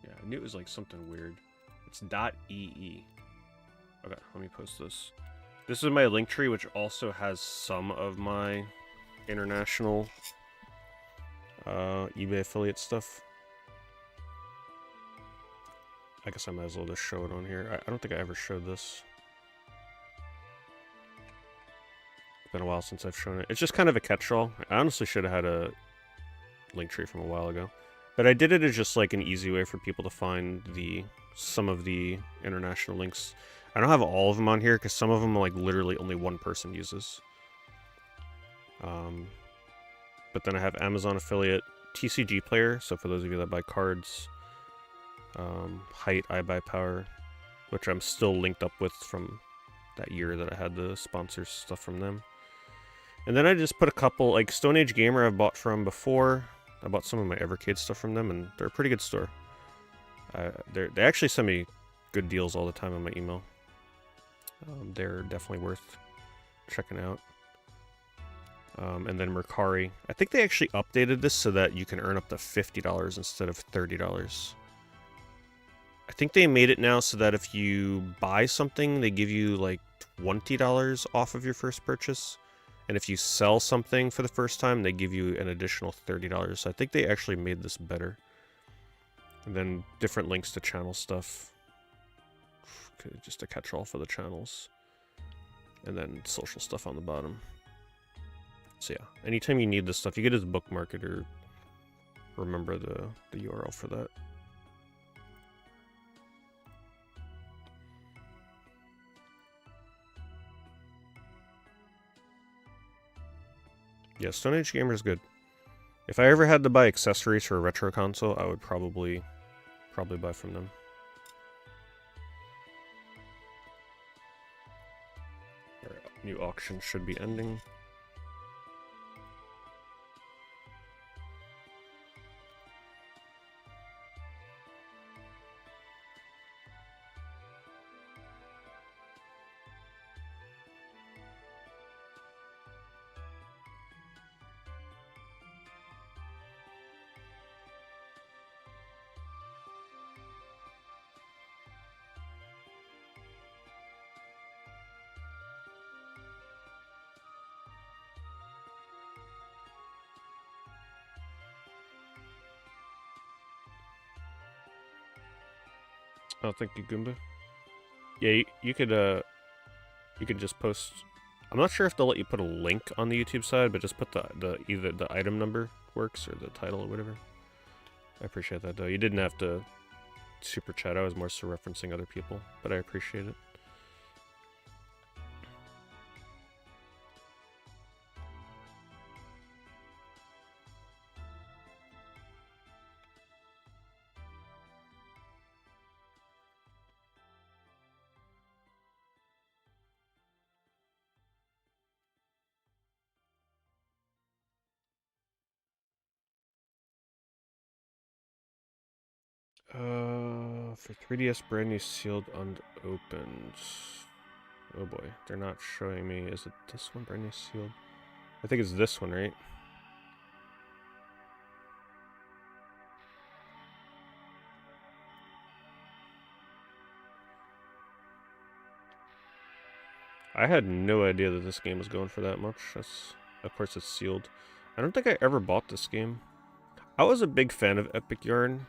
Yeah, I knew it was like something weird. It's .ee. Okay, let me post this. This is my link tree, which also has some of my international eBay affiliate stuff. I guess I might as well just show it on here. I don't think I ever showed this. It's been a while since I've shown it. It's just kind of a catch-all. I honestly should have had a link tree from a while ago. But I did it as just like an easy way for people to find some of the international links. I don't have all of them on here because some of them like literally only one person uses. But then I have Amazon affiliate, TCG Player, so for those of you that buy cards, Height, iBuyPower, which I'm still linked up with from that year that I had the sponsors stuff from them. And then I just put a couple, like Stone Age Gamer I've bought from before. I bought some of my Evercade stuff from them, and they're a pretty good store. They actually send me good deals all the time on my email. They're definitely worth checking out. And then Mercari. I think they actually updated this so that you can earn up to $50 instead of $30. I think they made it now so that if you buy something, they give you like $20 off of your first purchase. And if you sell something for the first time, they give you an additional $30. So I think they actually made this better. And then different links to channel stuff. Just a catch-all for the channels. And then social stuff on the bottom. So yeah, anytime you need this stuff, you can just bookmark it or remember the URL for that. Yeah, Stone Age Gamer is good. If I ever had to buy accessories for a retro console, I would probably buy from them. Our new auction should be ending. Oh, thank you, Goomba. Yeah, you could just post. I'm not sure if they'll let you put a link on the YouTube side, but just put either the item number works or the title or whatever. I appreciate that though. You didn't have to super chat. I was more so referencing other people, but I appreciate it. For 3DS, brand new sealed unopened. Oh boy, they're not showing me. Is it this one, brand new sealed? I think it's this one, right? I had no idea that this game was going for that much. Of course it's sealed. I don't think I ever bought this game. I was a big fan of Epic Yarn,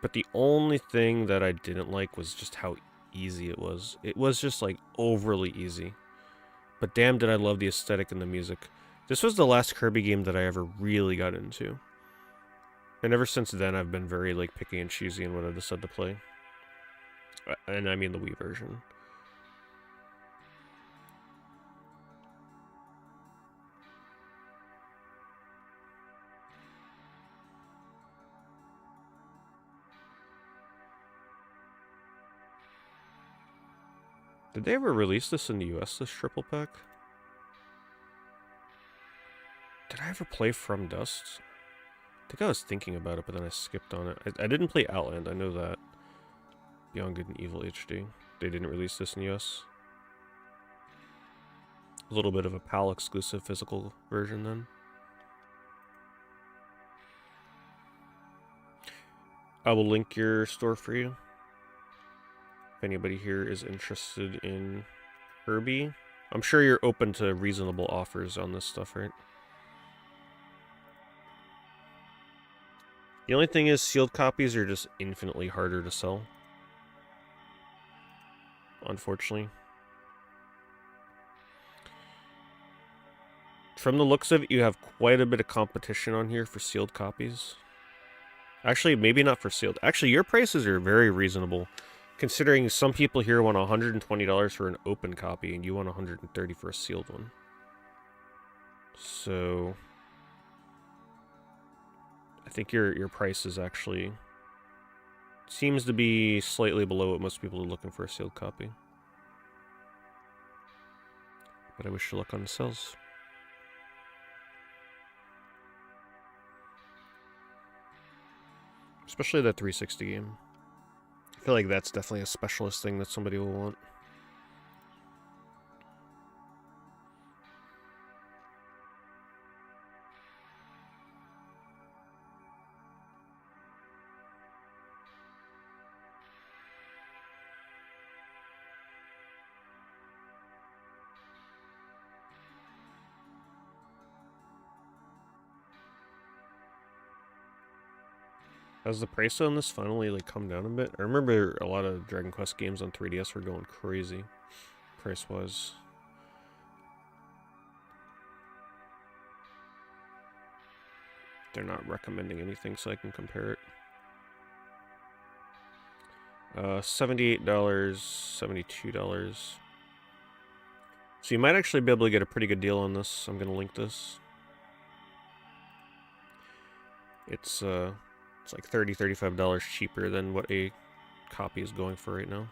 but the only thing that I didn't like was just how easy it was. It was just like overly easy. But damn did I love the aesthetic and the music. This was the last Kirby game that I ever really got into. And ever since then I've been very like picky and choosy in what I decide to play. And I mean the Wii version. Did they ever release this in the US, this triple pack? Did I ever play From Dust? I think I was thinking about it, but then I skipped on it. I didn't play Outland, I know that. Beyond Good and Evil HD. They didn't release this in the US. A little bit of a PAL exclusive physical version then. I will link your store for you. If anybody here is interested in Herbie. I'm sure you're open to reasonable offers on this stuff, right? The only thing is sealed copies are just infinitely harder to sell. Unfortunately. From the looks of it, you have quite a bit of competition on here for sealed copies. Actually, maybe not for sealed. Actually, your prices are very reasonable, considering some people here want $120 for an open copy, and you want $130 for a sealed one. So, I think your price is actually seems to be slightly below what most people are looking for a sealed copy. But I wish you luck on the sales. Especially that 360 game. I feel like that's definitely a specialist thing that somebody will want. Has the price on this finally like come down a bit? I remember a lot of Dragon Quest games on 3DS were going crazy, price-wise. They're not recommending anything, so I can compare it. $78, $72. So you might actually be able to get a pretty good deal on this. I'm gonna link this. It's like $30, $35 cheaper than what a copy is going for right now.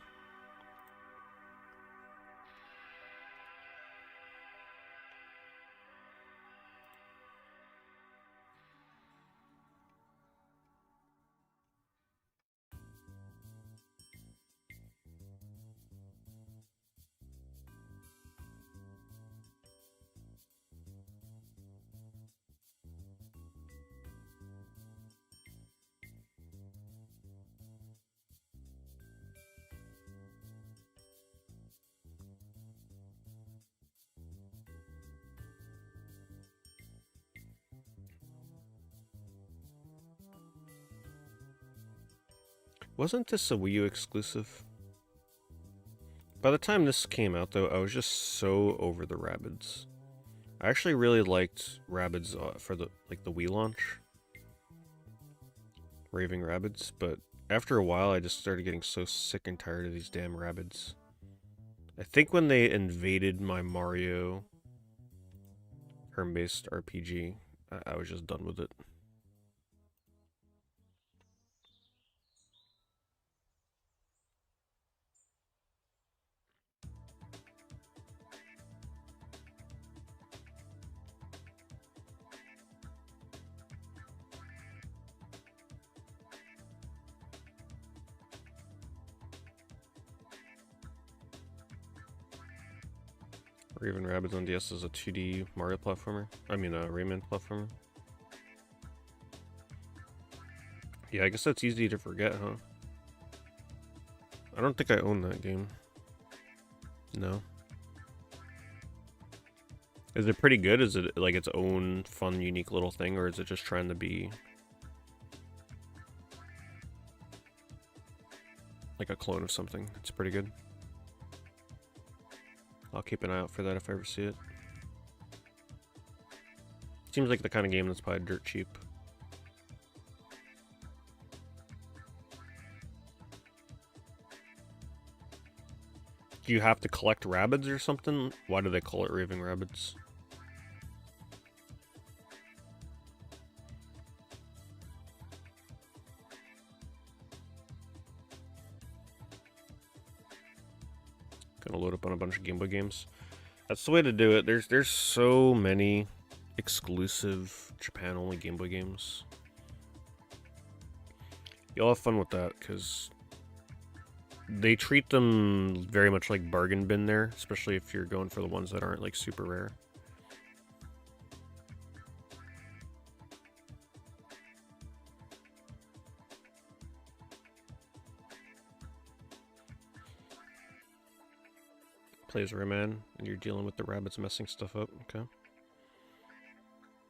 Wasn't this a Wii U exclusive? By the time this came out, though, I was just so over the Rabbids. I actually really liked Rabbids for the Wii launch. Raving Rabbids, but after a while I just started getting so sick and tired of these damn Rabbids. I think when they invaded my Mario turn-based RPG, I was just done with it. Raven Rabbids on DS is a 2D Mario platformer. I mean, a Rayman platformer. Yeah, I guess that's easy to forget, huh? I don't think I own that game. No. Is it pretty good? Is it like its own fun, unique little thing, or is it just trying to be like a clone of something? It's pretty good. I'll keep an eye out for that if I ever see it. Seems like the kind of game that's probably dirt cheap. Do you have to collect Rabbids or something? Why do they call it Raving Rabbids? Gonna load up on a bunch of Game Boy games. That's the way to do it. There's so many exclusive Japan-only Game Boy games. You'll have fun with that, because they treat them very much like bargain bin there, especially if you're going for the ones that aren't like super rare. Plays Rayman, and you're dealing with the rabbits messing stuff up. Okay.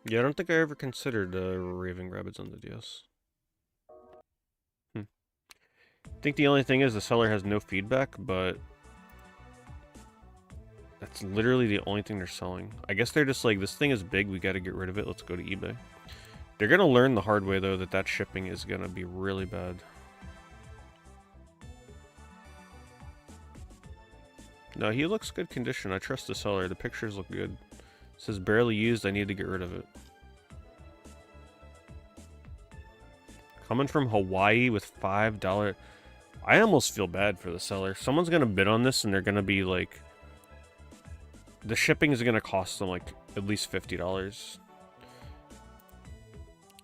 Yeah, I don't think I ever considered Raving Rabbits on the DS. I think the only thing is the seller has no feedback, but that's literally the only thing they're selling. I guess they're just like, this thing is big, we gotta get rid of it, let's go to eBay. They're gonna learn the hard way, though, that shipping is gonna be really bad. No, he looks good condition. I trust the seller. The pictures look good. It says barely used, I need to get rid of it. Coming from Hawaii with $5. I almost feel bad for the seller. Someone's gonna bid on this and they're gonna be like, the shipping is gonna cost them like at least $50.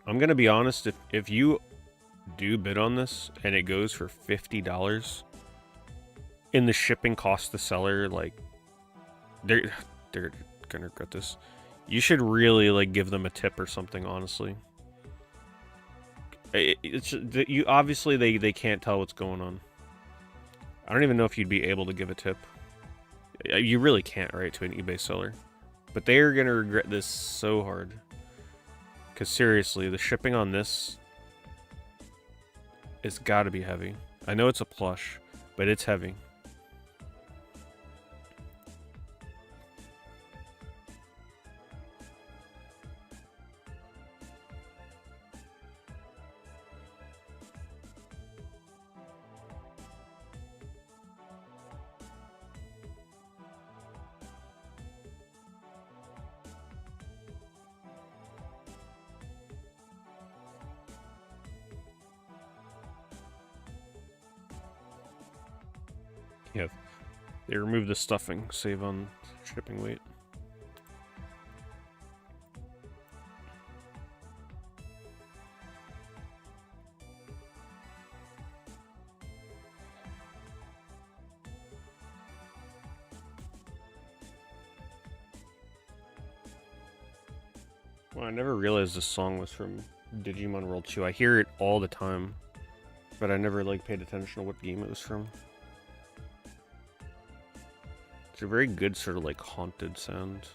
I'm gonna be honest, if you do bid on this and it goes for $50, and the shipping costs the seller, like, they're gonna regret this. You should really like give them a tip or something, honestly. It's you obviously they can't tell what's going on. I don't even know if you'd be able to give a tip. You really can't, right, to an eBay seller. But they are gonna regret this so hard. Because seriously, the shipping on this has got to be heavy. I know it's a plush, but it's heavy. Yeah, they remove the stuffing, save on shipping weight. Well, I never realized this song was from Digimon World 2. I hear it all the time, but I never like paid attention to what game it was from. It's a very good sort of like haunted sound.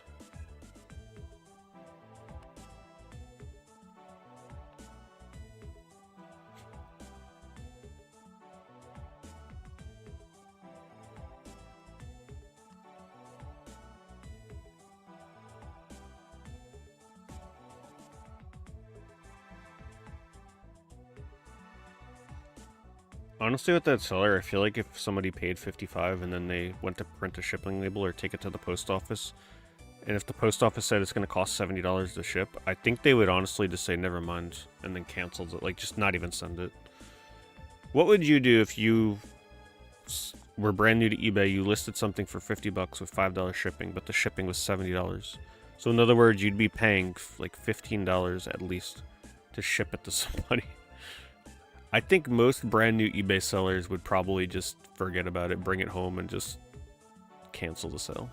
Honestly, with that seller, I feel like if somebody paid $55 and then they went to print a shipping label or take it to the post office, and if the post office said it's going to cost $70 to ship, I think they would honestly just say never mind and then cancel it, like just not even send it. What would you do if you were brand new to eBay, you listed something for $50 with $5 shipping, but the shipping was $70? So in other words, you'd be paying like $15 at least to ship it to somebody. I think most brand new eBay sellers would probably just forget about it, bring it home, and just cancel the sale.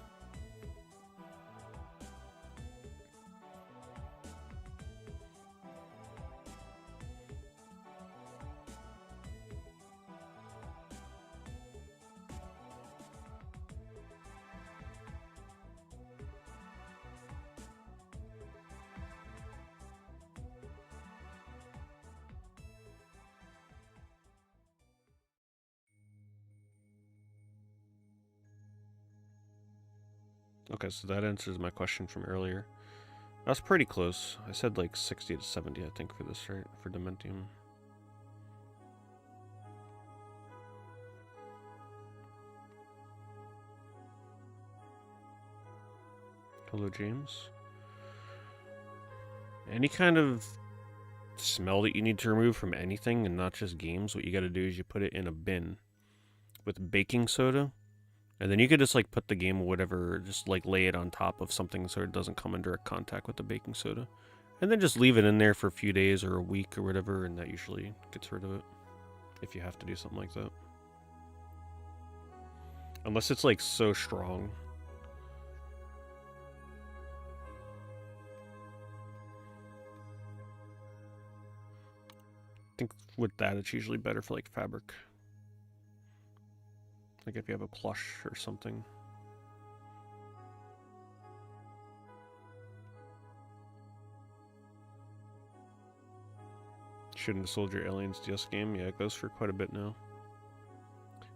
Okay, so that answers my question from earlier. That's pretty close. I said like 60 to 70, I think, for this, right? For Dementium. Hello, James. Any kind of smell that you need to remove from anything, and not just games, what you gotta do is you put it in a bin with baking soda And then you could just like put the game or whatever, just like lay it on top of something so it doesn't come in direct contact with the baking soda. And then just leave it in there for a few days or a week or whatever, and that usually gets rid of it. If you have to do something like that. Unless it's like so strong. I think with that it's usually better for like fabric. Like if you have a plush or something. Shouldn't have sold your Aliens DS game. Yeah, it goes for quite a bit now.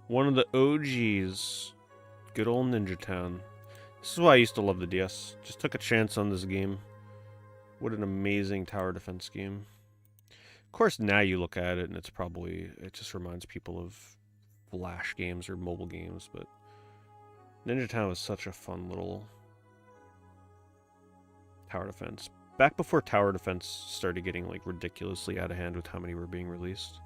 One of the OGs. Good old Ninja Town. This is why I used to love the DS. Just took a chance on this game. What an amazing tower defense game. Of course, now you look at it and it's probably... It just reminds people of Flash games or mobile games, but... Ninja Town was such a fun little... tower defense. Back before tower defense started getting like ridiculously out of hand with how many were being released.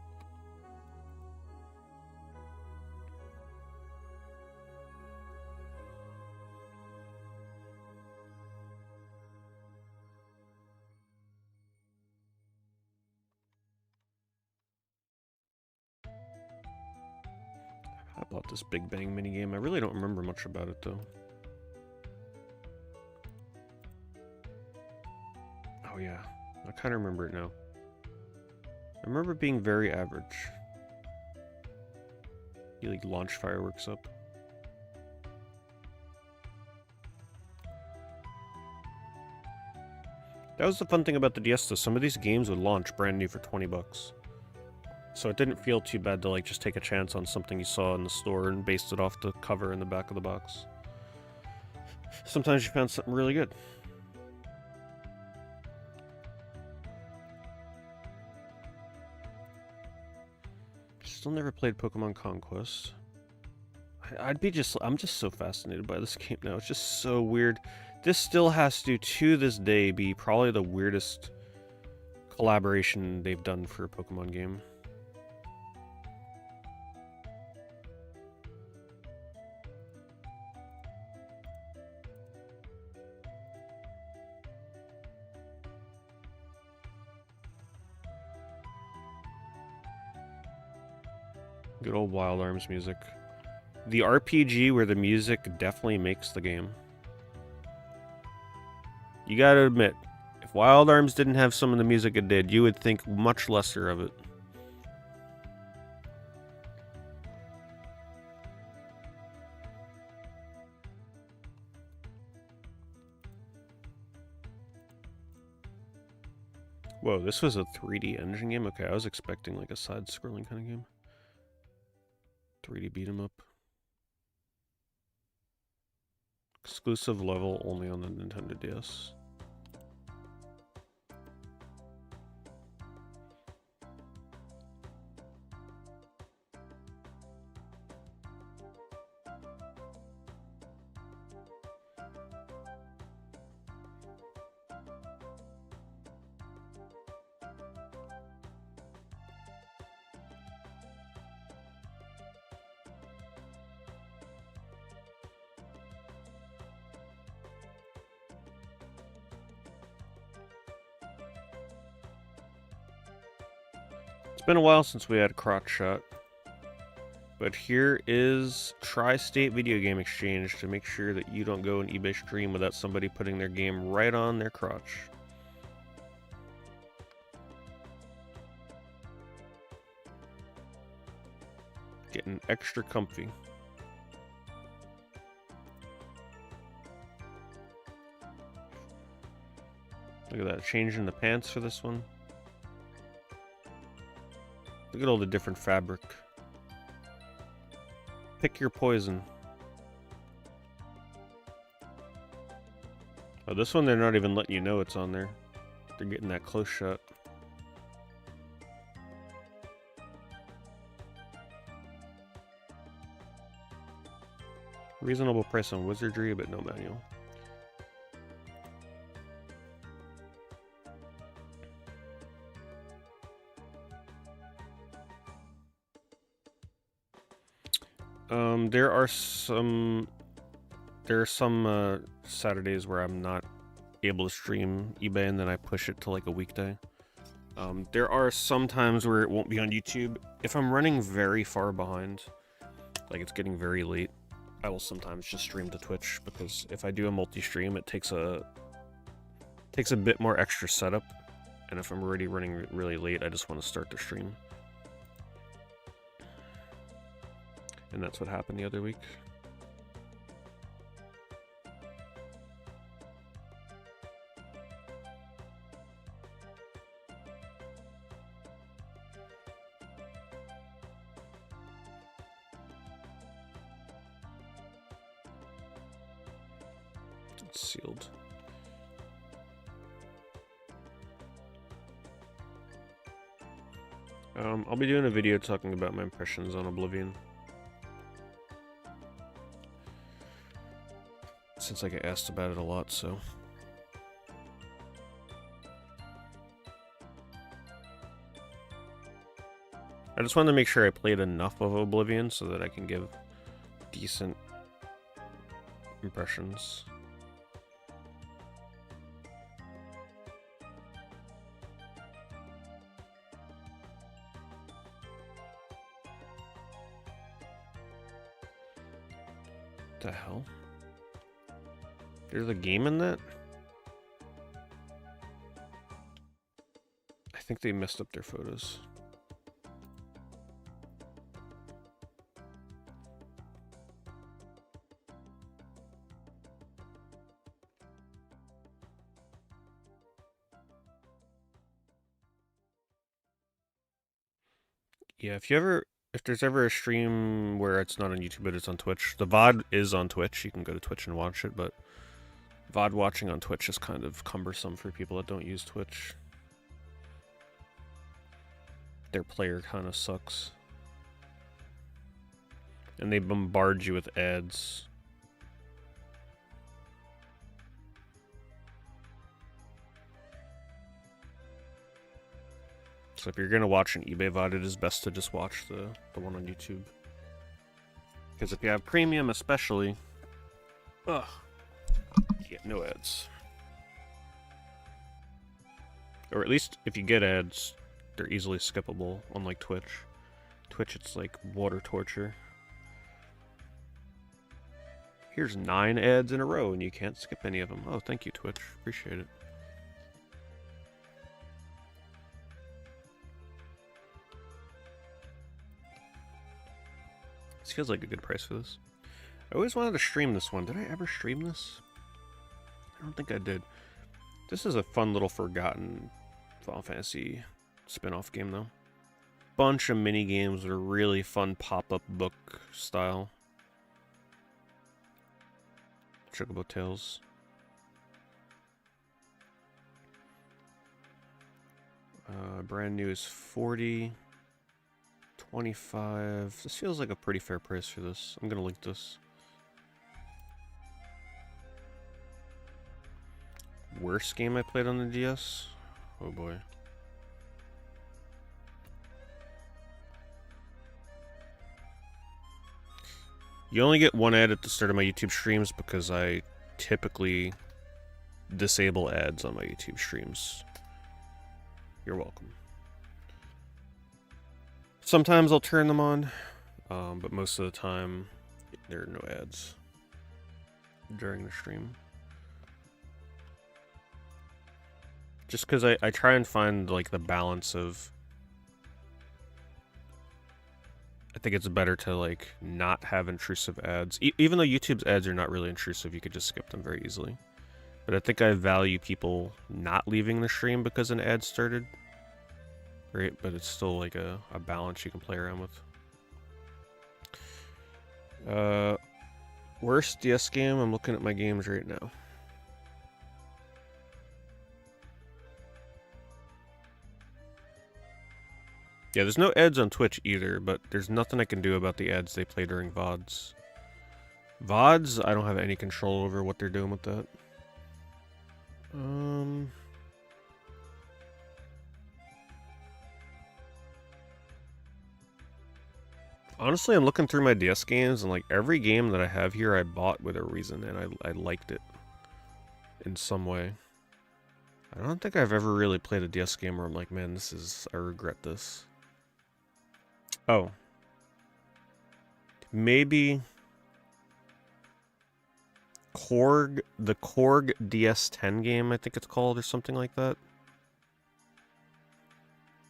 I bought this Big Bang minigame. I really don't remember much about it though. Oh yeah, I kind of remember it now. I remember it being very average. You like launch fireworks up. That was the fun thing about the DS though. Some of these games would launch brand new for 20 bucks. So it didn't feel too bad to like just take a chance on something you saw in the store and based it off the cover in the back of the box. Sometimes you found something really good. Still never played Pokemon Conquest. I'm just so fascinated by this game now. It's just so weird. This still has to this day, be probably the weirdest collaboration they've done for a Pokemon game. Good old Wild Arms music. The RPG where the music definitely makes the game. You gotta admit, if Wild Arms didn't have some of the music it did, you would think much lesser of it. Whoa, this was a 3D engine game? Okay, I was expecting like a side-scrolling kind of game. 3D beat 'em up. Exclusive level only on the Nintendo DS. It's been a while since we had a crotch shot. But here is Tri-State Video Game Exchange to make sure that you don't go an eBay stream without somebody putting their game right on their crotch. Getting extra comfy. Look at that, changing the pants for this one. Look at all the different fabric. Pick your poison. Oh, this one they're not even letting you know it's on there. They're getting that close shot. Reasonable price on wizardry, but no manual. There are some Saturdays where I'm not able to stream eBay, and then I push it to like a weekday. There are some times where it won't be on YouTube. If I'm running very far behind, like it's getting very late, I will sometimes just stream to Twitch, because if I do a multi-stream, it takes a bit more extra setup, and if I'm already running really late, I just want to start the stream. And that's what happened the other week. It's sealed. I'll be doing a video talking about my impressions on Oblivion, since I get asked about it a lot, so. I just wanted to make sure I played enough of Oblivion so that I can give decent impressions. What the hell? There's a game in that? I think they messed up their photos. Yeah, if there's ever a stream where it's not on YouTube but it's on Twitch, the VOD is on Twitch. You can go to Twitch and watch it, but VOD watching on Twitch is kind of cumbersome for people that don't use Twitch. Their player kind of sucks. And they bombard you with ads. So if you're gonna watch an eBay VOD, it is best to just watch the one on YouTube. Because if you have premium especially, you get no ads. Or at least if you get ads, they're easily skippable, unlike Twitch. Twitch, it's like water torture. Here's 9 ads in a row and you can't skip any of them. Oh, thank you, Twitch. Appreciate it. This feels like a good price for this. I always wanted to stream this one. Did I ever stream this? I don't think I did. This is a fun little forgotten Final Fantasy spin-off game, though. Bunch of mini games that are really fun pop-up book style. Chocobo Tales. Brand new is 40. 25. This feels like a pretty fair price for this. I'm gonna link this. Worst game I played on the DS? Oh boy. You only get one ad at the start of my YouTube streams because I typically disable ads on my YouTube streams. You're welcome. Sometimes I'll turn them on, but most of the time there are no ads during the stream. Just because I try and find like the balance of, I think it's better to like not have intrusive ads. Even though YouTube's ads are not really intrusive, you could just skip them very easily. But I think I value people not leaving the stream because an ad started. Right, but it's still like a balance you can play around with. Worst DS game? I'm looking at my games right now. Yeah, there's no ads on Twitch either, but there's nothing I can do about the ads they play during VODs. VODs, I don't have any control over what they're doing with that. Honestly, I'm looking through my DS games, and like every game that I have here, I bought with a reason, and I liked it in some way. I don't think I've ever really played a DS game where I'm like, man, I regret this. Oh. Maybe the Korg DS10 game, I think it's called, or something like that.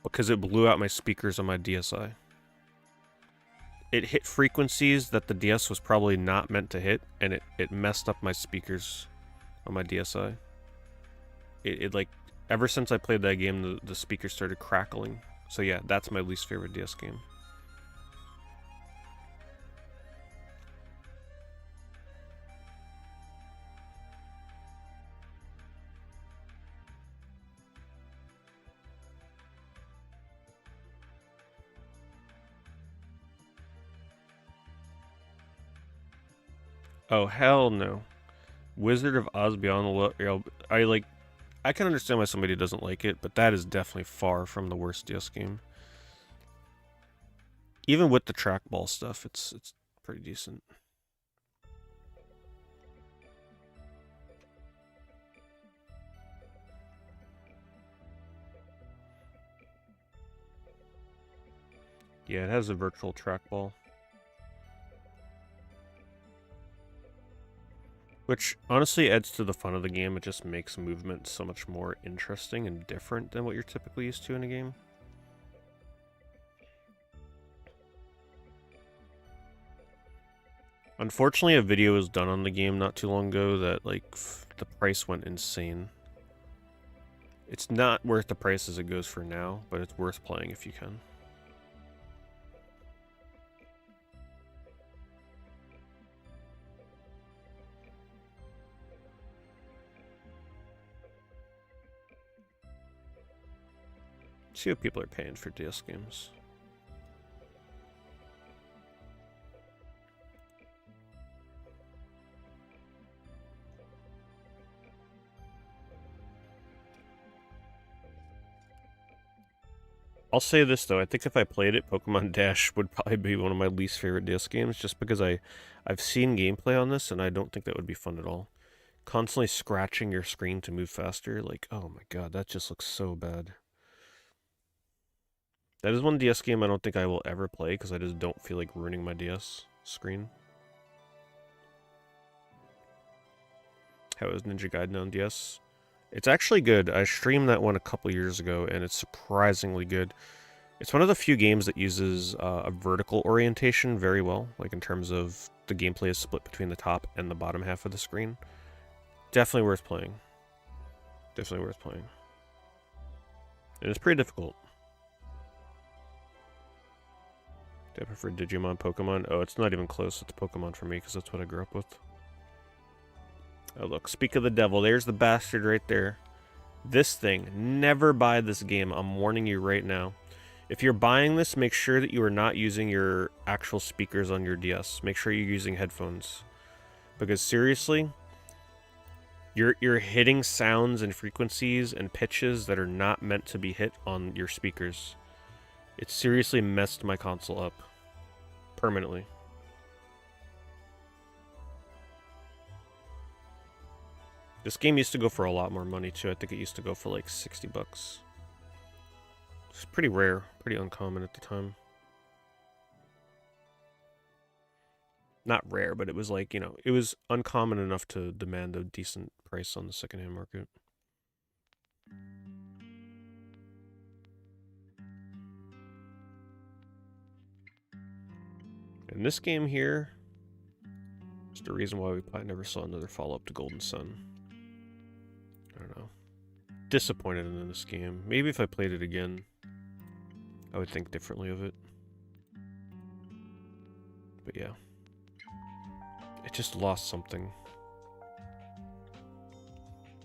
Because it blew out my speakers on my DSi. It hit frequencies that the DS was probably not meant to hit, and it messed up my speakers on my DSi. It like, ever since I played that game, the speakers started crackling. So yeah, that's my least favorite DS game. Oh, hell no. Wizard of Oz Beyond the I can understand why somebody doesn't like it, but that is definitely far from the worst DS game. Even with the trackball stuff, it's pretty decent. Yeah, it has a virtual trackball. Which honestly adds to the fun of the game. It just makes movement so much more interesting and different than what you're typically used to in a game. Unfortunately, a video was done on the game not too long ago that, like, the price went insane. It's not worth the price as it goes for now, but it's worth playing if you can. See what people are paying for DS games. I'll say this though, I think if I played it, Pokemon Dash would probably be one of my least favorite DS games, just because I've seen gameplay on this and I don't think that would be fun at all. Constantly scratching your screen to move faster, like, oh my god, that just looks so bad. That is one DS game I don't think I will ever play, because I just don't feel like ruining my DS screen. How is Ninja Gaiden on DS? It's actually good. I streamed that one a couple years ago, and it's surprisingly good. It's one of the few games that uses a vertical orientation very well, like in terms of the gameplay is split between the top and the bottom half of the screen. Definitely worth playing. Definitely worth playing. And it's pretty difficult. Do I prefer Digimon, Pokemon? Oh, it's not even close. It's Pokemon for me, because that's what I grew up with. Oh, look. Speak of the devil. There's the bastard right there. This thing. Never buy this game. I'm warning you right now. If you're buying this, make sure that you are not using your actual speakers on your DS. Make sure you're using headphones. Because seriously, you're hitting sounds and frequencies and pitches that are not meant to be hit on your speakers. It seriously messed my console up. Permanently. This game used to go for a lot more money too. I think it used to go for like 60 bucks. It's pretty rare, pretty uncommon at the time. Not rare, but it was like, you know, it was uncommon enough to demand a decent price on the secondhand market. And this game here is the reason why we probably never saw another follow-up to Golden Sun. I don't know. Disappointed in this game. Maybe if I played it again, I would think differently of it. But yeah. It just lost something.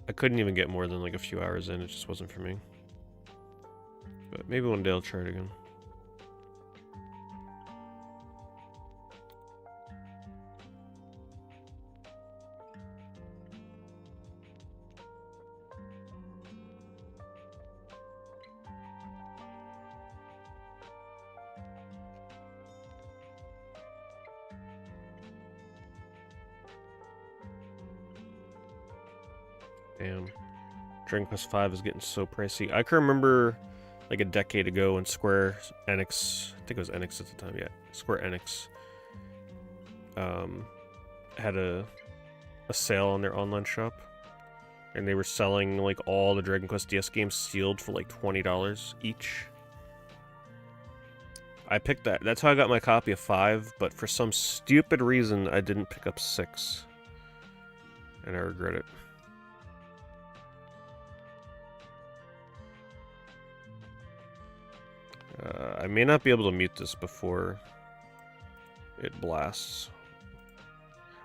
I couldn't even get more than like a few hours in. It just wasn't for me. But maybe one day I'll try it again. Damn. Dragon Quest V is getting so pricey. I can remember like a decade ago when Square Enix, I think it was Enix at the time, yeah. Square Enix had a sale on their online shop. And they were selling like all the Dragon Quest DS games sealed for like $20 each. I picked that. That's how I got my copy of 5, but for some stupid reason I didn't pick up 6. And I regret it. I may not be able to mute this before it blasts.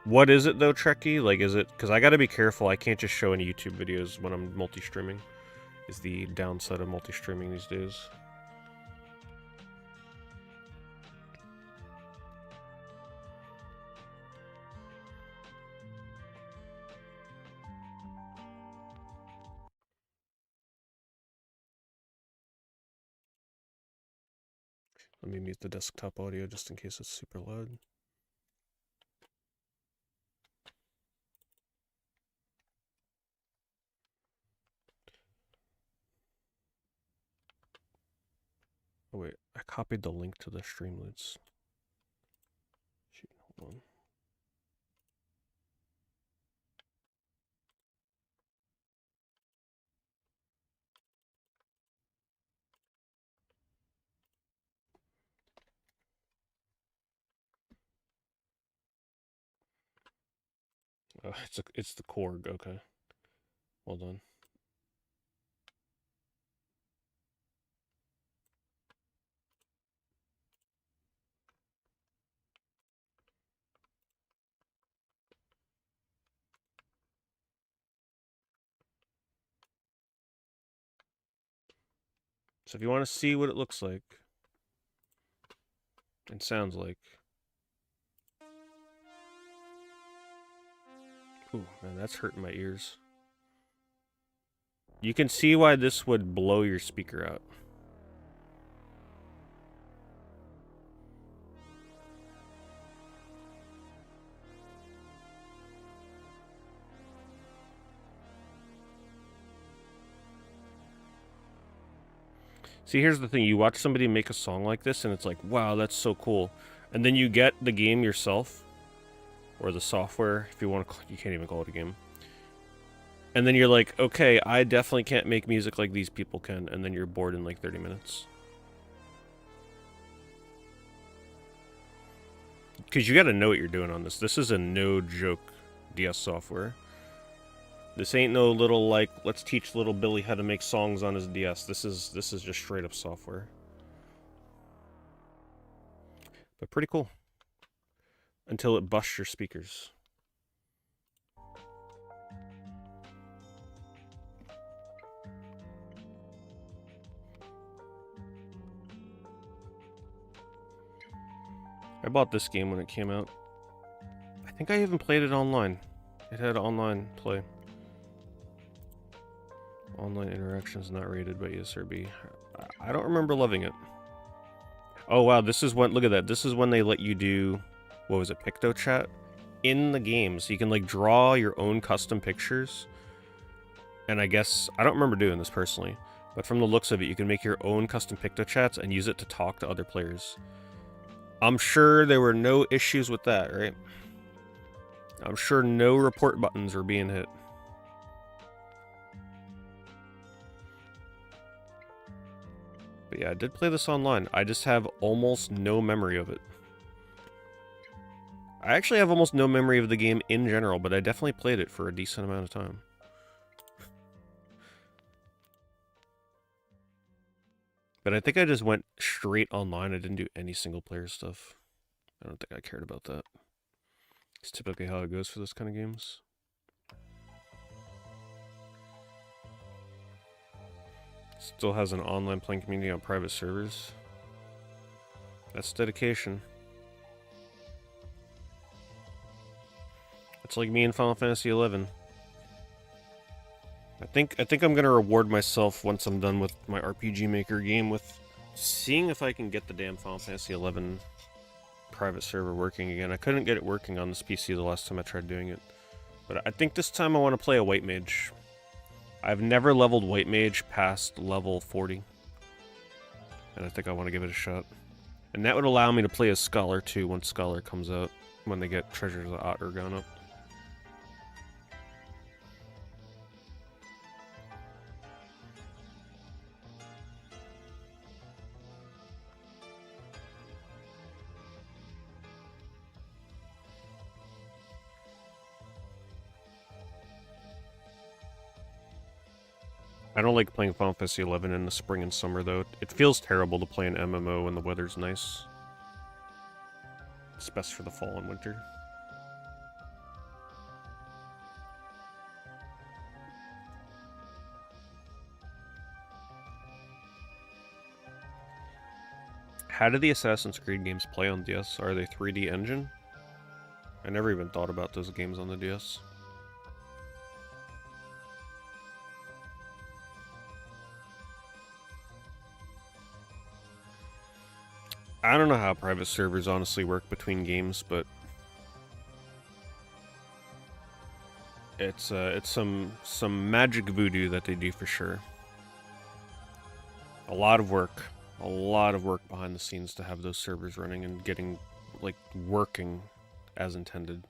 What is it though, Trekkie? Like, is it... Because I gotta be careful, I can't just show any YouTube videos when I'm multi-streaming. Is the downside of multi-streaming these days. Let me mute the desktop audio just in case it's super loud. Oh wait, I copied the link to the Streamlabs. Shoot, hold on. It's the Korg, okay. Well done. So if you want to see what it looks like and sounds like. Ooh, man, that's hurting my ears. You can see why this would blow your speaker out. See, here's the thing. You watch somebody make a song like this, and it's like, wow, that's so cool. And then you get the game yourself, or the software, if you want to, you can't even call it a game. And then you're like, okay, I definitely can't make music like these people can, and then you're bored in like 30 minutes. Because you got to know what you're doing on this. This is a no-joke DS software. This ain't no little, like, let's teach little Billy how to make songs on his DS. This is just straight-up software. But pretty cool. Until it busts your speakers. I bought this game when it came out. I think I even played it online. It had online play. Online interactions not rated by ESRB. I don't remember loving it. Oh wow, this is when, look at that. This is when they let you do, what was it, PictoChat? In the game. So you can like draw your own custom pictures. And I guess, I don't remember doing this personally, but from the looks of it, you can make your own custom PictoChats and use it to talk to other players. I'm sure there were no issues with that, right? I'm sure no report buttons were being hit. But yeah, I did play this online. I just have almost no memory of it. I actually have almost no memory of the game in general, but I definitely played it for a decent amount of time. But I think I just went straight online. I didn't do any single player stuff. I don't think I cared about that. It's typically how it goes for this kind of games. Still has an online playing community on private servers. That's dedication. It's like me in Final Fantasy XI. I think I'm gonna reward myself once I'm done with my RPG Maker game with seeing if I can get the damn Final Fantasy XI private server working again. I couldn't get it working on this PC the last time I tried doing it. But I think this time I want to play a white mage. I've never leveled White Mage past level 40. And I think I want to give it a shot. And that would allow me to play as Scholar too once Scholar comes out. When they get Treasures of Ottergon up. I don't like playing Final Fantasy XI in the spring and summer, though. It feels terrible to play an MMO when the weather's nice. It's best for the fall and winter. How do the Assassin's Creed games play on DS? Are they 3D engine? I never even thought about those games on the DS. I don't know how private servers honestly work between games, but it's some magic voodoo that they do for sure. A lot of work behind the scenes to have those servers running and getting like working as intended.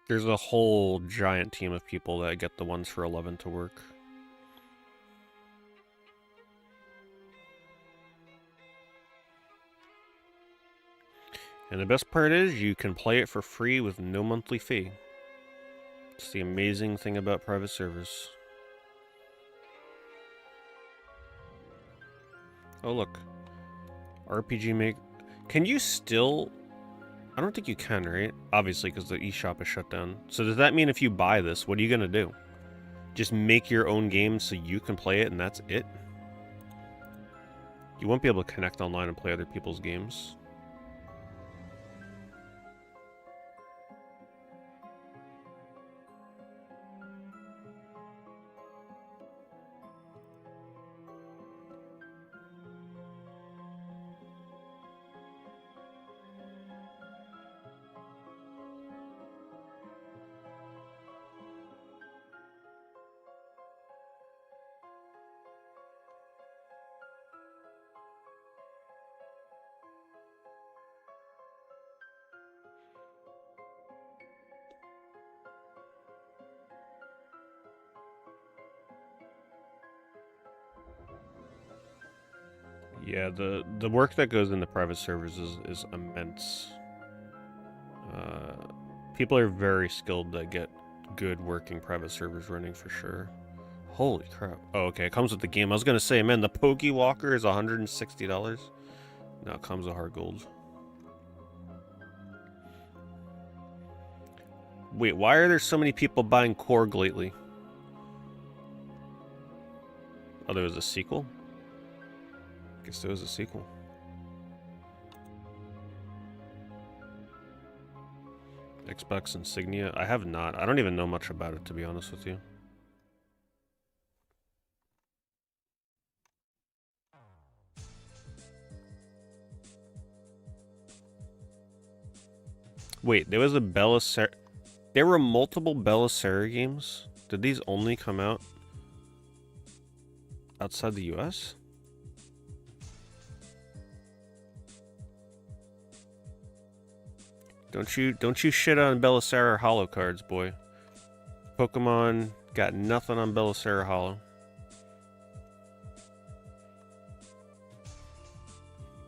There's a whole giant team of people that get the ones for 11 to work. And the best part is, you can play it for free with no monthly fee. It's the amazing thing about private servers. Oh look. RPG Make... Can you still... I don't think you can, right? Obviously, because the eShop is shut down. So does that mean if you buy this, what are you gonna do? Just make your own game so you can play it and that's it? You won't be able to connect online and play other people's games. Yeah, the work that goes into private servers is immense. People are very skilled that get good working private servers running for sure. Holy crap. Oh, okay, it comes with the game. I was gonna say, man, the Pokey Walker is $160. No, it comes with hard gold. Wait, why are there so many people buying Korg lately? Oh, there was a sequel? Guess there was a sequel. Xbox Insignia? I have not. I don't even know much about it, to be honest with you. Wait, there was a Belisarius... There were multiple Belisarius games? Did these only come out outside the US? Don't you shit on Belisarius Hollow cards, boy. Pokemon got nothing on Belisarius Hollow.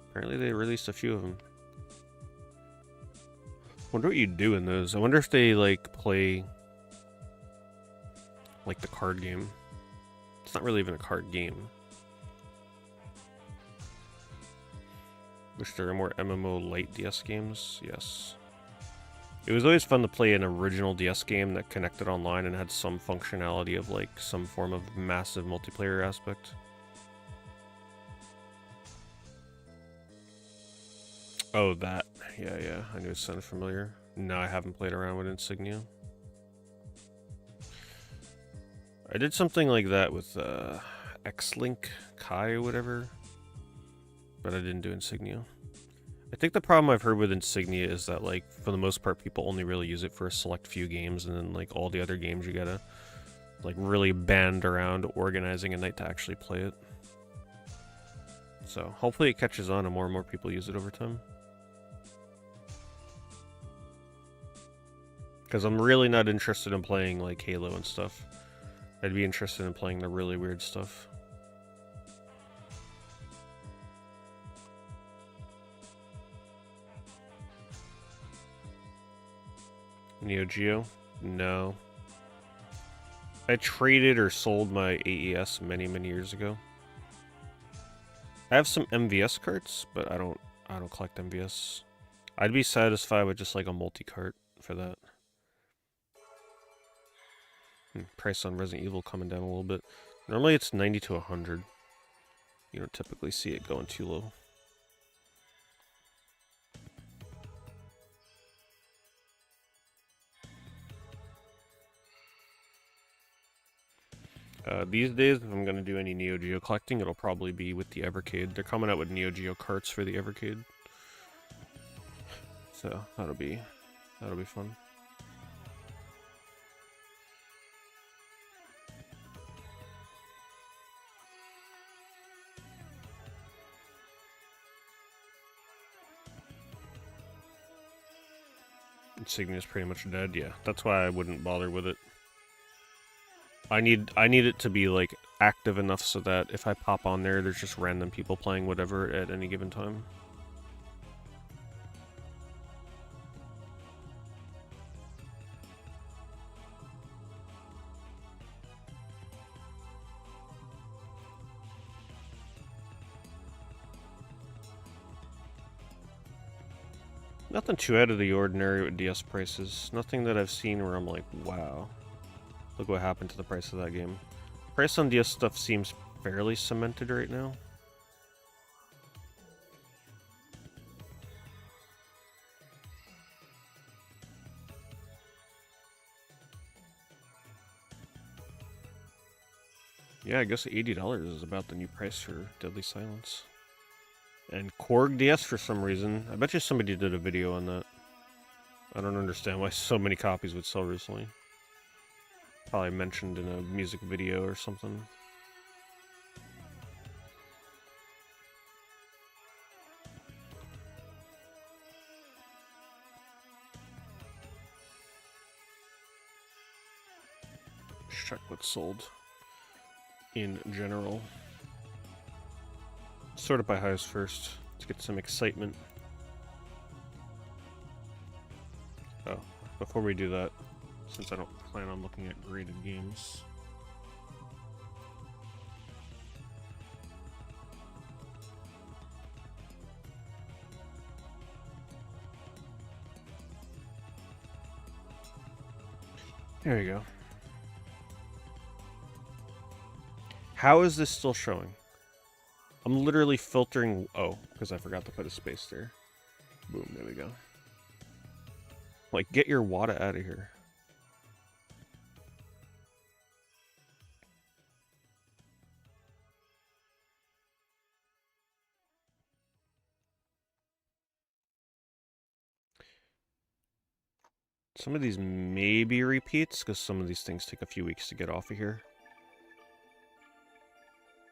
Apparently they released a few of them. Wonder what you do in those. I wonder if they like play like the card game. It's not really even a card game. Wish there were more MMO light DS games. Yes. It was always fun to play an original DS game that connected online and had some functionality of like some form of massive multiplayer aspect. Oh, that. Yeah, I knew it sounded familiar. No, I haven't played around with Insignia. I did something like that with X-Link Kai or whatever, but I didn't do Insignia. I think the problem I've heard with Insignia is that, like, for the most part, people only really use it for a select few games, and then, like, all the other games you gotta, like, really band around organizing a night to actually play it. So, hopefully it catches on and more people use it over time. Because I'm really not interested in playing, like, Halo and stuff. I'd be interested in playing the really weird stuff. Neo Geo? No. I traded or sold my AES many years ago. I have some MVS carts, but I don't collect MVS. I'd be satisfied with just like a multi-cart for that. Price on Resident Evil coming down a little bit. Normally it's 90 to 100. You don't typically see it going too low. These days, if I'm going to do any Neo Geo collecting, it'll probably be with the Evercade. They're coming out with Neo Geo carts for the Evercade. So, that'll be fun. Insignia's pretty much dead, yeah. That's why I wouldn't bother with it. I need it to be, like, active enough so that if I pop on there, there's just random people playing whatever at any given time. Nothing too out of the ordinary with DS prices. Nothing that I've seen where I'm like, wow. Look what happened to the price of that game. Price on DS stuff seems fairly cemented right now. Yeah, I guess $80 is about the new price for Deadly Silence. And Korg DS for some reason. I bet you somebody did a video on that. I don't understand why so many copies would sell recently. Probably mentioned in a music video or something. Let's check what's sold in general. Sort it by highest first to get some excitement. Oh, before we do that, since I don't plan on looking at graded games. There you go. How is this still showing? I'm literally filtering... Oh, because I forgot to put a space there. Boom, there we go. Like, get your WADA out of here. Some of these may be repeats, because some of these things take a few weeks to get off of here.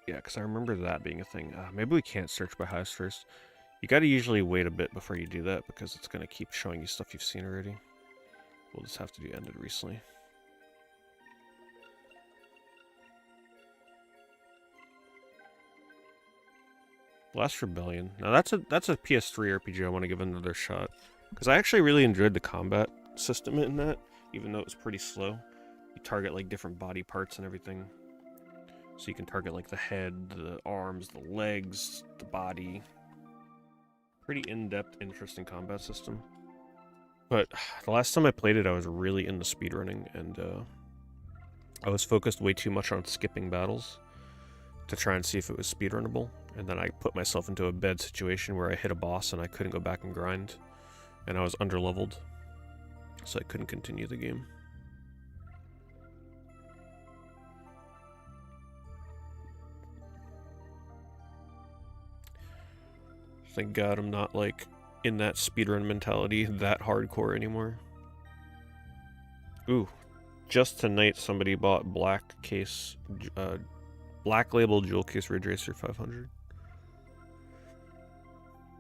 Yeah, because I remember that being a thing. Maybe we can't search by highest first. You gotta usually wait a bit before you do that, because it's gonna keep showing you stuff you've seen already. We'll just have to do ended recently. Last Rebellion. Now that's a PS3 RPG I want to give another shot. Because I actually really enjoyed the combat system in that, even though it was pretty slow. You target like different body parts and everything. So you can target like the head, the arms, the legs, the body. Pretty in-depth, interesting combat system. But the last time I played it, I was really into speedrunning, and I was focused way too much on skipping battles to try and see if it was speedrunnable. And then I put myself into a bad situation where I hit a boss and I couldn't go back and grind. And I was underleveled, so I couldn't continue the game. Thank God I'm not, like, in that speedrun mentality that hardcore anymore. Ooh, just tonight somebody bought black label jewel case Ridge Racer 500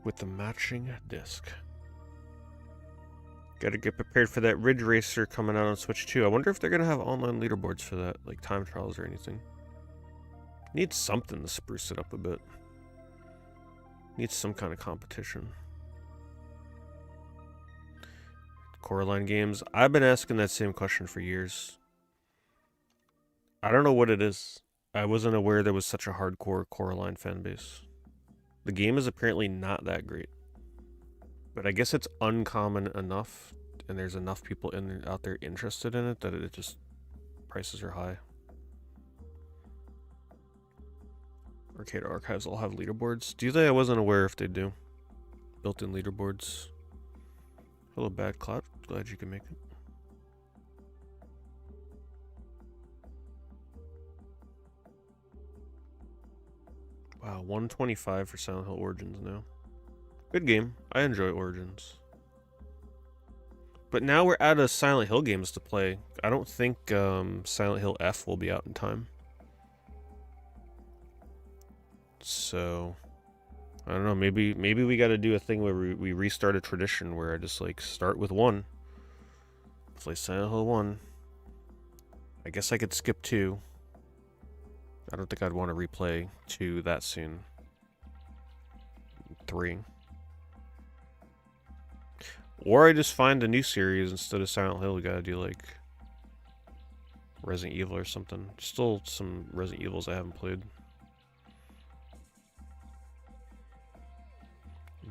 with the matching disc. Gotta get prepared for that Ridge Racer coming out on Switch 2. I wonder if they're gonna have online leaderboards for that, like time trials or anything. Need something to spruce it up a bit. Needs some kind of competition. Coraline games. I've been asking that same question for years. I don't know what it is. I wasn't aware there was such a hardcore Coraline fan base. The game is apparently not that great. But I guess it's uncommon enough, and there's enough people out there interested in it that it just prices are high. Arcade Archives all have leaderboards. Do they? I wasn't aware if they do. Built-in leaderboards. Hello, Bad Cloud. Glad you can make it. Wow, 125 for Silent Hill Origins now. Good game. I enjoy Origins. But now we're out of Silent Hill games to play. I don't think Silent Hill F will be out in time. So, I don't know. Maybe we got to do a thing where we restart a tradition where I just like start with 1. Play Silent Hill 1. I guess I could skip 2. I don't think I'd want to replay 2 that soon. 3. Or I just find a new series instead of Silent Hill. We gotta do like Resident Evil or something. Still some Resident Evils I haven't played.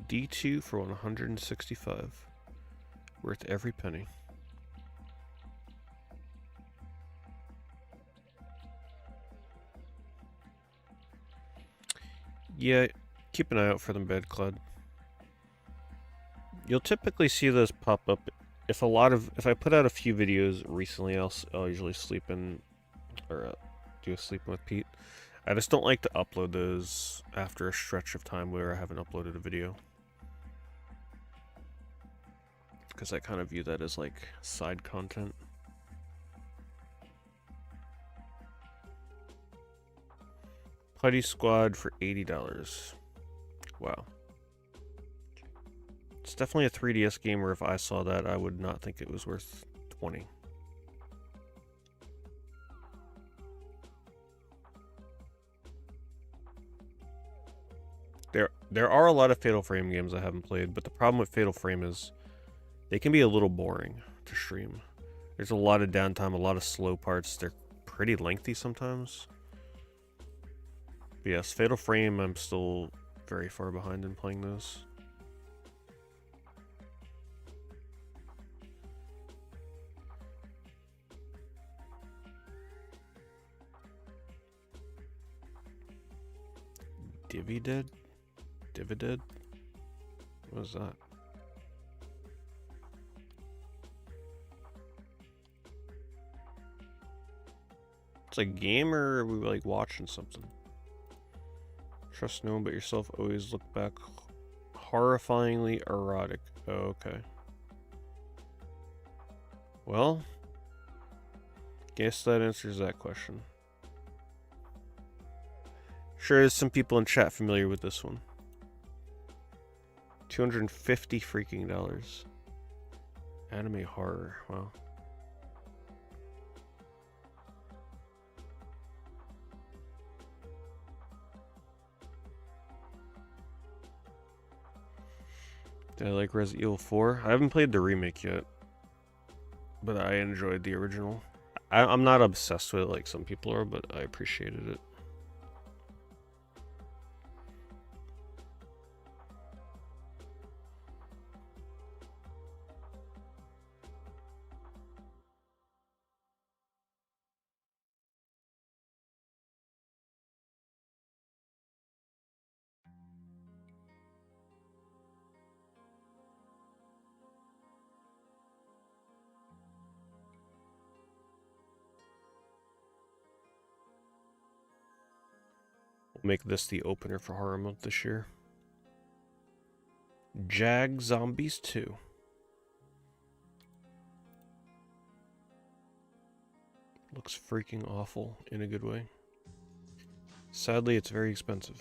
D2 for 165. Worth every penny. Yeah, keep an eye out for them, Bad Cloud. You'll typically see those pop up if I put out a few videos recently. I'll usually sleep in or do a sleeping with Pete. I just don't like to upload those after a stretch of time where I haven't uploaded a video, because I kind of view that as like side content. Putty Squad for $80. Wow. It's definitely a 3DS game where if I saw that, I would not think it was worth $20. There are a lot of Fatal Frame games I haven't played, but the problem with Fatal Frame is they can be a little boring to stream. There's a lot of downtime, a lot of slow parts. They're pretty lengthy sometimes. But yes, Fatal Frame, I'm still very far behind in playing those. Divided? What was that? It's a game, or are we like watching something? Trust no one but yourself, always look back. Horrifyingly erotic. Oh, okay. Well, guess that answers that question. Sure, there's some people in chat familiar with this one. $250 freaking dollars. Anime horror. Wow. Did I like Resident Evil 4? I haven't played the remake yet, but I enjoyed the original. I'm not obsessed with it like some people are, but I appreciated it. We'll make this the opener for Horror Month this year. Jag Zombies 2. Looks freaking awful in a good way. Sadly, it's very expensive.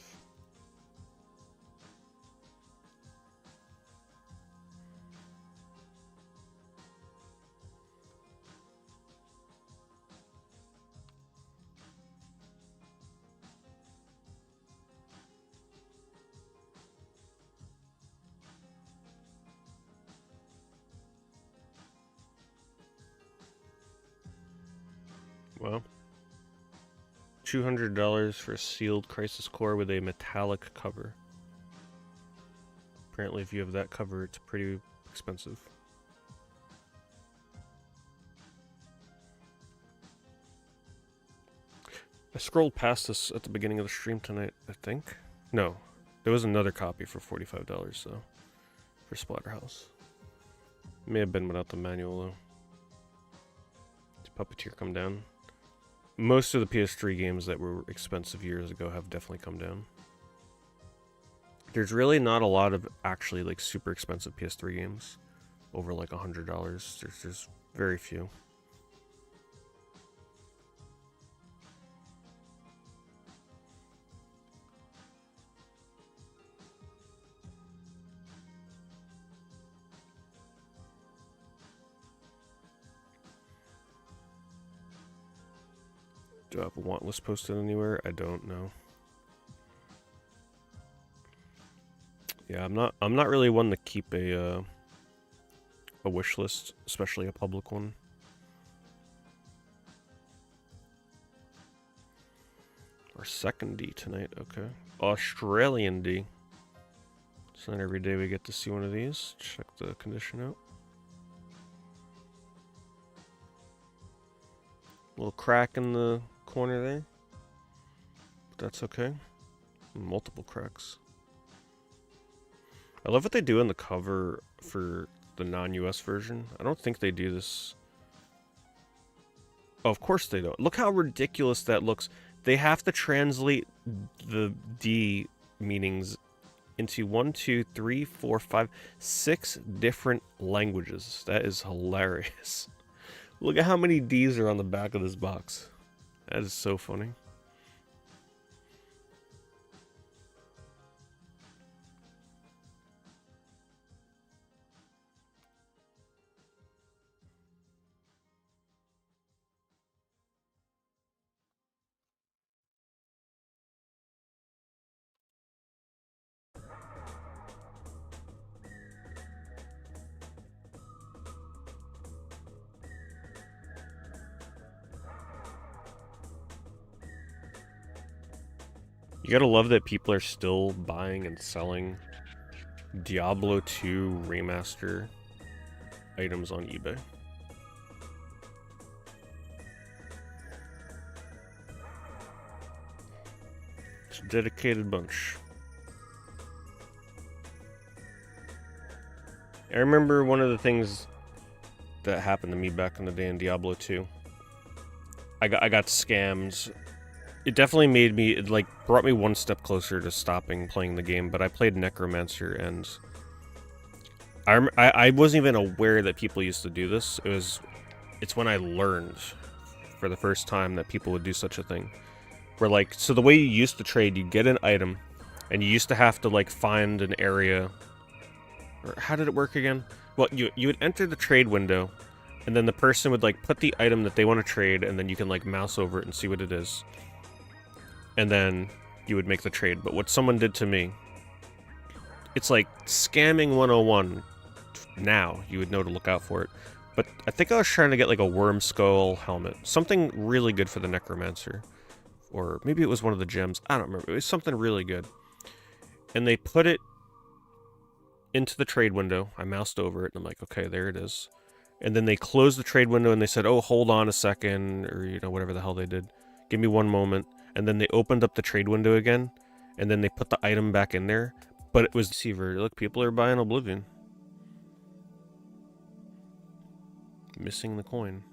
Well, $200 for a sealed Crisis Core with a metallic cover. Apparently, if you have that cover, it's pretty expensive. I scrolled past this at the beginning of the stream tonight, I think. No, there was another copy for $45, though, for Splatterhouse. May have been without the manual, though. Did Puppeteer come down? Most of the PS3 games that were expensive years ago have definitely come down. There's really not a lot of actually like super expensive PS3 games over like $100. There's very few. Do I have a want list posted anywhere? I don't know. Yeah, I'm not really one to keep a wish list, especially a public one. Our second D tonight, okay. Australian D. It's not every day we get to see one of these. Check the condition out. Little crack in the corner there. But that's okay. Multiple cracks. I love what they do in the cover for the non-US version. I don't think they do this. Oh, of course they don't. Look how ridiculous that looks. They have to translate the D meanings into 1, 2, 3, 4, 5, 6 different languages. That is hilarious. Look at how many D's are on the back of this box. That is so funny. You gotta love that people are still buying and selling Diablo 2 remaster items on eBay. It's a dedicated bunch. I remember one of the things that happened to me back in the day in Diablo 2. I got scammed. It definitely made me, it like brought me one step closer to stopping playing the game, but I played Necromancer and I wasn't even aware that people used to do this. It's when I learned for the first time that people would do such a thing. Where like, so the way you used to trade, you get an item and you used to have to like find an area, or how did it work again? Well, you would enter the trade window and then the person would like put the item that they want to trade and then you can like mouse over it and see what it is. And then you would make the trade. But what someone did to me, it's like scamming 101 now. You would know to look out for it. But I think I was trying to get like a worm skull helmet. Something really good for the Necromancer. Or maybe it was one of the gems. I don't remember. It was something really good. And they put it into the trade window. I moused over it and I'm like, okay, there it is. And then they closed the trade window and they said, oh, hold on a second. Or, you know, whatever the hell they did. Give me one moment. And then they opened up the trade window again, and then they put the item back in there, but it was deceiver. Look, people are buying Oblivion. Missing the coin.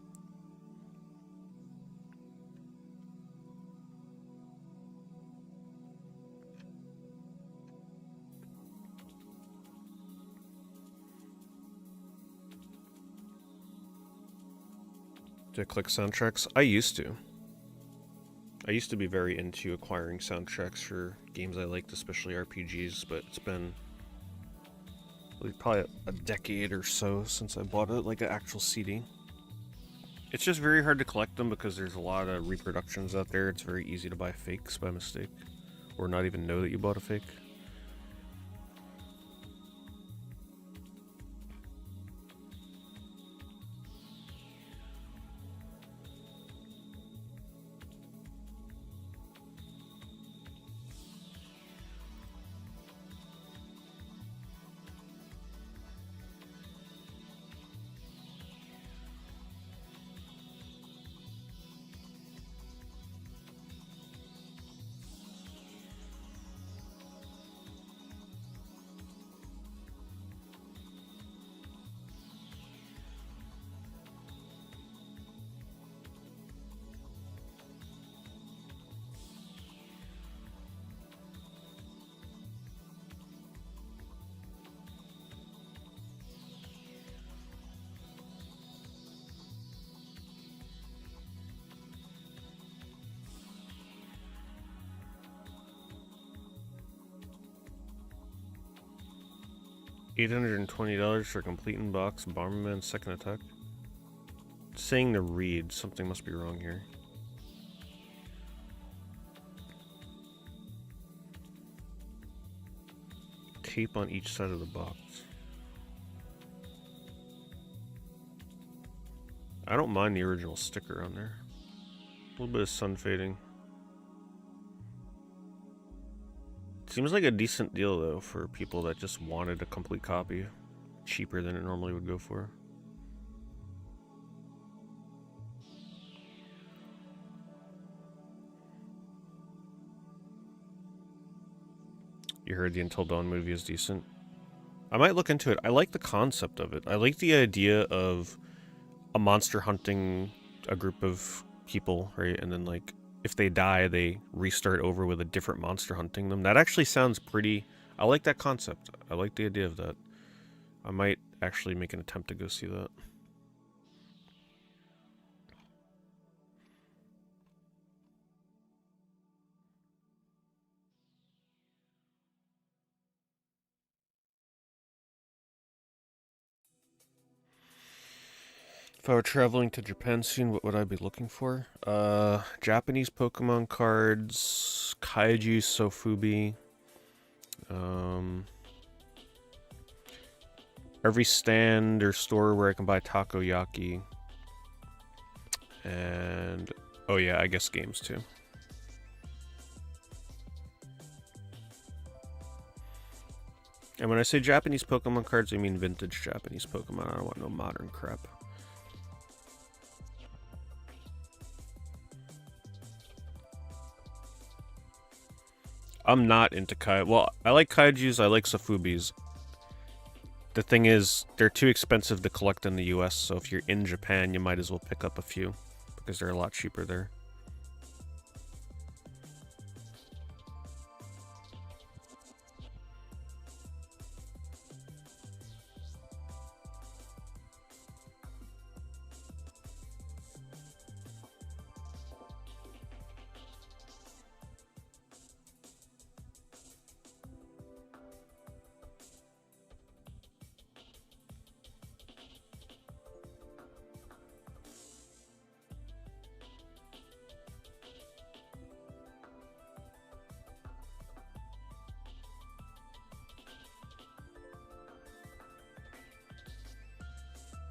To click soundtracks? I used to. I used to be very into acquiring soundtracks for games I liked, especially RPGs, but it's been probably a decade or so since I bought it, like an actual CD. It's just very hard to collect them because there's a lot of reproductions out there. It's very easy to buy fakes by mistake, or not even know that you bought a fake. $820 for complete in box Bomberman Second Attack. It's saying to read. Something must be wrong here. Tape on each side of the box. I don't mind the original sticker on there. A little bit of sun fading. Seems like a decent deal, though, for people that just wanted a complete copy. Cheaper than it normally would go for. You heard the Until Dawn movie is decent. I might look into it. I like the concept of it. I like the idea of a monster hunting a group of people, right? And then, like, if they die, they restart over with a different monster hunting them. That actually sounds pretty... I like that concept. I like the idea of that. I might actually make an attempt to go see that. If I were traveling to Japan soon, what would I be looking for? Japanese Pokemon cards, Kaiju Sofubi, every stand or store where I can buy takoyaki, and oh yeah, I guess games too. And when I say Japanese Pokemon cards, I mean vintage Japanese Pokemon. I don't want no modern crap. I'm not into kaiju. Well, I like kaijus, I like Sofubis. The thing is, they're too expensive to collect in the US, so if you're in Japan, you might as well pick up a few, because they're a lot cheaper there.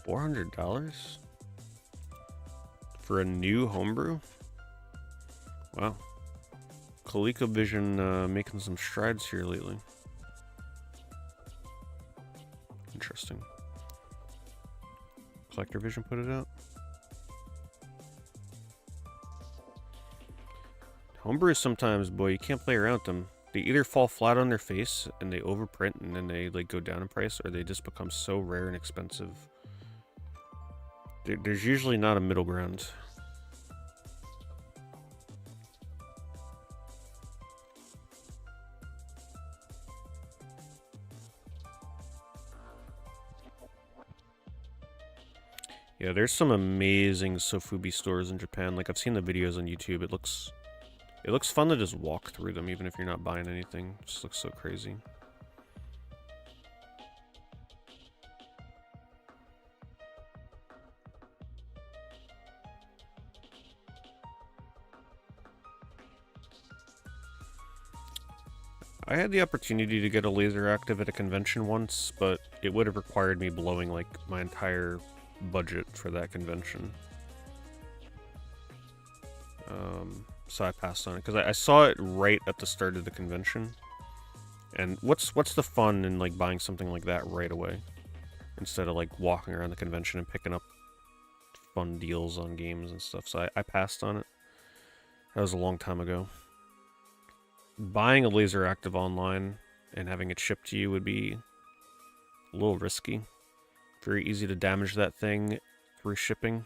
$400 for a new homebrew? Wow. ColecoVision making some strides here lately. Interesting. Collector Vision put it out. Homebrews sometimes, boy, you can't play around with them. They either fall flat on their face and they overprint and then they like go down in price, or they just become so rare and expensive. There's usually not a middle ground. Yeah, there's some amazing Sofubi stores in Japan. Like, I've seen the videos on YouTube. It looks fun to just walk through them, even if you're not buying anything. It just looks so crazy. I had the opportunity to get a laser active at a convention once, but it would have required me blowing, like, my entire budget for that convention. So I passed on it, because I saw it right at the start of the convention. And what's the fun in, like, buying something like that right away? Instead of, like, walking around the convention and picking up fun deals on games and stuff. So I passed on it. That was a long time ago. Buying a laser active online and having it shipped to you would be a little risky. Very easy to damage that thing through shipping.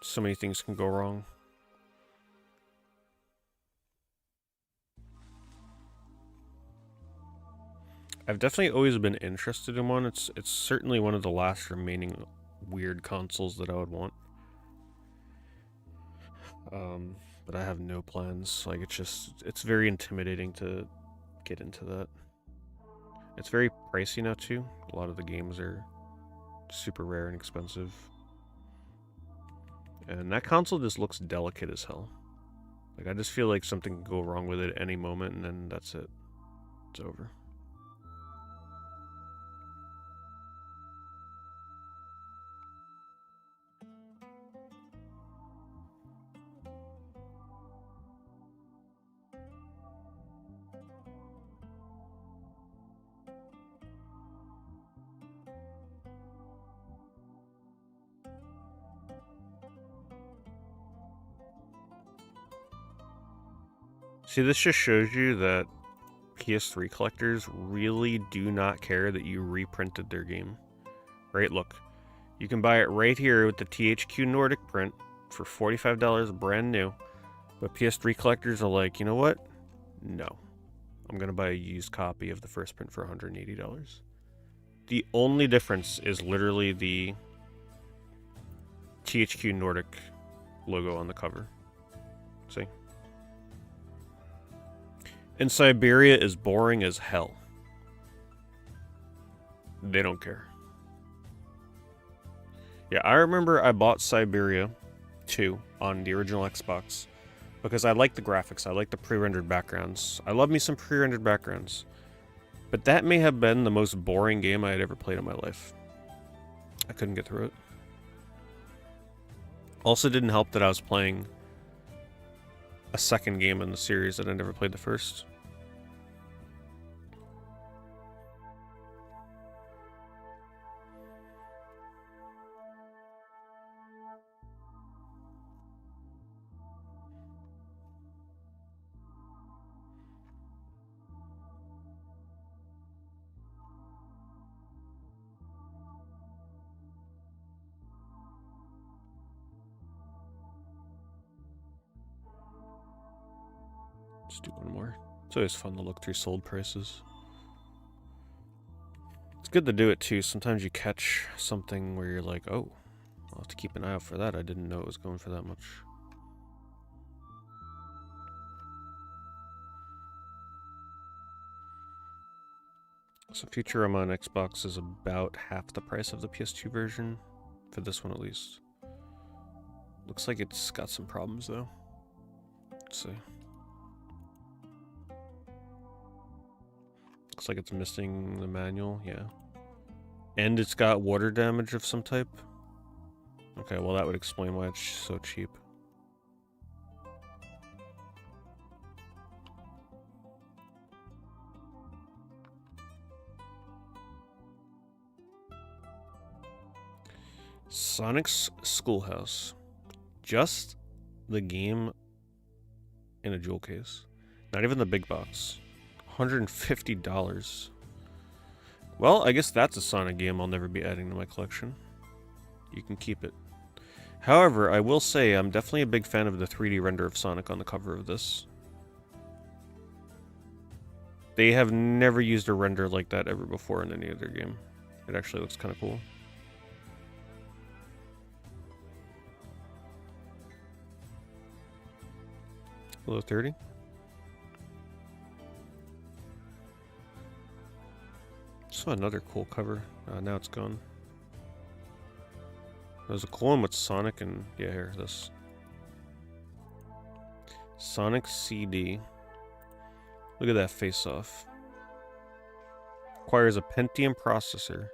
So many things can go wrong. I've definitely always been interested in one. It's certainly one of the last remaining weird consoles that I would want. But I have no plans. Like, it's very intimidating to get into that. It's very pricey now too. A lot of the games are super rare and expensive. And that console just looks delicate as hell. Like, I just feel like something can go wrong with it at any moment, and then that's it. It's over. See, this just shows you that PS3 collectors really do not care that you reprinted their game. Right, look. You can buy it right here with the THQ Nordic print for $45 brand new. But PS3 collectors are like, you know what? No. I'm going to buy a used copy of the first print for $180. The only difference is literally the THQ Nordic logo on the cover. See? And Siberia is boring as hell. They don't care. Yeah, I remember I bought Siberia 2 on the original Xbox because I like the graphics, I like the pre-rendered backgrounds. I love me some pre-rendered backgrounds. But that may have been the most boring game I had ever played in my life. I couldn't get through it. Also didn't help that I was playing a second game in the series that I never played the first. Let's do one more. It's always fun to look through sold prices. It's good to do it too. Sometimes you catch something where you're like, oh, I'll have to keep an eye out for that. I didn't know it was going for that much. So Futurama on Xbox is about half the price of the PS2 version. For this one at least. Looks like it's got some problems though. Let's see. Looks like it's missing the manual, yeah. And it's got water damage of some type. Okay, well that would explain why it's so cheap. Sonic's Schoolhouse. Just the game in a jewel case. Not even the big box. $150. Well, I guess that's a Sonic game I'll never be adding to my collection. You can keep it. However, I will say I'm definitely a big fan of the 3D render of Sonic on the cover of this. They have never used a render like that ever before in any other game. It actually looks kind of cool. Below 30. Saw another cool cover. Now it's gone. There's a cool one with Sonic and yeah, here this. Sonic CD. Look at that face-off. Requires a Pentium processor.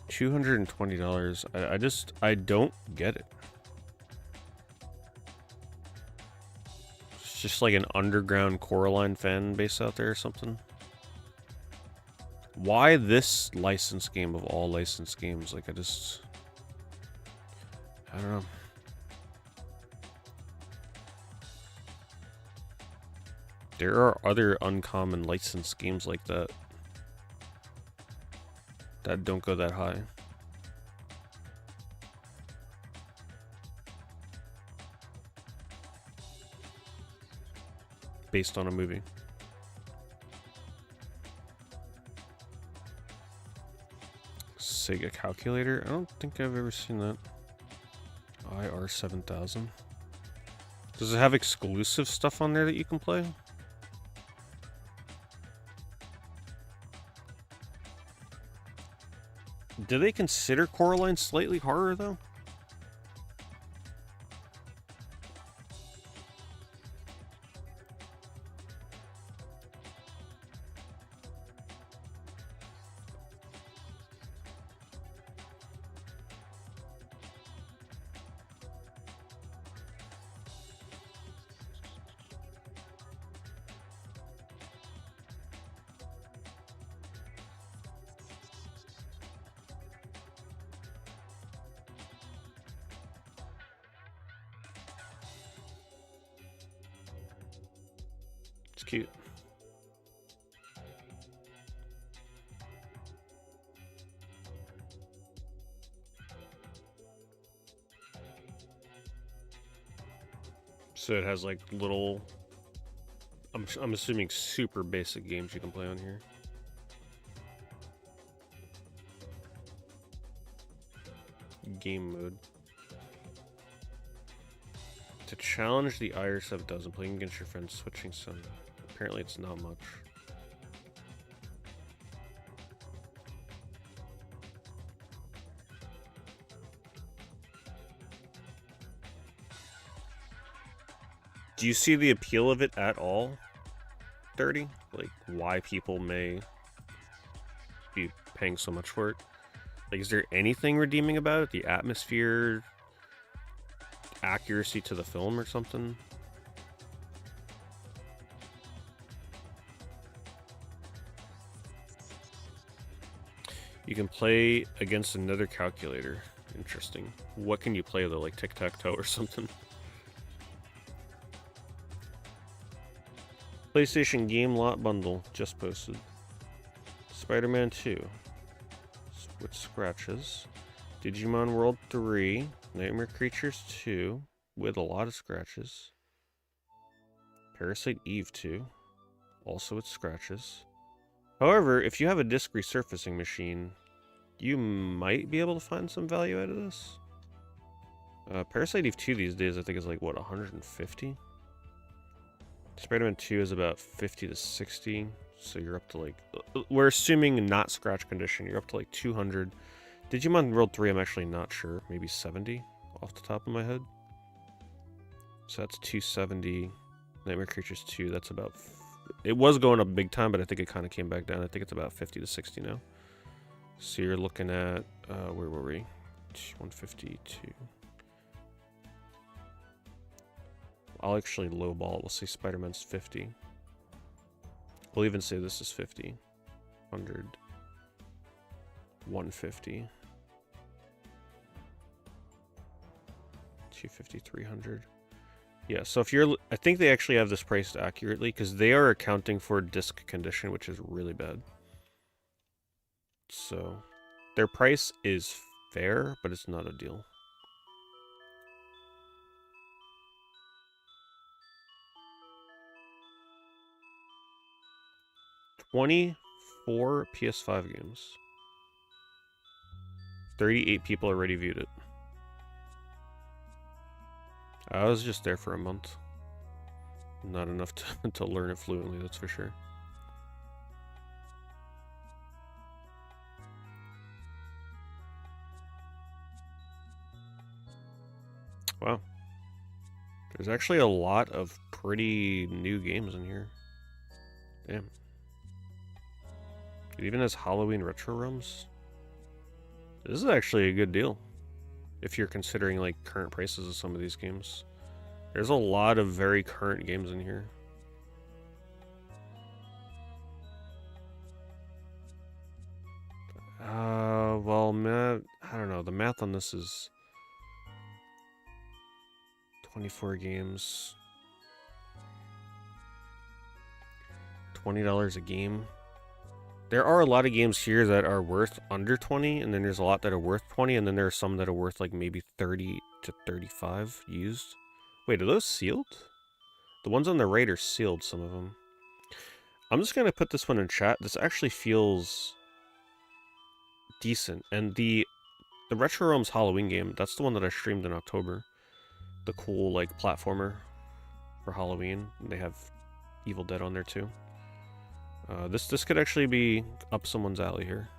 $220. I don't get it. It's just like an underground Coraline fan base out there or something. Why this license game of all license games? Like, I don't know. There are other uncommon license games like that that don't go that high. Based on a movie. Sega calculator? I don't think I've ever seen that. IR7000. Does it have exclusive stuff on there that you can play? Do they consider Coraline slightly harder, though? It's cute. So it has like little, I'm assuming super basic games you can play on here. Game mode. To challenge the IR7000, playing against your friends, switching some. Apparently it's not much. Do you see the appeal of it at all, 30? Like, why people may be paying so much for it? Like, is there anything redeeming about it? The atmosphere, accuracy to the film or something? You can play against another calculator. Interesting. What can you play though? Like tic-tac-toe or something? PlayStation Game Lot Bundle just posted. Spider-Man 2 with scratches. Digimon World 3. Nightmare Creatures 2 with a lot of scratches. Parasite Eve 2 also with scratches. However, if you have a disc resurfacing machine, you might be able to find some value out of this. Parasite Eve 2 these days I think is like, what, 150? Spider-Man 2 is about 50 to 60, so you're up to like, we're assuming not scratch condition, you're up to like 200. Digimon World 3 I'm actually not sure, maybe 70 off the top of my head. So that's 270. Nightmare Creatures 2, that's about, it was going up big time, but I think it kind of came back down. I think it's about 50 to 60 now. So you're looking at, where were we? 152. I'll actually lowball it. We'll say Spider-Man's 50. We'll even say this is 50. 100. 150. 250, 300. Yeah, so if you're, I think they actually have this priced accurately because they are accounting for disc condition, which is really bad. So Their price is fair, but it's not a deal. $24 PS5 games. 38 people already viewed it. I was just there for a month. Not enough to learn it fluently, that's for sure. Wow. There's actually a lot of pretty new games in here. Damn. It even has Halloween retro rooms. This is actually a good deal. If you're considering like current prices of some of these games. There's a lot of very current games in here. Well, I don't know. The math on this is 24 games. $20 a game. There are a lot of games here that are worth under 20, and then there's a lot that are worth 20, and then there are some that are worth like maybe 30 to 35 used. Wait, are those sealed? The ones on the right are sealed, some of them. I'm just gonna put this one in chat. This actually feels decent, and the Retro Realms Halloween game, that's the one that I streamed in October. The cool like platformer for Halloween. They have Evil Dead on there too. This could actually be up someone's alley here,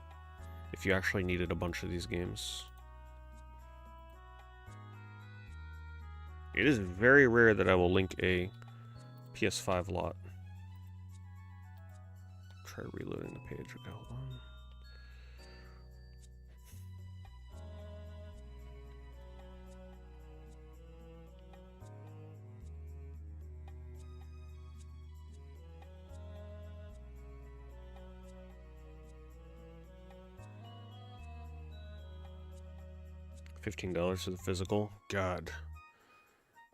if you actually needed a bunch of these games. It is very rare that I will link a PS5 lot. Try reloading the page. Okay, hold on. $15 for the physical. God.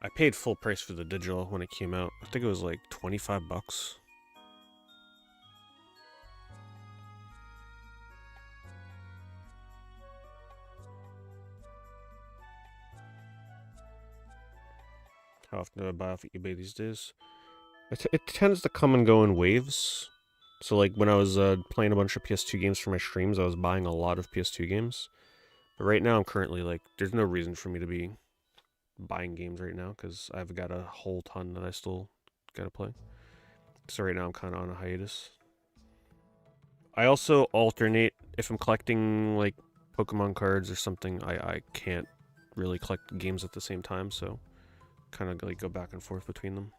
I paid full price for the digital when it came out. I think it was like 25 bucks. How often do I buy off eBay these days? It tends to come and go in waves. So like when I was playing a bunch of PS2 games for my streams, I was buying a lot of PS2 games. But right now I'm currently like, there's no reason for me to be buying games right now because I've got a whole ton that I still gotta play. So right now I'm kind of on a hiatus. I also alternate if I'm collecting like Pokemon cards or something. I can't really collect games at the same time, so kind of like go back and forth between them.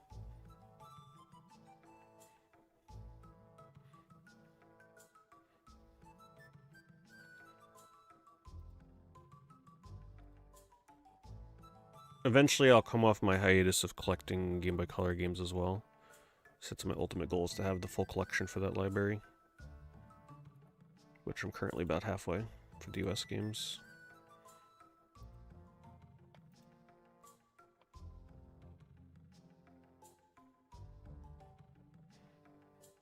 Eventually I'll come off my hiatus of collecting Game Boy Color games as well. Since my ultimate goal is to have the full collection for that library. Which I'm currently about halfway for the US games.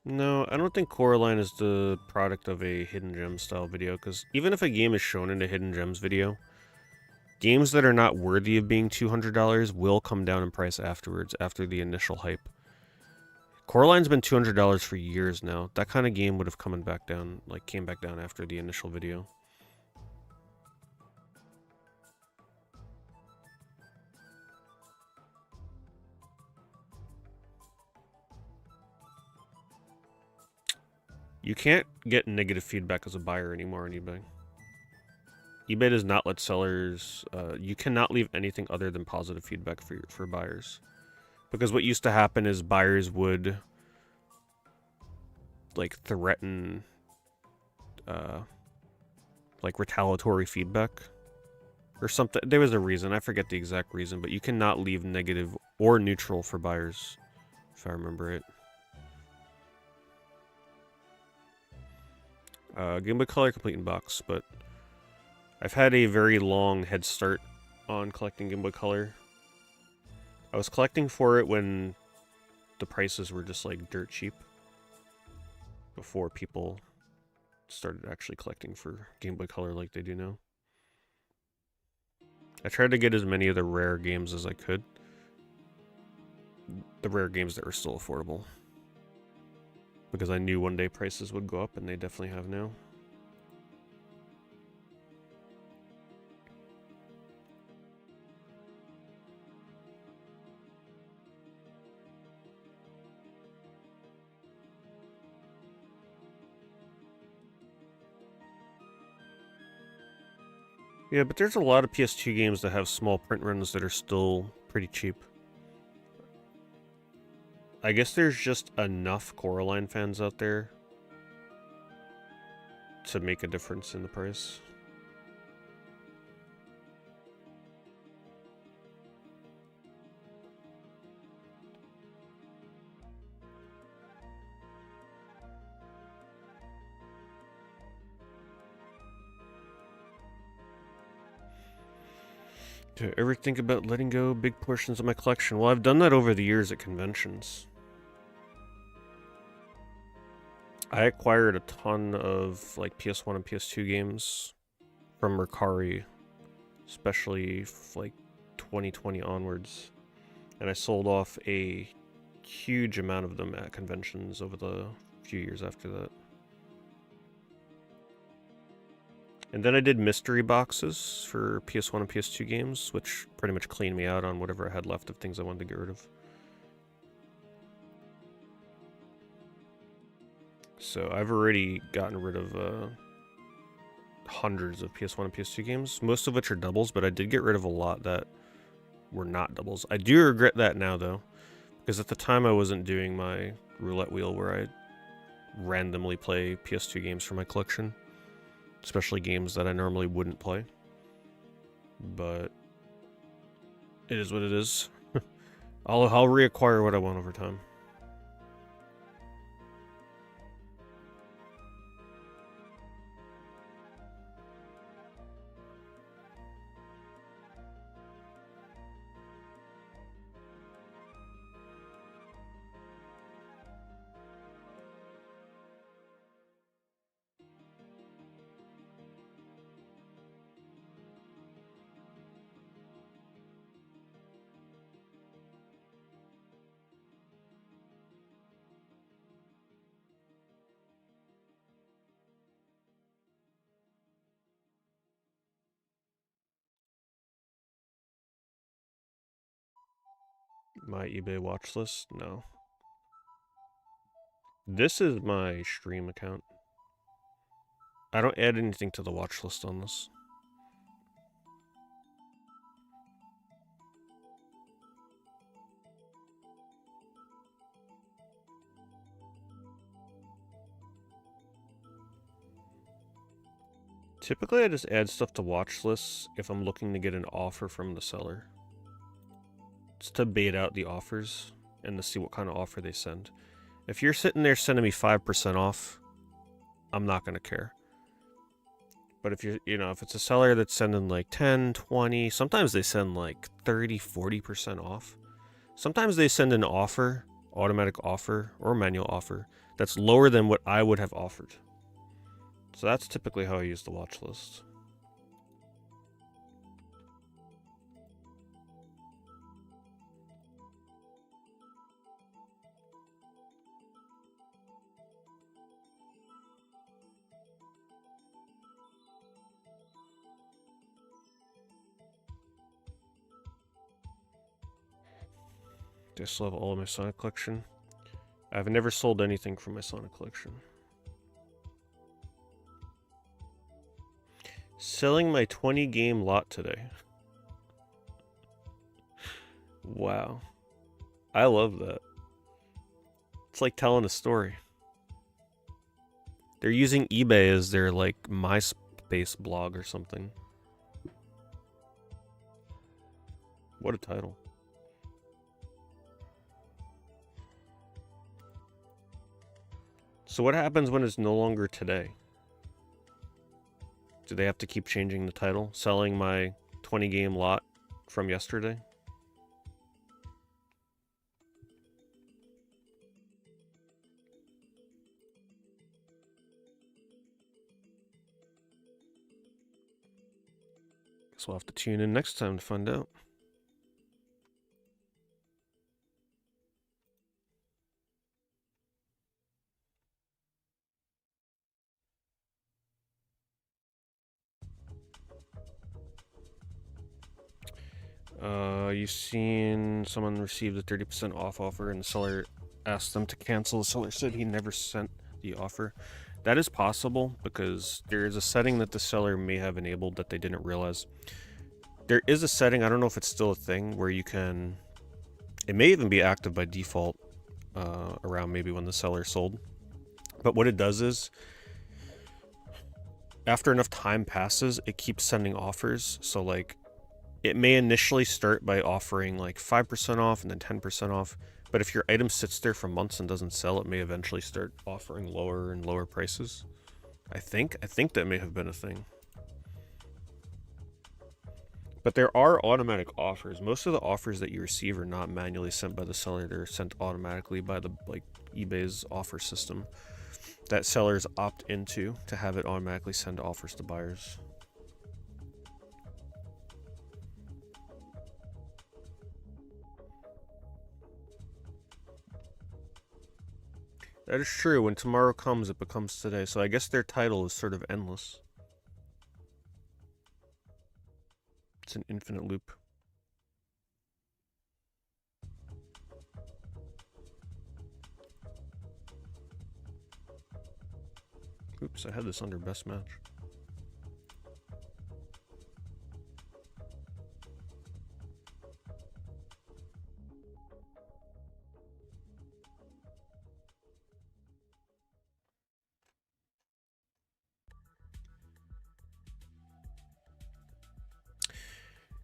No, I don't think Coraline is the product of a Hidden Gems style video, because even if a game is shown in a Hidden Gems video, games that are not worthy of being $200 will come down in price afterwards, after the initial hype. Coraline's been $200 for years now. That kind of game would have came back down after the initial video. You can't get negative feedback as a buyer anymore on eBay. eBay does not let sellers... you cannot leave anything other than positive feedback for buyers. Because what used to happen is buyers would like threaten like retaliatory feedback or something. There was a reason, I forget the exact reason, but you cannot leave negative or neutral for buyers, if I remember it. Game Boy Color complete in box, but I've had a very long head start on collecting Game Boy Color. I was collecting for it when the prices were just like dirt cheap, before people started actually collecting for Game Boy Color like they do now. I tried to get as many of the rare games as I could. The rare games that were still affordable. Because I knew one day prices would go up, and they definitely have now. Yeah, but there's a lot of PS2 games that have small print runs that are still pretty cheap. I guess there's just enough Coraline fans out there to make a difference in the price. Do I ever think about letting go big portions of my collection? Well, I've done that over the years at conventions. I acquired a ton of like PS1 and PS2 games from Mercari, especially like 2020 onwards, and I sold off a huge amount of them at conventions over the few years after that. And then I did mystery boxes for PS1 and PS2 games, which pretty much cleaned me out on whatever I had left of things I wanted to get rid of. So I've already gotten rid of hundreds of PS1 and PS2 games, most of which are doubles, but I did get rid of a lot that were not doubles. I do regret that now, though, because at the time I wasn't doing my roulette wheel where I randomly play PS2 games for my collection. Especially games that I normally wouldn't play. But it is what it is. I'll reacquire what I want over time. My eBay watch list? No. This is my stream account. I don't add anything to the watch list on this. Typically, I just add stuff to watch lists if I'm looking to get an offer from the seller. It's to bait out the offers and to see what kind of offer they send. If you're sitting there sending me 5% off, I'm not going to care. But if if it's a seller that's sending like 10, 20, sometimes they send like 30, 40% off. Sometimes they send an offer, automatic offer or manual offer, that's lower than what I would have offered. So that's typically how I use the watch list. Do I still have all of my Sonic collection? I've never sold anything from my Sonic collection. Selling my 20 game lot today. Wow. I love that. It's like telling a story. They're using eBay as their like MySpace blog or something. What a title. So what happens when it's no longer today? Do they have to keep changing the title? Selling my 20 game lot from yesterday? Guess we'll have to tune in next time to find out. You seen someone received a 30% off offer and the seller asked them to cancel. The seller said he never sent the offer. That is possible because there is a setting that the seller may have enabled that they didn't realize. There is a setting, I don't know if it's still a thing, where you can... It may even be active by default around maybe when the seller sold. But what it does is, after enough time passes, it keeps sending offers. So like, it may initially start by offering like 5% off and then 10% off. But if your item sits there for months and doesn't sell, it may eventually start offering lower and lower prices. I think that may have been a thing. But there are automatic offers. Most of the offers that you receive are not manually sent by the seller. They're sent automatically by the eBay's offer system that sellers opt into to have it automatically send offers to buyers. That is true. When tomorrow comes, it becomes today. So I guess their title is sort of endless. It's an infinite loop. Oops, I had this under best match.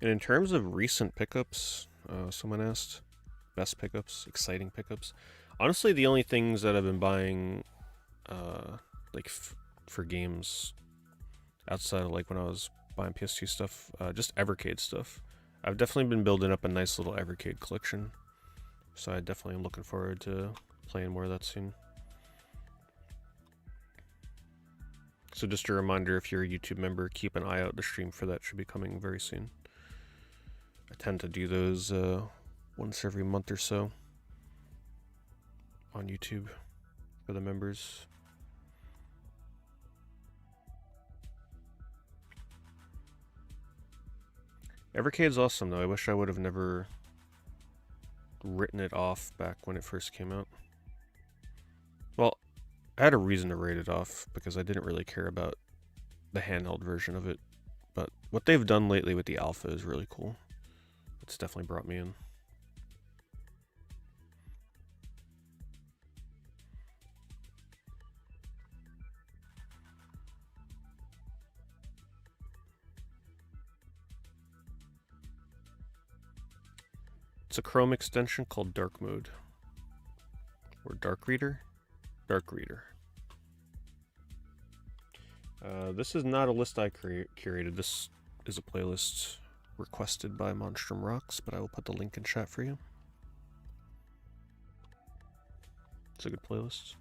And in terms of recent pickups, someone asked, best pickups, exciting pickups. Honestly, the only things that I've been buying, for games, outside of like when I was buying PS2 stuff, just Evercade stuff. I've definitely been building up a nice little Evercade collection, so I definitely am looking forward to playing more of that soon. So just a reminder, if you're a YouTube member, keep an eye out. The stream for that should be coming very soon. I tend to do those once every month or so on YouTube for the members. Evercade's awesome though. I wish I would have never written it off back when it first came out. Well, I had a reason to write it off because I didn't really care about the handheld version of it. But what they've done lately with the alpha is really cool. It's definitely brought me in. It's a Chrome extension called Dark Mode. Or Dark Reader? Dark Reader. This is not a list I curated. This is a playlist requested by Monstrum Rocks, but I will put the link in chat for you. It's a good playlist.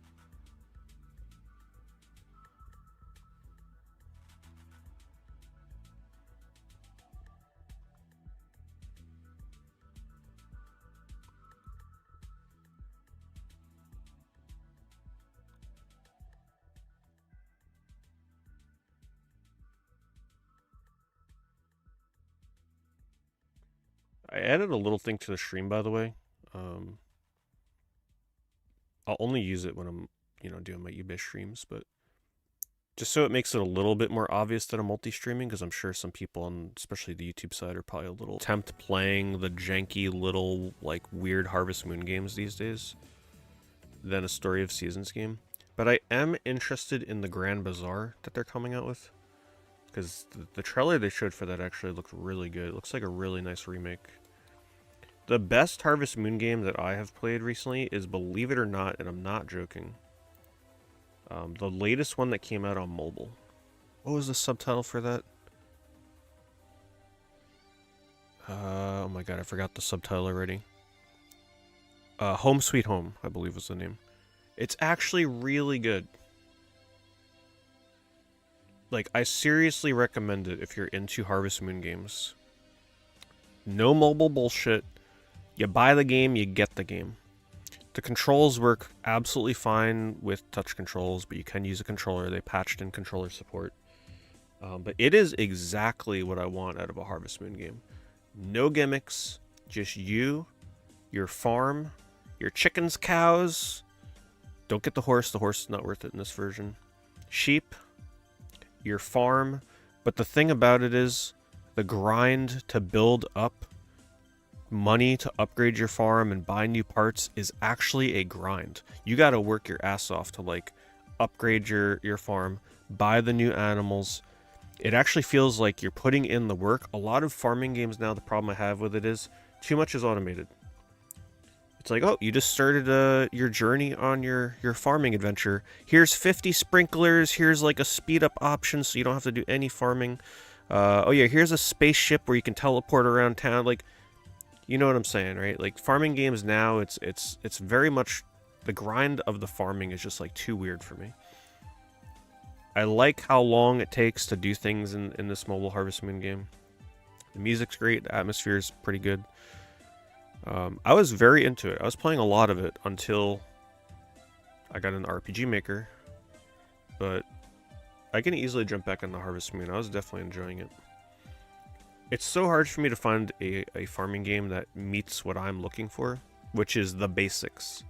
I added a little thing to the stream, by the way. I'll only use it when I'm, doing my eBay streams, but just so it makes it a little bit more obvious that I'm multi-streaming, because I'm sure some people on, especially the YouTube side, are probably a little tempt playing the janky little, weird Harvest Moon games these days than a Story of Seasons game. But I am interested in the Grand Bazaar that they're coming out with, because the trailer they showed for that actually looked really good. It looks like a really nice remake. The best Harvest Moon game that I have played recently is, believe it or not, and I'm not joking, the latest one that came out on mobile. What was the subtitle for that? Oh my god, I forgot the subtitle already. Home Sweet Home, I believe was the name. It's actually really good. Like, I seriously recommend it if you're into Harvest Moon games. No mobile bullshit. You buy the game, you get the game. The controls work absolutely fine with touch controls, but you can use a controller. They patched in controller support. But it is exactly what I want out of a Harvest Moon game. No gimmicks, just you, your farm, your chickens, cows. Don't get the horse is not worth it in this version. Sheep, your farm. But the thing about it is, the grind to build up money to upgrade your farm and buy new parts is actually a grind. You gotta work your ass off to like upgrade your farm, buy the new animals. It actually feels like you're putting in the work. A lot of farming games now, the problem I have with it is too much is automated. It's like, oh, you just started your journey on your farming adventure. Here's 50 sprinklers. Here's like a speed up option so you don't have to do any farming. Oh yeah, here's a spaceship where you can teleport around town. Like, you know what I'm saying, right? Like farming games now, it's very much the grind of the farming is just like too weird for me. I like how long it takes to do things in this mobile Harvest Moon game. The music's great, the atmosphere is pretty good. I was very into it. I was playing a lot of it until I got an RPG Maker, but I can easily jump back into Harvest Moon. I was definitely enjoying it. It's so hard for me to find a farming game that meets what I'm looking for, which is the basics.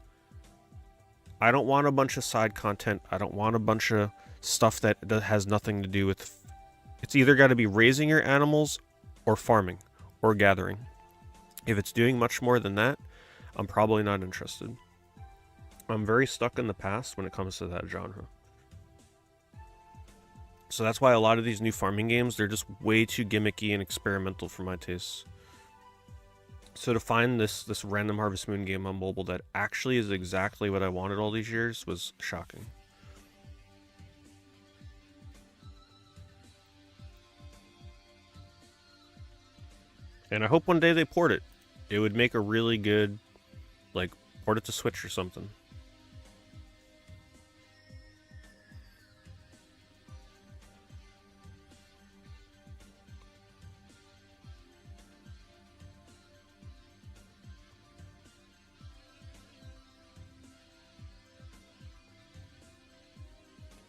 I don't want a bunch of side content. I don't want a bunch of stuff that has nothing to do with... It's either got to be raising your animals or farming or gathering. If it's doing much more than that, I'm probably not interested. I'm very stuck in the past when it comes to that genre. So that's why a lot of these new farming games, they're just way too gimmicky and experimental for my tastes. So to find this random Harvest Moon game on mobile that actually is exactly what I wanted all these years was shocking. And I hope one day they port it. It would make a really good, like, port it to Switch or something.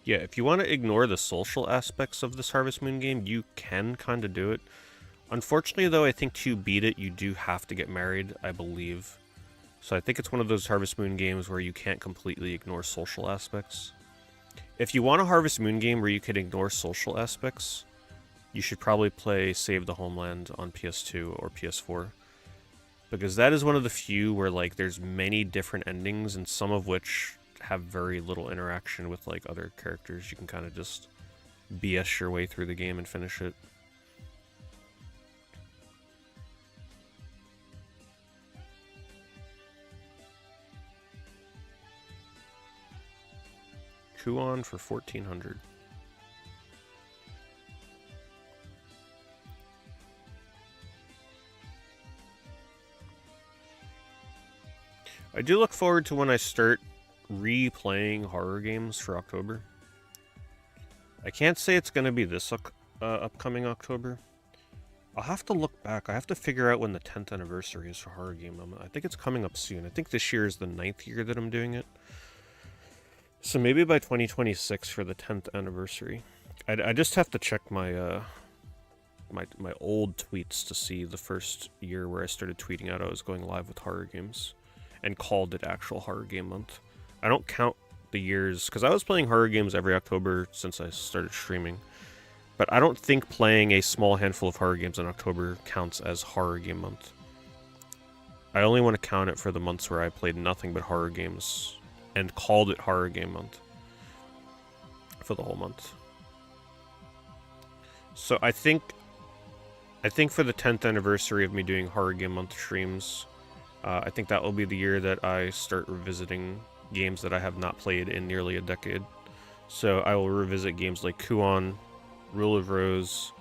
Yeah, if you want to ignore the social aspects of this Harvest Moon game, you can kind of do it. Unfortunately, though, I think to beat it, you do have to get married, I believe. So I think it's one of those Harvest Moon games where you can't completely ignore social aspects. If you want a Harvest Moon game where you can ignore social aspects, you should probably play Save the Homeland on PS2 or PS4. Because that is one of the few where, like, there's many different endings, and some of which have very little interaction with, like, other characters. You can kind of just BS your way through the game and finish it. Kuon for 1400. I do look forward to when I start replaying horror games for October. I can't say it's going to be this upcoming October. I'll have to look back. I have to figure out when the 10th anniversary is for Horror Game. I think it's coming up soon. I think this year is the 9th year that I'm doing it. So maybe by 2026 for the 10th anniversary. I just have to check my my old tweets to see the first year where I started tweeting out I was going live with horror games and called it actual Horror Game Month. I don't count the years because I was playing horror games every October since I started streaming. But I don't think playing a small handful of horror games in October counts as Horror Game Month. I only want to count it for the months where I played nothing but horror games and called it Horror Game Month for the whole month. So I think for the 10th anniversary of me doing Horror Game Month streams, I think that will be the year that I start revisiting games that I have not played in nearly a decade. So I will revisit games like Kuon, Rule of Rose,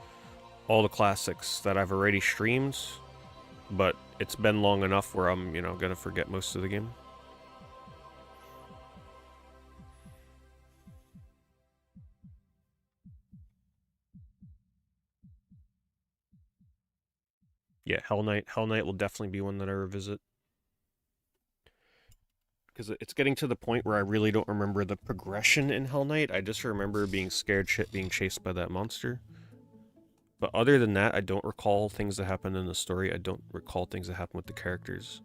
all the classics that I've already streamed, but it's been long enough where I'm, gonna forget most of the game. Yeah, Hell Knight. Hell Knight will definitely be one that I revisit. Because it's getting to the point where I really don't remember the progression in Hell Knight. I just remember being scared shit being chased by that monster. But other than that, I don't recall things that happened in the story. I don't recall things that happened with the characters.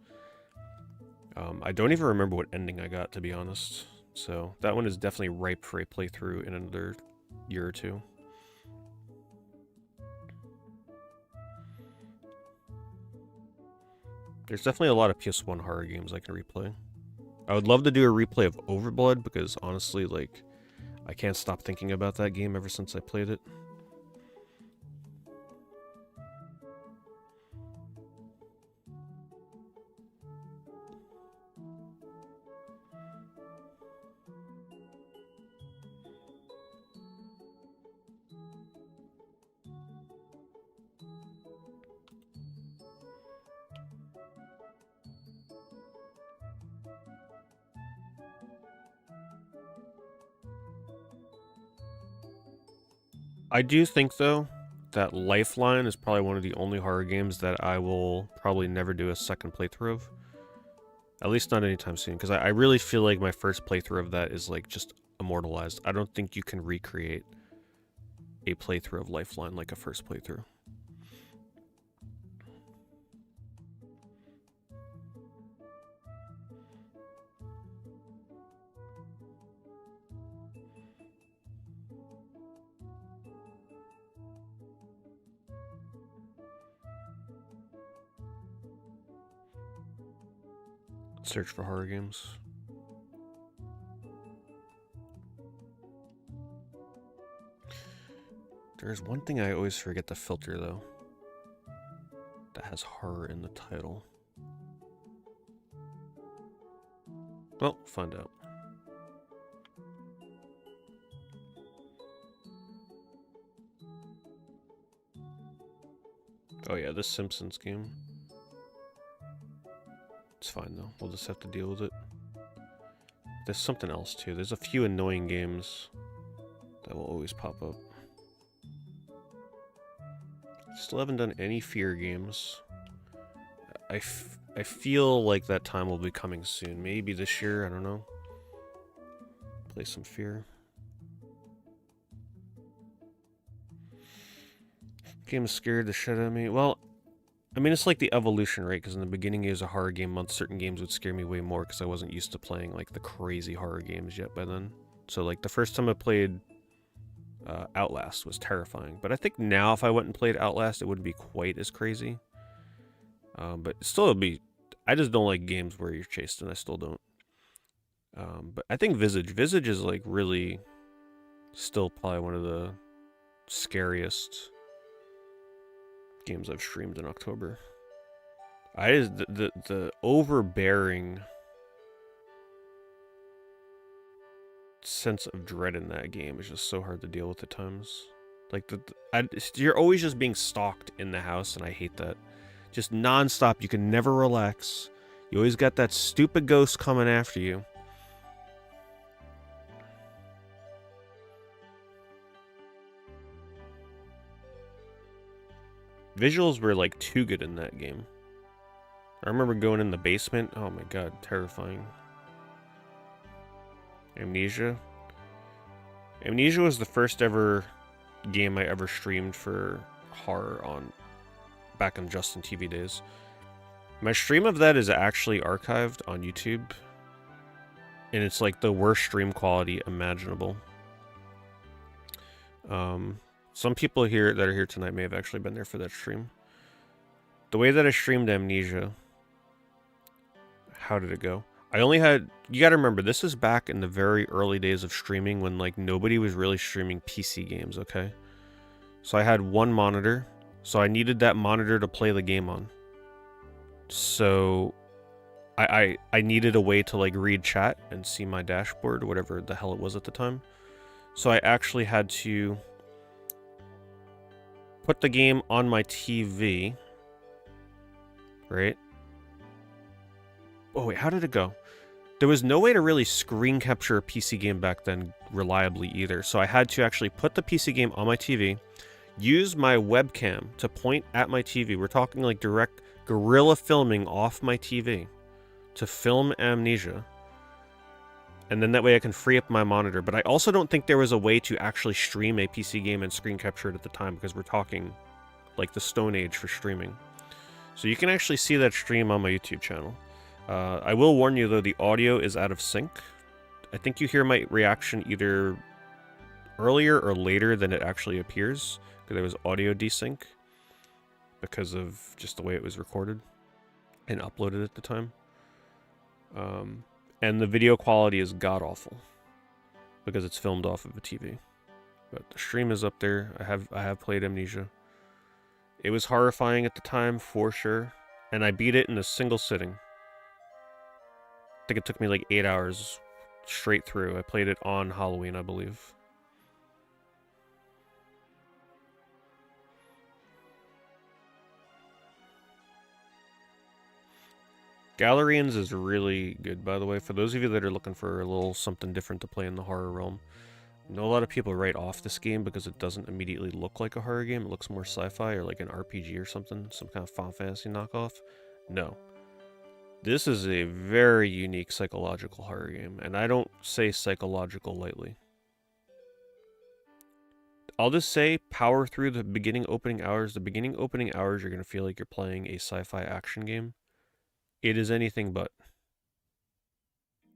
I don't even remember what ending I got, to be honest. So that one is definitely ripe for a playthrough in another year or two. There's definitely a lot of PS1 horror games I can replay. I would love to do a replay of Overblood because honestly, like, I can't stop thinking about that game ever since I played it. I do think, though, that Lifeline is probably one of the only horror games that I will probably never do a second playthrough of. At least not anytime soon, because I really feel like my first playthrough of that is, like, just immortalized. I don't think you can recreate a playthrough of Lifeline like a first playthrough. Search for horror games. There's one thing I always forget to filter, though, that has horror in the title. Well, find out. Oh yeah, this Simpsons game. It's fine though, we'll just have to deal with it. There's something else too. There's a few annoying games that will always pop up. Still haven't done any Fear games. I feel like that time will be coming soon. Maybe this year, I don't know. Play some Fear. Game scared the shit out of me. Well, I mean, it's like the evolution, right? Because in the beginning it was a horror game month. Certain games would scare me way more because I wasn't used to playing, like, the crazy horror games yet by then. So, like, the first time I played Outlast was terrifying. But I think now if I went and played Outlast, it wouldn't be quite as crazy. But still, it'd be... I just don't like games where you're chased, and I still don't. But I think Visage. Visage is, like, really still probably one of the scariest games I've streamed in October. The overbearing sense of dread in that game is just so hard to deal with at times. Like, you're always just being stalked in the house, and I hate that. Just non-stop, you can never relax. You always got that stupid ghost coming after you. Visuals were, like, too good in that game. I remember going in the basement. Oh my god, terrifying. Amnesia. Amnesia was the first ever game I ever streamed for horror on back in Justin TV days. My stream of that is actually archived on YouTube, and it's like the worst stream quality imaginable. Some people here that are here tonight may have actually been there for that stream. The way that I streamed Amnesia, how did it go? I only had... You gotta remember, this is back in the very early days of streaming when, like, nobody was really streaming PC games, okay? So I had one monitor, so I needed that monitor to play the game on. So I needed a way to, like, read chat and see my dashboard, whatever the hell it was at the time. So I actually had to put the game on my TV, right? Oh wait, how did it go? There was no way to really screen capture a PC game back then reliably either, so I had to actually put the PC game on my TV, use my webcam to point at my TV. We're talking like direct guerrilla filming off my TV to film Amnesia. And then that way I can free up my monitor. But I also don't think there was a way to actually stream a PC game and screen capture it at the time, because we're talking like the Stone Age for streaming. So you can actually see that stream on my YouTube channel. I will warn you though, the audio is out of sync. I think you hear my reaction either earlier or later than it actually appears, because there was audio desync because of just the way it was recorded and uploaded at the time. And the video quality is god-awful because it's filmed off of a TV. But the stream is up there. I have played Amnesia. It was horrifying at the time, for sure. And I beat it in a single sitting. I think it took me like 8 hours straight through. I played it on Halloween, I believe. Galerians is really good, by the way. For those of you that are looking for a little something different to play in the horror realm. I know a lot of people write off this game because it doesn't immediately look like a horror game. It looks more sci-fi or like an RPG or something. Some kind of Final Fantasy knockoff. No. This is a very unique psychological horror game. And I don't say psychological lightly. I'll just say power through the beginning opening hours. The beginning opening hours, you're going to feel like you're playing a sci-fi action game. It is anything but.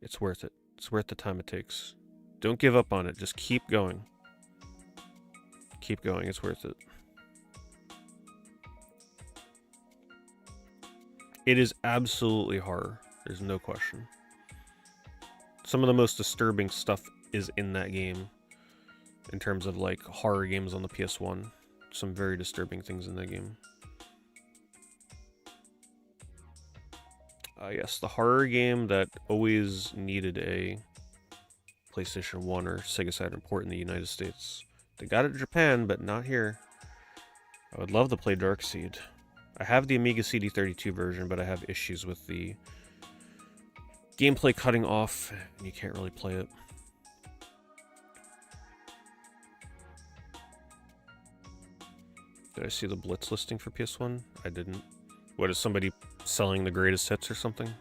It's worth it. It's worth the time it takes. Don't give up on it. Just keep going. Keep going. It's worth it. It is absolutely horror. There's no question. Some of the most disturbing stuff is in that game. In terms of like horror games on the PS1. Some very disturbing things in that game. Yes, the horror game that always needed a PlayStation 1 or Sega Saturn port in the United States. They got it in Japan, but not here. I would love to play Darkseid. I have the Amiga CD32 version, but I have issues with the gameplay cutting off, and you can't really play it. Did I see the Blitz listing for PS1? I didn't. What, is somebody selling the greatest hits or something?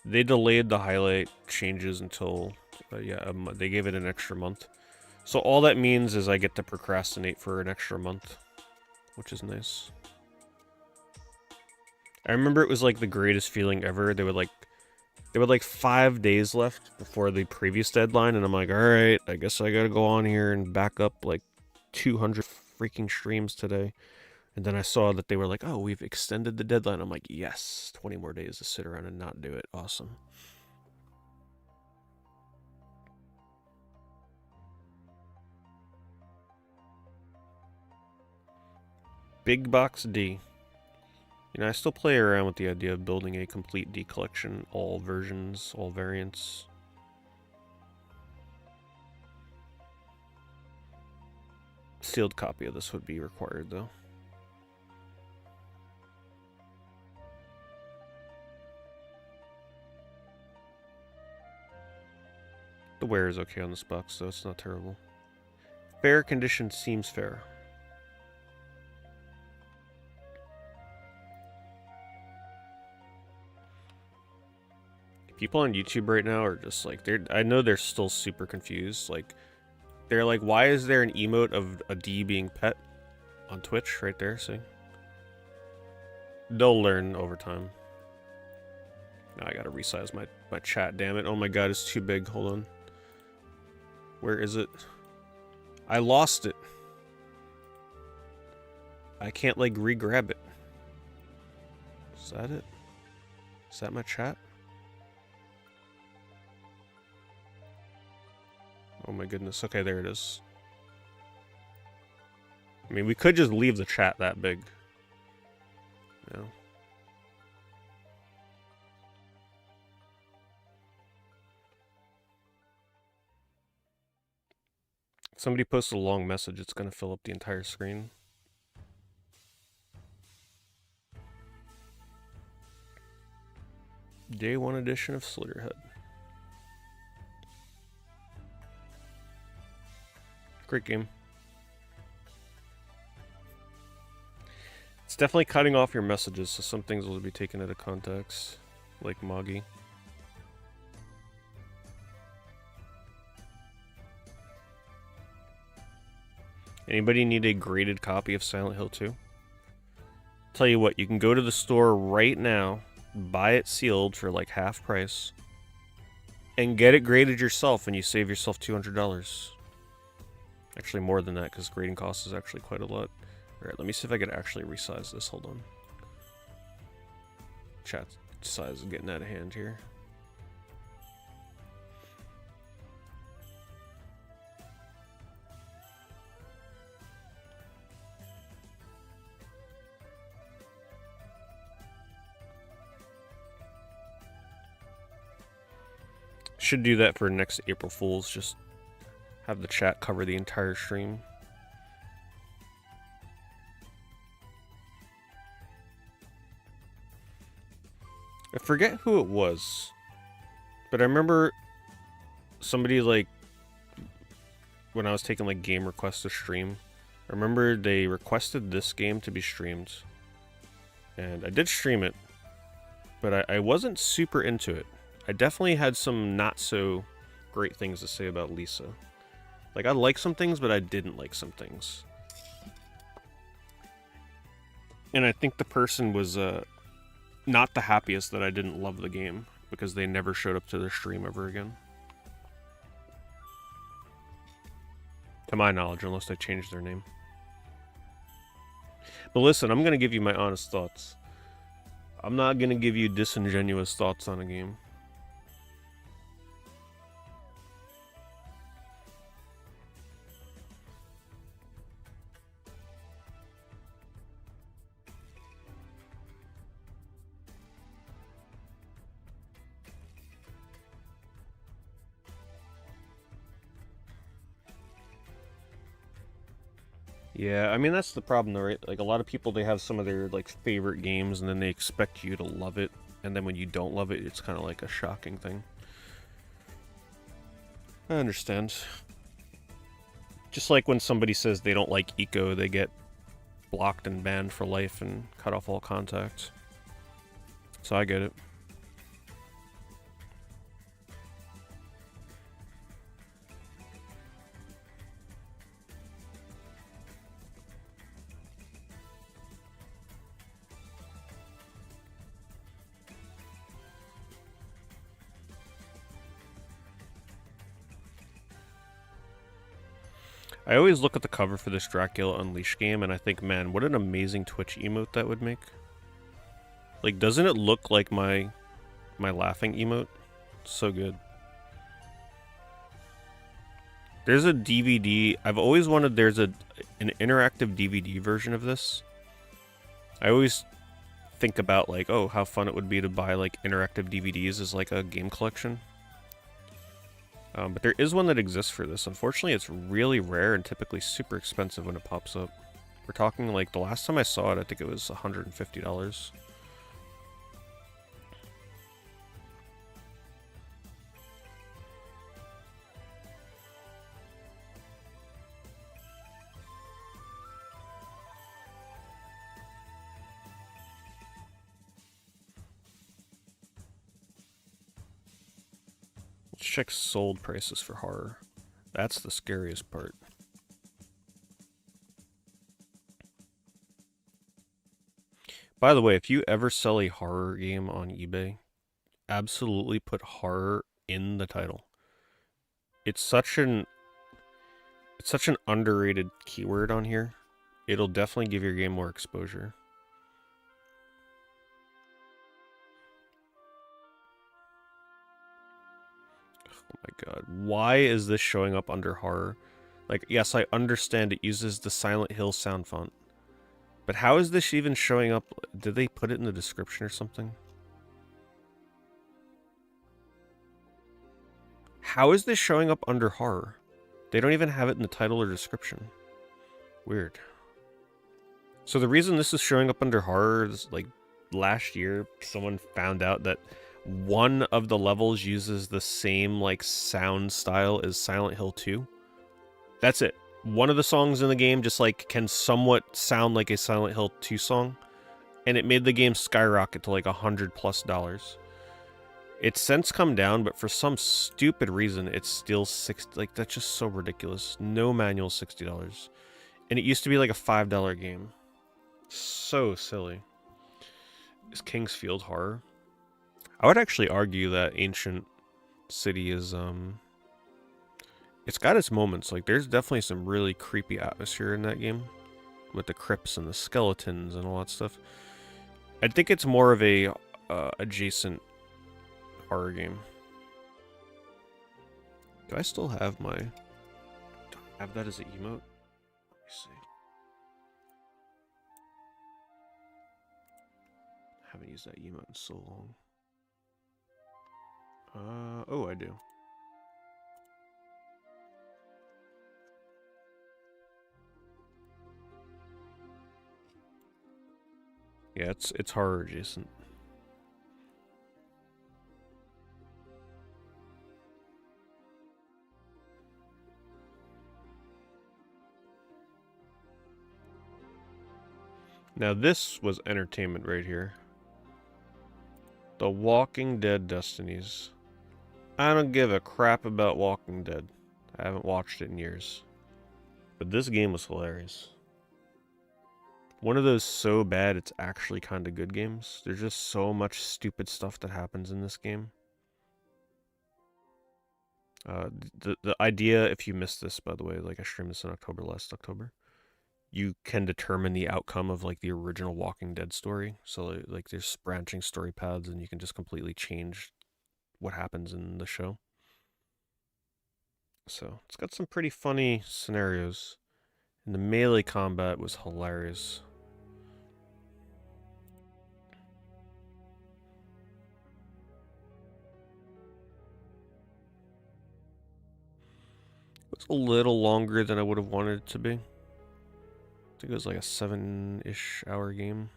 They delayed the highlight changes until, they gave it an extra month. So all that means is I get to procrastinate for an extra month, which is nice. I remember it was like the greatest feeling ever. There were like 5 days left before the previous deadline, and I'm like, alright, I guess I gotta go on here and back up like 200 freaking streams today. And then I saw that they were like, oh, we've extended the deadline. I'm like, yes, 20 more days to sit around and not do it. Awesome. Big Box D. You know, I still play around with the idea of building a complete D collection, all versions, all variants. Sealed copy of this would be required, though. The wear is okay on this box, so it's not terrible. Fair condition seems fair. People on YouTube right now are just like, I know they're still super confused. Like, they're like, why is there an emote of a D being pet on Twitch right there? See? They'll learn over time. Now I gotta resize my chat, damn it. Oh my god, it's too big. Hold on. Where is it? I lost it. I can't, like, re-grab it. Is that it? Is that my chat? Oh my goodness. Okay, there it is. I mean, we could just leave the chat that big. You know? If somebody posts a long message, it's going to fill up the entire screen. Day 1 edition of Slitterhead. Great game. It's definitely cutting off your messages, so some things will be taken out of context, like Moggy. Anybody need a graded copy of Silent Hill 2? Tell you what, you can go to the store right now, buy it sealed for like half price, and get it graded yourself, and you save yourself $200. Actually more than that, because grading cost is actually quite a lot. Alright, let me see if I can actually resize this. Hold on. Chat size is getting out of hand here. Should do that for next April Fools, just have the chat cover the entire stream. I forget who it was, but I remember somebody, like, when I was taking like game requests to stream, I remember they requested this game to be streamed, and I did stream it, but I wasn't super into it. I definitely had some not so great things to say about Lisa. Like, I liked some things, but I didn't like some things. And I think the person was not the happiest that I didn't love the game, because they never showed up to their stream ever again. To my knowledge, unless they changed their name. But listen, I'm going to give you my honest thoughts. I'm not going to give you disingenuous thoughts on a game. Yeah, I mean, that's the problem though, right? Like, a lot of people, they have some of their, like, favorite games, and then they expect you to love it, and then when you don't love it, it's kind of like a shocking thing. I understand. Just like when somebody says they don't like Eco, they get blocked and banned for life and cut off all contact. So I get it. I always look at the cover for this Dracula Unleashed game and I think, man, what an amazing Twitch emote that would make. Like, doesn't it look like my laughing emote? So good. There's a DVD. I've always wanted, there's an interactive DVD version of this. I always think about, like, oh, how fun it would be to buy, like, interactive DVDs as, like, a game collection. But there is one that exists for this. Unfortunately, it's really rare and typically super expensive when it pops up. We're talking, like, the last time I saw it, I think it was $150. Let's check sold prices for horror. That's the scariest part. By the way, if you ever sell a horror game on eBay, absolutely put horror in the title. It's such an underrated keyword on here. It'll definitely give your game more exposure. Oh my god. Why is this showing up under horror? Like, yes, I understand it uses the Silent Hill sound font. But how is this even showing up? Did they put it in the description or something? How is this showing up under horror? They don't even have it in the title or description. Weird. So the reason this is showing up under horror is, like, last year someone found out that one of the levels uses the same like sound style as Silent Hill 2. That's it. One of the songs in the game just like can somewhat sound like a Silent Hill 2 song, and it made the game skyrocket to like $100+. It's since come down, but for some stupid reason, it's still $60. Like, that's just so ridiculous. No manual, $60. And it used to be like a $5 game. So silly. Is King's Field horror? I would actually argue that Ancient City is, it's got its moments. Like, there's definitely some really creepy atmosphere in that game. With the crypts and the skeletons and all that stuff. I think it's more of a adjacent horror game. Do I still have my... Do I have that as an emote? Let me see. I haven't used that emote in so long. Oh, I do. Yeah, it's horror adjacent. Now this was entertainment right here. The Walking Dead Destinies. I don't give a crap about Walking Dead. I haven't watched it in years. But this game was hilarious. One of those so bad it's actually kind of good games. There's just so much stupid stuff that happens in this game. The idea, if you missed this, by the way, like I streamed this in October, last October, you can determine the outcome of like the original Walking Dead story. So like there's branching story paths and you can just completely change what happens in the show. So it's got some pretty funny scenarios. And the melee combat was hilarious. It's a little longer than I would have wanted it to be. I think it was like a 7-ish hour game.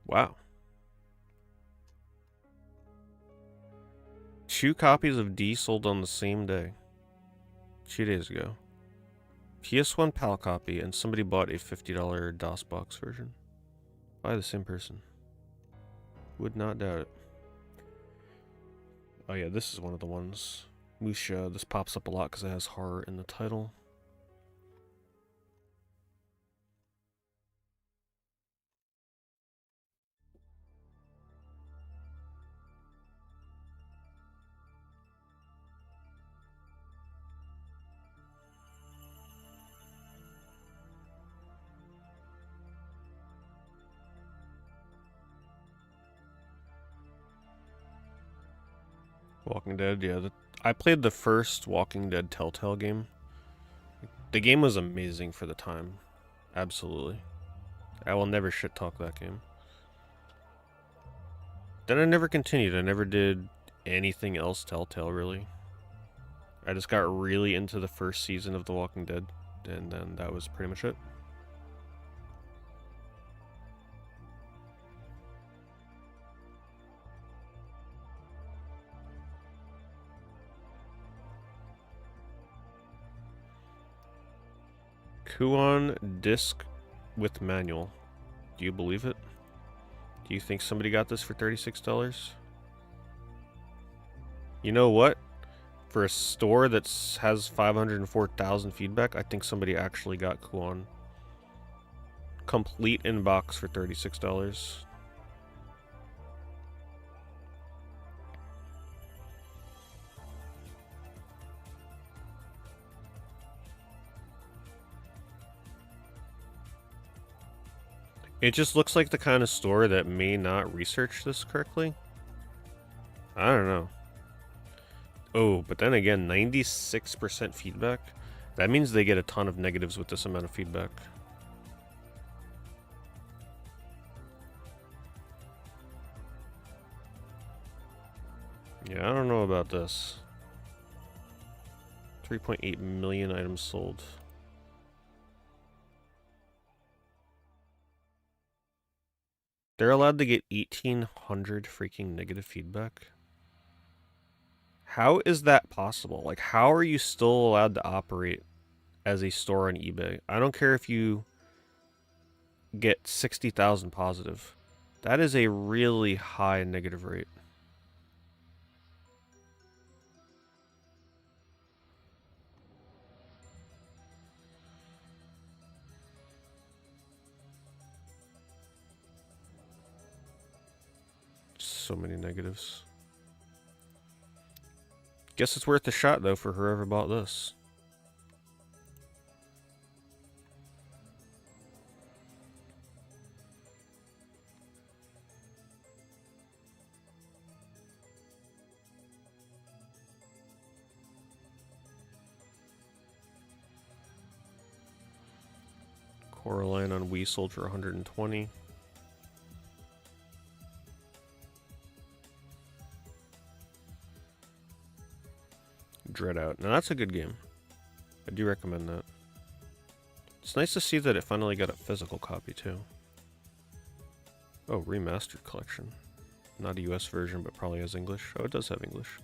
Wow. 2 copies of D sold on the same day. 2 days ago. PS1 PAL copy, and somebody bought a $50 DOSBox version. By the same person. Would not doubt it. Oh yeah, this is one of the ones. Musha, this pops up a lot because it has horror in the title. Walking Dead, yeah. I played the first Walking Dead Telltale game. The game was amazing for the time. Absolutely. I will never shit talk that game. Then I never continued. I never did anything else Telltale, really. I just got really into the first season of The Walking Dead, and then that was pretty much it. Kuon disc with manual. Do you believe it? Do you think somebody got this for $36? You know what? For a store that has 504,000 feedback, I think somebody actually got Kuon. Complete in box for $36. It just looks like the kind of store that may not research this correctly. I don't know. Oh, but then again, 96% feedback. That means they get a ton of negatives with this amount of feedback. Yeah, I don't know about this. 3.8 million items sold. They're allowed to get 1,800 freaking negative feedback? How is that possible? Like, how are you still allowed to operate as a store on eBay? I don't care if you get 60,000 positive. That is a really high negative rate. So many negatives. Guess it's worth a shot, though, for whoever bought this. Coraline on Wii sold for 120. Dread Out. Now that's a good game. I do recommend that. It's nice to see that it finally got a physical copy too. Oh, remastered collection. Not a US version, but probably has English. Oh, it does have English.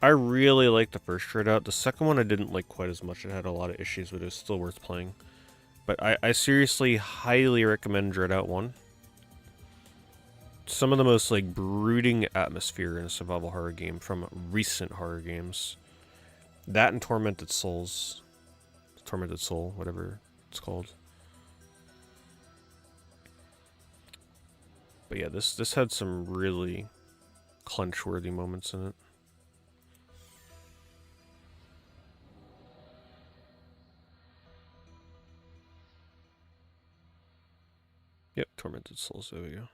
I really liked the first Dread Out. The second one I didn't like quite as much. It had a lot of issues, but it was still worth playing. But I seriously highly recommend Dread Out 1. Some of the most like brooding atmosphere in a survival horror game from recent horror games. That and Tormented Souls. Tormented Soul, whatever it's called. But yeah, this had some really clench-worthy moments in it. Yep, Tormented Souls, there we go.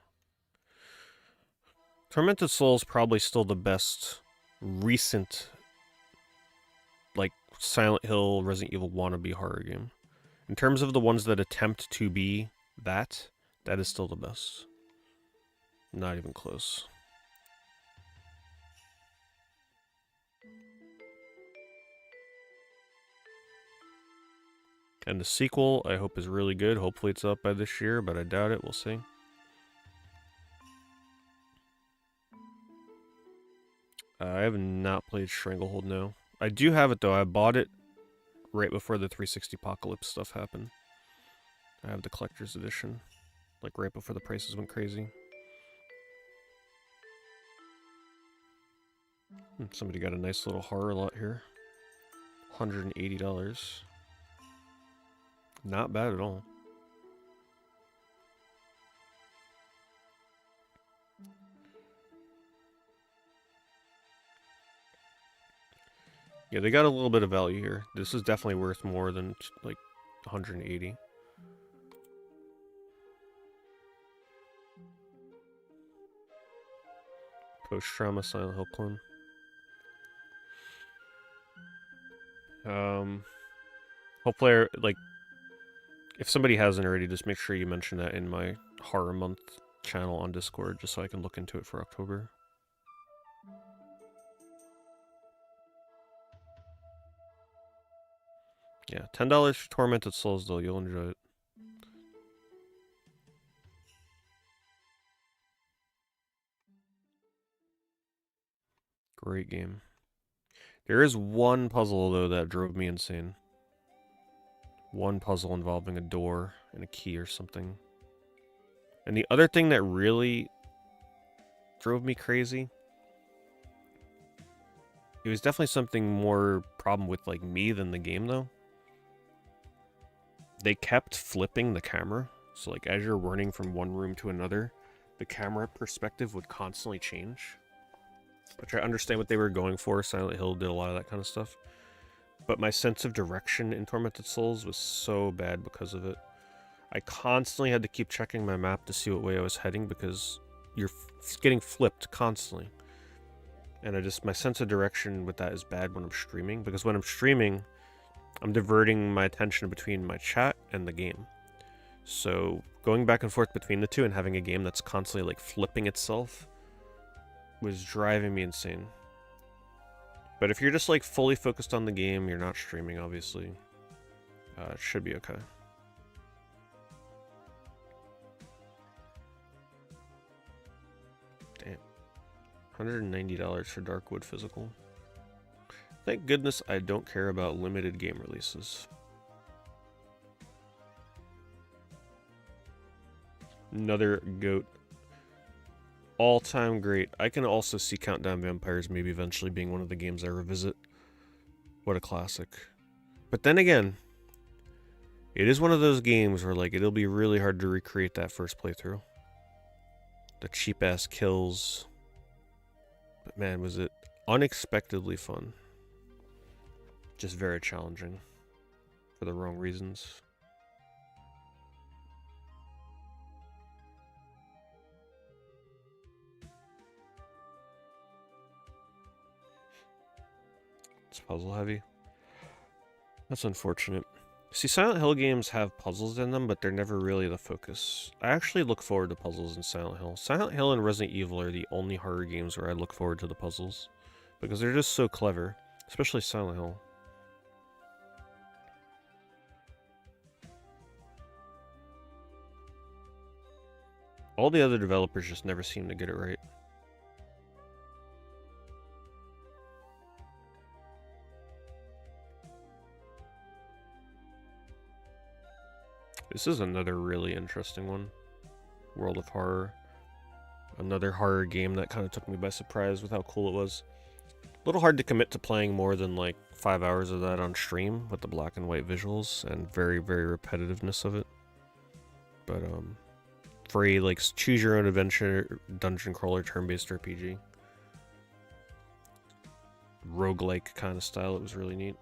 Tormented Souls probably still the best recent, like, Silent Hill, Resident Evil wannabe horror game. In terms of the ones that attempt to be that is still the best. Not even close. And the sequel, I hope, is really good. Hopefully it's up by this year, but I doubt it. We'll see. I have not played Stranglehold, no. I do have it, though. I bought it right before the 360 Apocalypse stuff happened. I have the collector's edition. Like, right before the prices went crazy. Somebody got a nice little horror lot here. $180. Not bad at all. Yeah, they got a little bit of value here. This is definitely worth more than, like, 180. Post-trauma Silent Hill clone. Hopefully, like, if somebody hasn't already, just make sure you mention that in my Horror Month channel on Discord, just so I can look into it for October. Yeah, $10 for Tormented Souls, though. You'll enjoy it. Great game. There is one puzzle, though, that drove me insane. One puzzle involving a door and a key or something. And the other thing that really drove me crazy, it was definitely something more problem with, like, me than the game, though. They kept flipping the camera. So, like, as you're running from one room to another, the camera perspective would constantly change. Which I understand what they were going for. Silent Hill did a lot of that kind of stuff. But my sense of direction in Tormented Souls was so bad because of it. I constantly had to keep checking my map to see what way I was heading because you're getting flipped constantly. And my sense of direction with that is bad when I'm streaming. Because when I'm streaming, I'm diverting my attention between my chat and the game. So going back and forth between the two and having a game that's constantly like flipping itself was driving me insane. But if you're just like fully focused on the game, you're not streaming, obviously, it should be okay. $190 for Darkwood physical. Thank goodness I don't care about limited game releases. Another GOAT. All-time great. I can also see Countdown Vampires maybe eventually being one of the games I revisit. What a classic. But then again, it is one of those games where like it'll be really hard to recreate that first playthrough. The cheap-ass kills. But man, was it unexpectedly fun. Just very challenging. For the wrong reasons. It's puzzle heavy. That's unfortunate. See, Silent Hill games have puzzles in them, but they're never really the focus. I actually look forward to puzzles in Silent Hill. Silent Hill and Resident Evil are the only horror games where I look forward to the puzzles. Because they're just so clever. Especially Silent Hill. All the other developers just never seem to get it right. This is another really interesting one. World of Horror. Another horror game that kind of took me by surprise with how cool it was. A little hard to commit to playing more than like 5 hours of that on stream with the black and white visuals and very, very repetitiveness of it. But for a like choose your own adventure dungeon crawler turn-based RPG. Roguelike kind of style, it was really neat.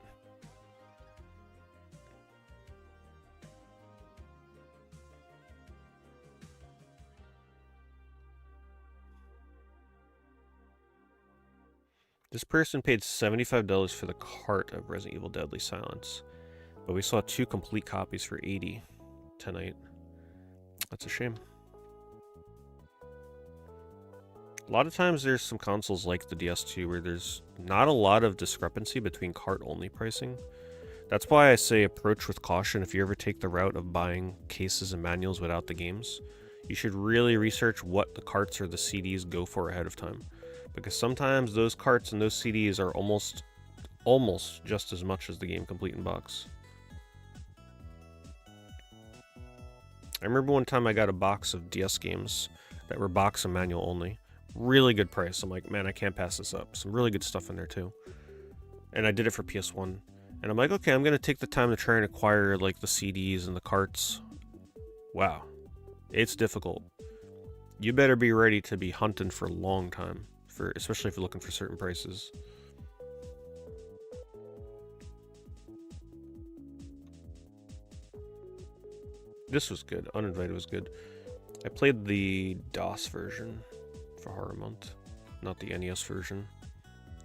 This person paid $75 for the cart of Resident Evil Deadly Silence, but we saw 2 complete copies for $80 tonight. That's a shame. A lot of times there's some consoles like the DS2 where there's not a lot of discrepancy between cart-only pricing. That's why I say approach with caution if you ever take the route of buying cases and manuals without the games. You should really research what the carts or the CDs go for ahead of time. Because sometimes those carts and those CDs are almost just as much as the game complete in box. I remember one time I got a box of DS games that were box and manual only. Really good price. I'm like, man, I can't pass this up. Some really good stuff in there too. And I did it for PS1. And I'm like, okay, I'm going to take the time to try and acquire like the CDs and the carts. Wow. It's difficult. You better be ready to be hunting for a long time. Especially if you're looking for certain prices. This was good. Uninvited was good. I played the DOS version for Horror Month, not the NES version.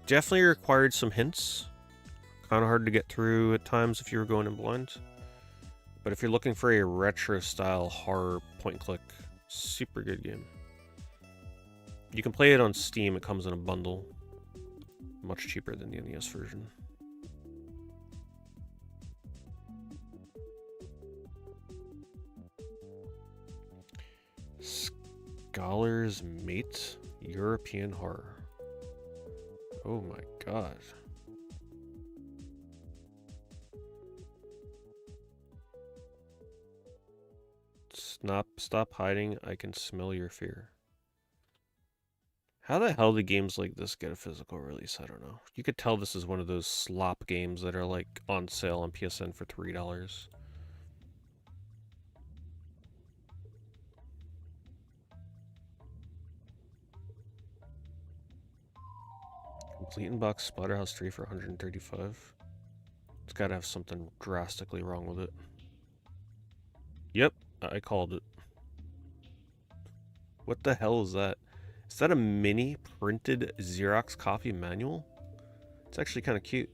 Definitely required some hints. Kind of hard to get through at times if you were going in blind. But if you're looking for a retro style horror point click, super good game. You can play it on Steam, it comes in a bundle. Much cheaper than the NES version. Scholar's Mate European Horror. Oh my god. Stop hiding, I can smell your fear. How the hell do games like this get a physical release? I don't know. You could tell this is one of those slop games that are like on sale on PSN for $3. Complete in box Splatterhouse 3 for $135. It's gotta have something drastically wrong with it. Yep, I called it. What the hell is that? Is that a mini printed Xerox copy manual? It's actually kind of cute.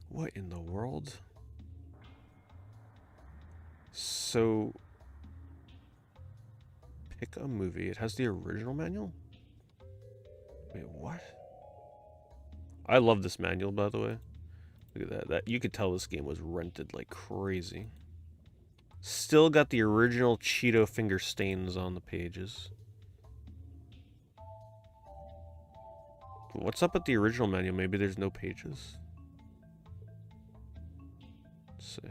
What in the world? So, pick a movie. It has the original manual? Wait, what? I love this manual, by the way. Look at that. You could tell this game was rented like crazy. Still got the original Cheeto finger stains on the pages. What's up with the original manual? Maybe there's no pages. Let's see.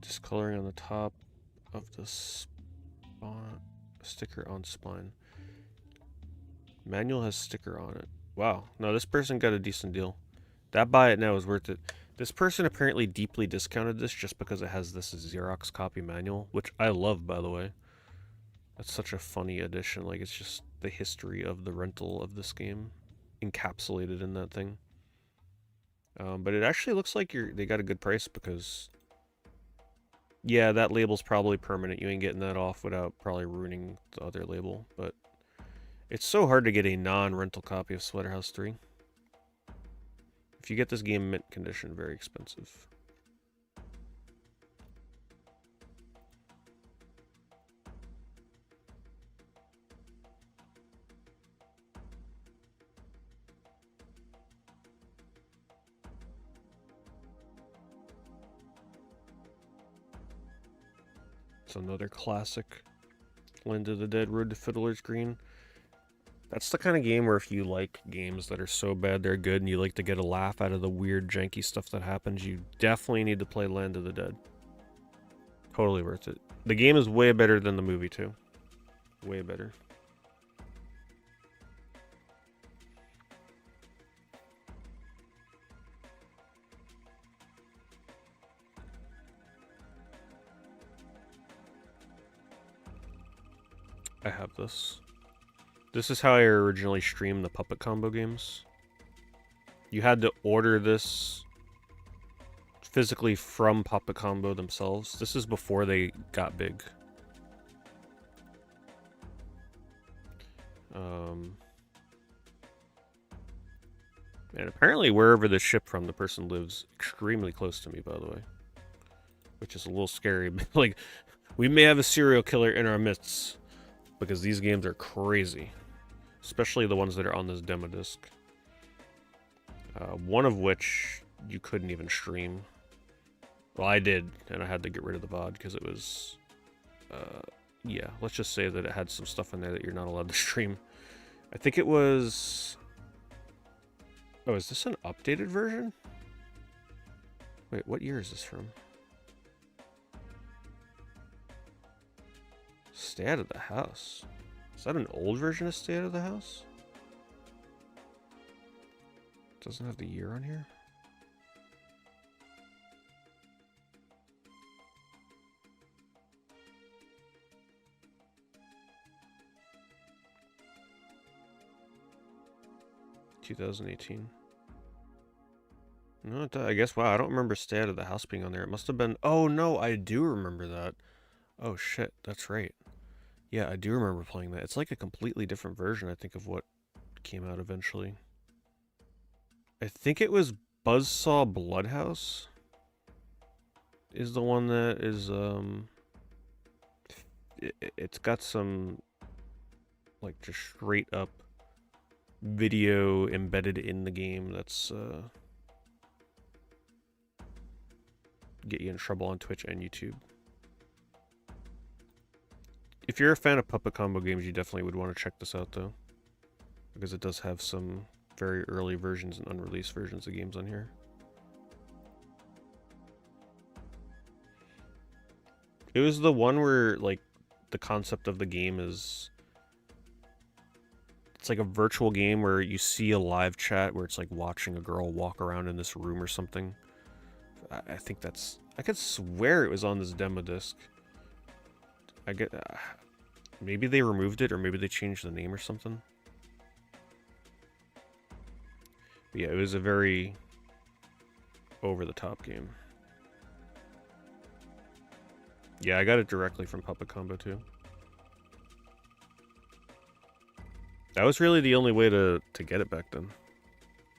Discoloring on the top of the sticker on spine. Manual has sticker on it. Wow. No, this person got a decent deal. That buy it now is worth it. This person apparently deeply discounted this just because it has this Xerox copy manual, which I love, by the way. That's such a funny addition. Like, it's just the history of the rental of this game encapsulated in that thing. But it actually looks like they got a good price because, yeah, that label's probably permanent. You ain't getting that off without probably ruining the other label. But it's so hard to get a non-rental copy of Sweaterhouse 3. If you get this game mint condition, very expensive. It's another classic. Land of the Dead, Road to Fiddler's Green. That's the kind of game where if you like games that are so bad they're good and you like to get a laugh out of the weird janky stuff that happens, you definitely need to play Land of the Dead. Totally worth it. The game is way better than the movie too. Way better. I have this. This is how I originally streamed the Puppet Combo games. You had to order this physically from Puppet Combo themselves. This is before they got big. And apparently wherever this shipped from, the person lives extremely close to me, by the way. Which is a little scary. Like, we may have a serial killer in our midst. Because these games are crazy. Especially the ones that are on this demo disc. One of which you couldn't even stream. Well, I did, and I had to get rid of the VOD because it was... yeah, let's just say that it had some stuff in there that you're not allowed to stream. I think it was... Oh, is this an updated version? Wait, what year is this from? Stay Out of the House. Is that an old version of Stay Out of the House? Doesn't have the year on here. $2018. No, I guess, wow, I don't remember Stay Out of the House being on there. It must have been... Oh, no, I do remember that. Oh, shit, that's right. Yeah, I do remember playing that. It's like a completely different version, I think, of what came out eventually. I think it was Buzzsaw Bloodhouse is the one that is, it's got some, like, just straight up video embedded in the game that's, get you in trouble on Twitch and YouTube. If you're a fan of Puppet Combo games, you definitely would want to check this out, though. Because it does have some very early versions and unreleased versions of games on here. It was the one where, like, the concept of the game is... It's like a virtual game where you see a live chat where it's like watching a girl walk around in this room or something. I think that's... I could swear it was on this demo disc. I get... maybe they removed it, or maybe they changed the name or something. But yeah, it was a very over-the-top game. Yeah, I got it directly from Puppet Combo, too. That was really the only way to get it back then.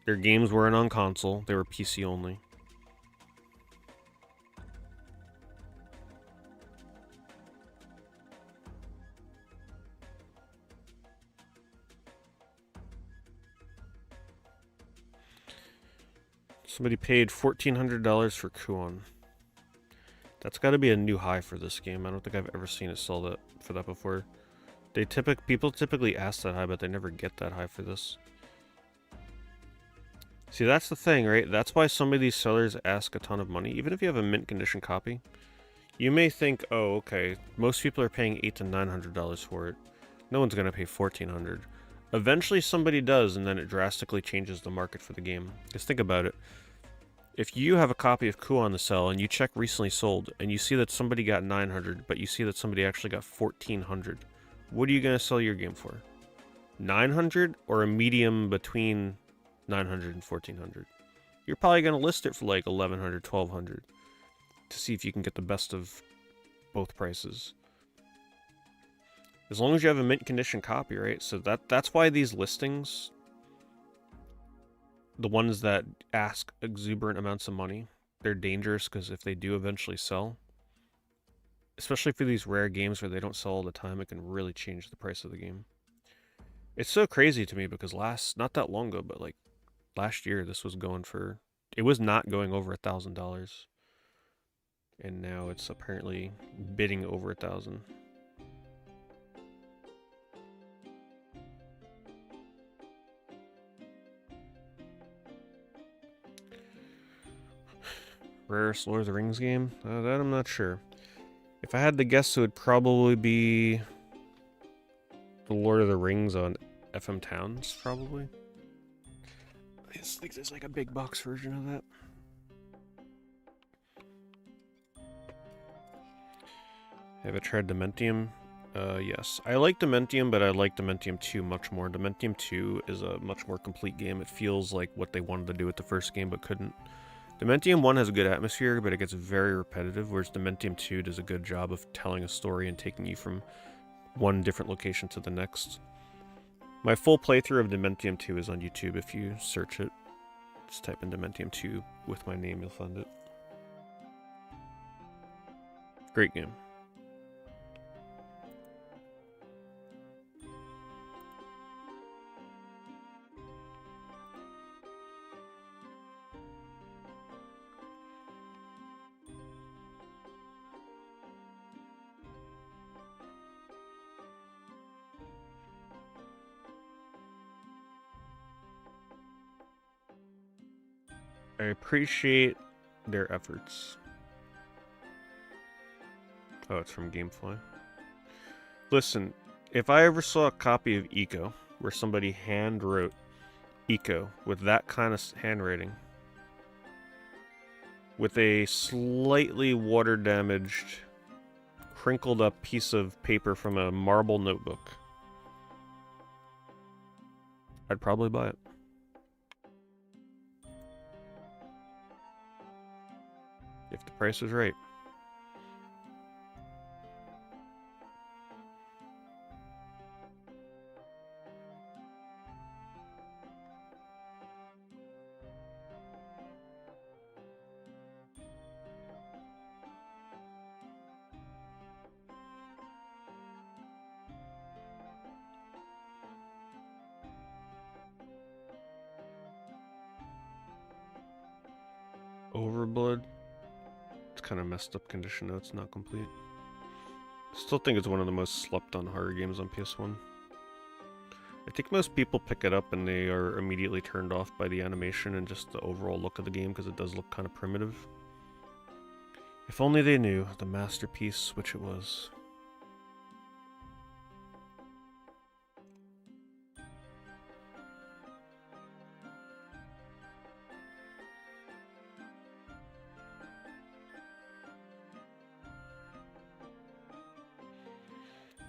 Their games weren't on console, they were PC only. Somebody paid $1,400 for Kuon. That's got to be a new high for this game. I don't think I've ever seen it sell that for that before. People typically ask that high, but they never get that high for this. See, that's the thing, right? That's why some of these sellers ask a ton of money. Even if you have a mint condition copy, you may think, oh, okay, most people are paying $800 to $900 for it. No one's gonna pay $1,400. Eventually somebody does, and then it drastically changes the market for the game. Just think about it. If you have a copy of Ku on the sell and you check recently sold, and you see that somebody got $900, but you see that somebody actually got $1,400, what are you gonna sell your game for? $900 or a medium between $900 and $1,400? You're probably gonna list it for like $1,100, $1,200 to see if you can get the best of both prices. As long as you have a mint condition copy, right? So that's why these listings, the ones that ask exuberant amounts of money, they're dangerous, because if they do eventually sell, especially for these rare games where they don't sell all the time, it can really change the price of the game. It's so crazy to me because not that long ago, but like last year, this was going for, it was not going over $1,000. And now it's apparently bidding over 1,000. Rarest Lord of the Rings game? That I'm not sure. If I had to guess, it would probably be the Lord of the Rings on FM Towns, probably. I just think there's like a big box version of that. Have I tried Dementium? Yes. I like Dementium, but I like Dementium 2 much more. Dementium 2 is a much more complete game. It feels like what they wanted to do with the first game, but couldn't. Dementium 1 has a good atmosphere, but it gets very repetitive, whereas Dementium 2 does a good job of telling a story and taking you from one different location to the next. My full playthrough of Dementium 2 is on YouTube. If you search it, just type in Dementium 2 with my name, you'll find it. Great game. I appreciate their efforts. Oh, it's from Gamefly. Listen, if I ever saw a copy of Eco where somebody hand wrote Eco with that kind of handwriting, with a slightly water damaged, crinkled up piece of paper from a marble notebook, I'd probably buy it. If the price is right. Overblood. It's kind of messed up condition though, it's not complete. Still think it's one of the most slept on horror games on PS1. I think most people pick it up and they are immediately turned off by the animation and just the overall look of the game, because it does look kind of primitive. If only they knew the masterpiece which it was.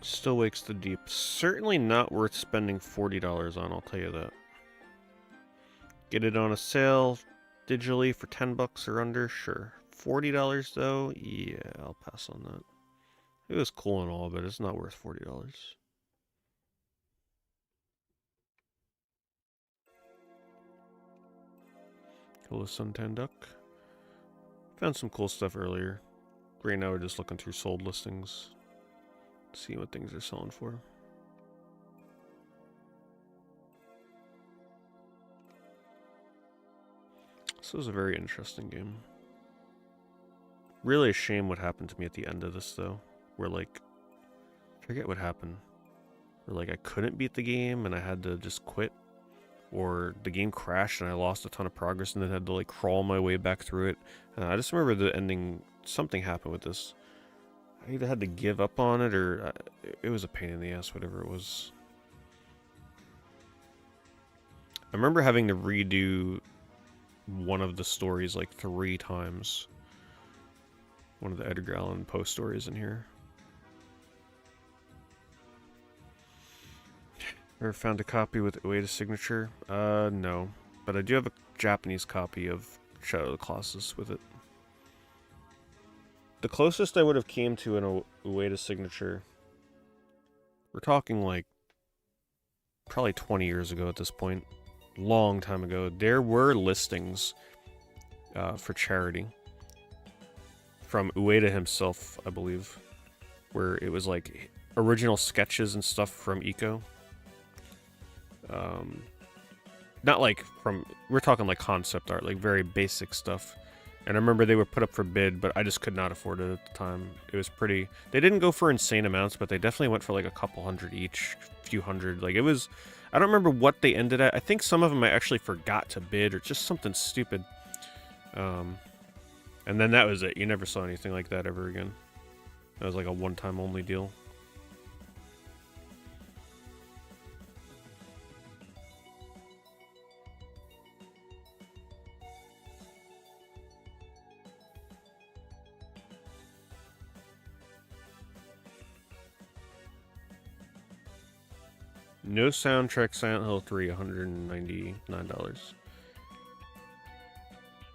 Still Wakes the Deep. Certainly not worth spending $40 on, I'll tell you that. Get it on a sale digitally for $10 or under, sure. $40 though? Yeah, I'll pass on that. It was cool and all, but it's not worth $40. Hello, Suntan Duck. Found some cool stuff earlier. Right now we're just looking through sold listings. See what things are selling for. This was a very interesting game. really a shame what happened to me at the end of this, though. Where, like, I forget what happened. Where, like, I couldn't beat the game and I had to just quit. Or the game crashed and I lost a ton of progress and then had to, like, crawl my way back through it. I just remember the ending, something happened with this. I either had to give up on it or it was a pain in the ass, whatever it was. I remember having to redo one of the stories like 3 times. One of the Edgar Allan Poe stories in here. Ever found a copy with Ueda's signature? No. But I do have a Japanese copy of Shadow of the Colossus with it. The closest I would have came to an Ueda signature, we're talking like probably 20 years ago at this point. Long time ago. There were listings for charity from Ueda himself, I believe, where it was like original sketches and stuff from Eco. Not like from, we're talking like concept art, like very basic stuff. And I remember they were put up for bid, but I just could not afford it at the time. It was pretty, they didn't go for insane amounts, but they definitely went for like a couple hundred each, few hundred. Like it was, I don't remember what they ended at. I think some of them I actually forgot to bid or just something stupid. And then that was it. You never saw anything like that ever again. That was like a one-time only deal. No soundtrack, Silent Hill 3, $199.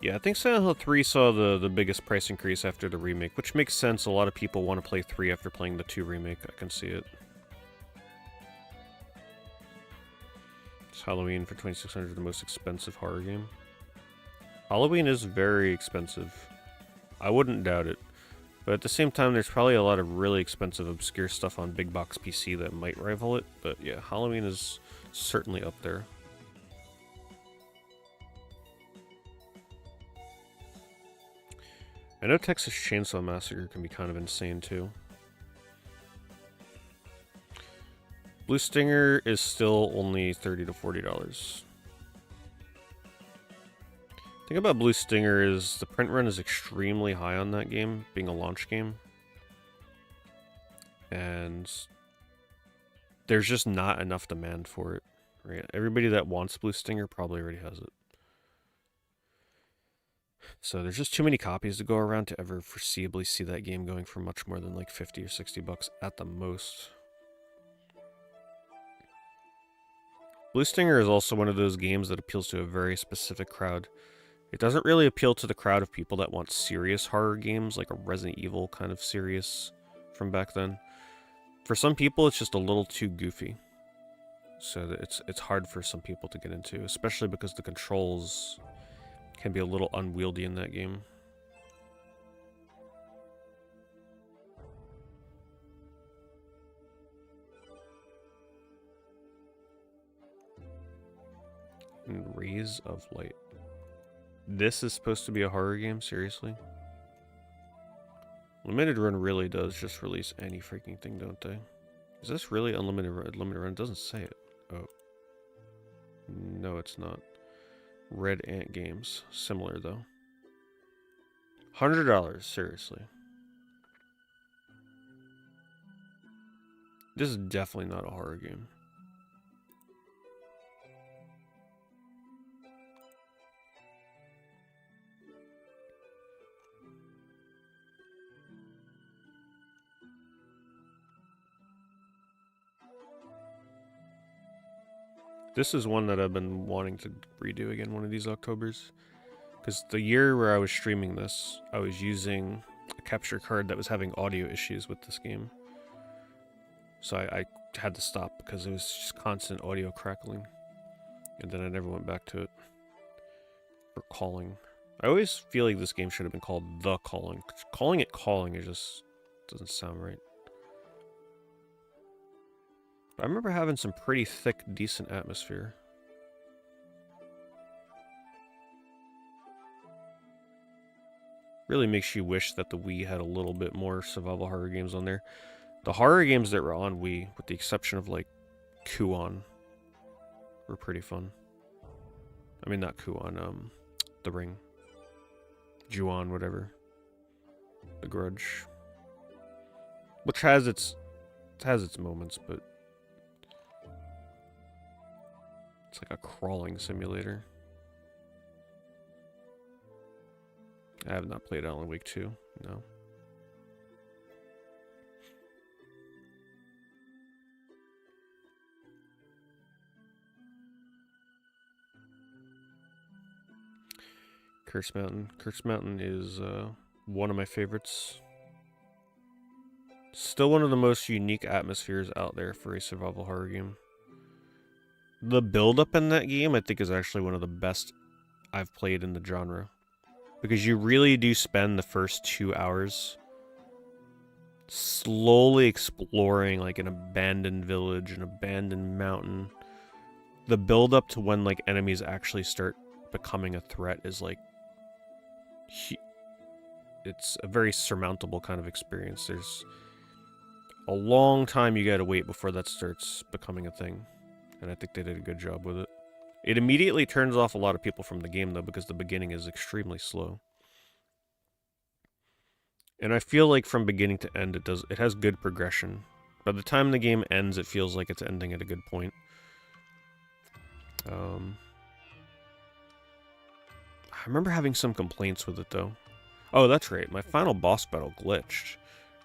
Yeah, I think Silent Hill 3 saw the biggest price increase after the remake, which makes sense. A lot of people want to play 3 after playing the 2 remake. I can see it. It's Halloween for $2,600, the most expensive horror game. Halloween is very expensive. I wouldn't doubt it. But at the same time, there's probably a lot of really expensive, obscure stuff on big box PC that might rival it. But yeah, Halloween is certainly up there. I know Texas Chainsaw Massacre can be kind of insane too. Blue Stinger is still only $30 to $40. The thing about Blue Stinger is the print run is extremely high on that game, being a launch game. And there's just not enough demand for it. Right? Everybody that wants Blue Stinger probably already has it. So there's just too many copies to go around to ever foreseeably see that game going for much more than like 50 or 60 bucks at the most. Blue Stinger is also one of those games that appeals to a very specific crowd. It doesn't really appeal to the crowd of people that want serious horror games, like a Resident Evil kind of serious from back then. For some people, it's just a little too goofy. So it's hard for some people to get into, especially because the controls can be a little unwieldy in that game. And Rays of Light. This is supposed to be a horror game? Seriously? Limited Run really does just release any freaking thing, don't they? Is this really Unlimited Run? Limited Run? It doesn't say it. Oh. No, it's not. Red Ant Games. Similar, though. $100, seriously. This is definitely not a horror game. This is one that I've been wanting to redo again one of these Octobers. Because the year where I was streaming this, I was using a capture card that was having audio issues with this game. So I had to stop because it was just constant audio crackling. And then I never went back to it. For Calling. I always feel like this game should have been called The Calling. Calling it Calling, it just doesn't sound right. I remember having some pretty thick, decent atmosphere. Really makes you wish that the Wii had a little bit more survival horror games on there. The horror games that were on Wii, with the exception of like Kuon, were pretty fun. I mean, not Kuon, The Ring. Juon, whatever. The Grudge. Which has its moments, but it's like a crawling simulator. I have not played Alan Wake 2, no. Curse Mountain. Curse Mountain is one of my favorites. Still one of the most unique atmospheres out there for a survival horror game. The build-up in that game, I think, is actually one of the best I've played in the genre. Because you really do spend the first 2 hours slowly exploring like an abandoned village, an abandoned mountain. The build-up to when like enemies actually start becoming a threat is like... it's a very surmountable kind of experience. There's a long time you gotta wait before that starts becoming a thing. And I think they did a good job with it. It immediately turns off a lot of people from the game, though, because the beginning is extremely slow. And I feel like from beginning to end, it has good progression. By the time the game ends, it feels like it's ending at a good point. I remember having some complaints with it, though. Oh, that's right. My final boss battle glitched.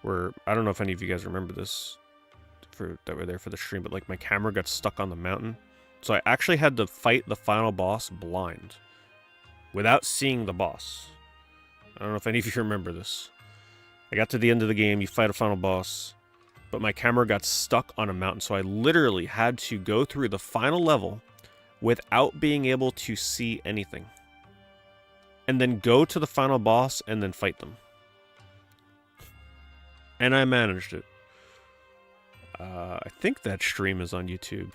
Where, I don't know if any of you guys remember this that were there for the stream, but like my camera got stuck on the mountain. So I actually had to fight the final boss blind. Without seeing the boss. I don't know if any of you remember this. I got to the end of the game, you fight a final boss, but my camera got stuck on a mountain, so I literally had to go through the final level without being able to see anything. And then go to the final boss and then fight them. And I managed it. I think that stream is on YouTube.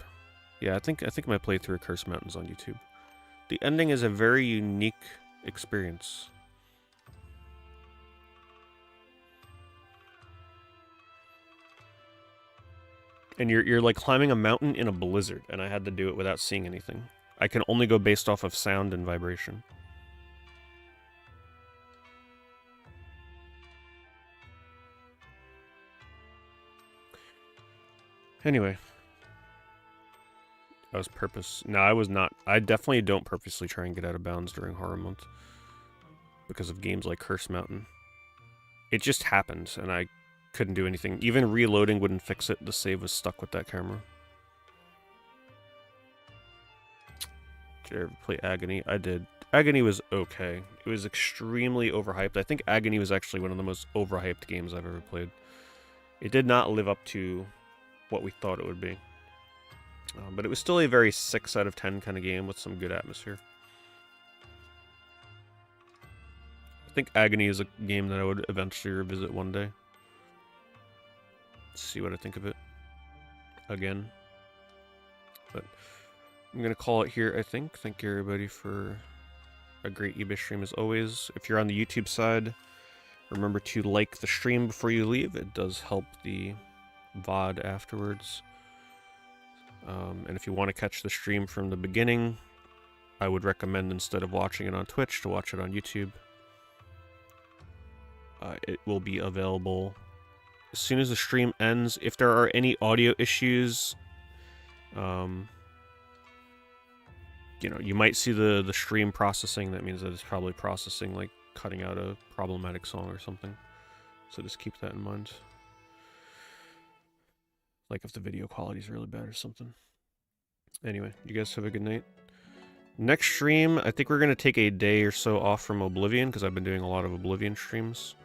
Yeah, I think my playthrough of Curse Mountain's on YouTube. The ending is a very unique experience. And you're like climbing a mountain in a blizzard, and I had to do it without seeing anything. I can only go based off of sound and vibration. Anyway. I was No, I was not. I definitely don't purposely try and get out of bounds during Horror Month. Because of games like Curse Mountain. It just happened, and I couldn't do anything. Even reloading wouldn't fix it. The save was stuck with that camera. Did I ever play Agony? I did. Agony was okay. It was extremely overhyped. I think Agony was actually one of the most overhyped games I've ever played. It did not live up to what we thought it would be. But it was still a very 6 out of 10 kind of game with some good atmosphere. I think Agony is a game that I would eventually revisit one day. See what I think of it again. But I'm going to call it here, I think. Thank you, everybody, for a great eBay stream as always. If you're on the YouTube side, remember to like the stream before you leave. It does help the VOD afterwards. And if you want to catch the stream from the beginning, I would recommend, instead of watching it on Twitch, to watch it on YouTube. It will be available as soon as the stream ends. If there are any audio issues, you know, you might see the stream processing. That means that it's probably processing, like cutting out a problematic song or something. So just keep that in mind. Like if the video quality is really bad or something. Anyway, you guys have a good night. Next stream, I think we're going to take a day or so off from Oblivion, because I've been doing a lot of Oblivion streams.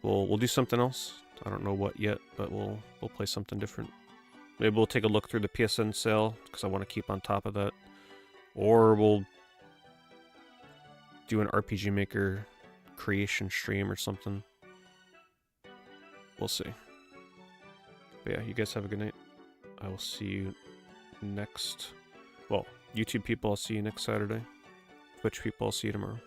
We'll do something else. I don't know what yet, but we'll play something different. Maybe we'll take a look through the PSN sale, because I want to keep on top of that. Or we'll do an RPG Maker creation stream or something. We'll see. But yeah, you guys have a good night. I will see you next... Well, YouTube people, I'll see you next Saturday. Twitch people, I'll see you tomorrow.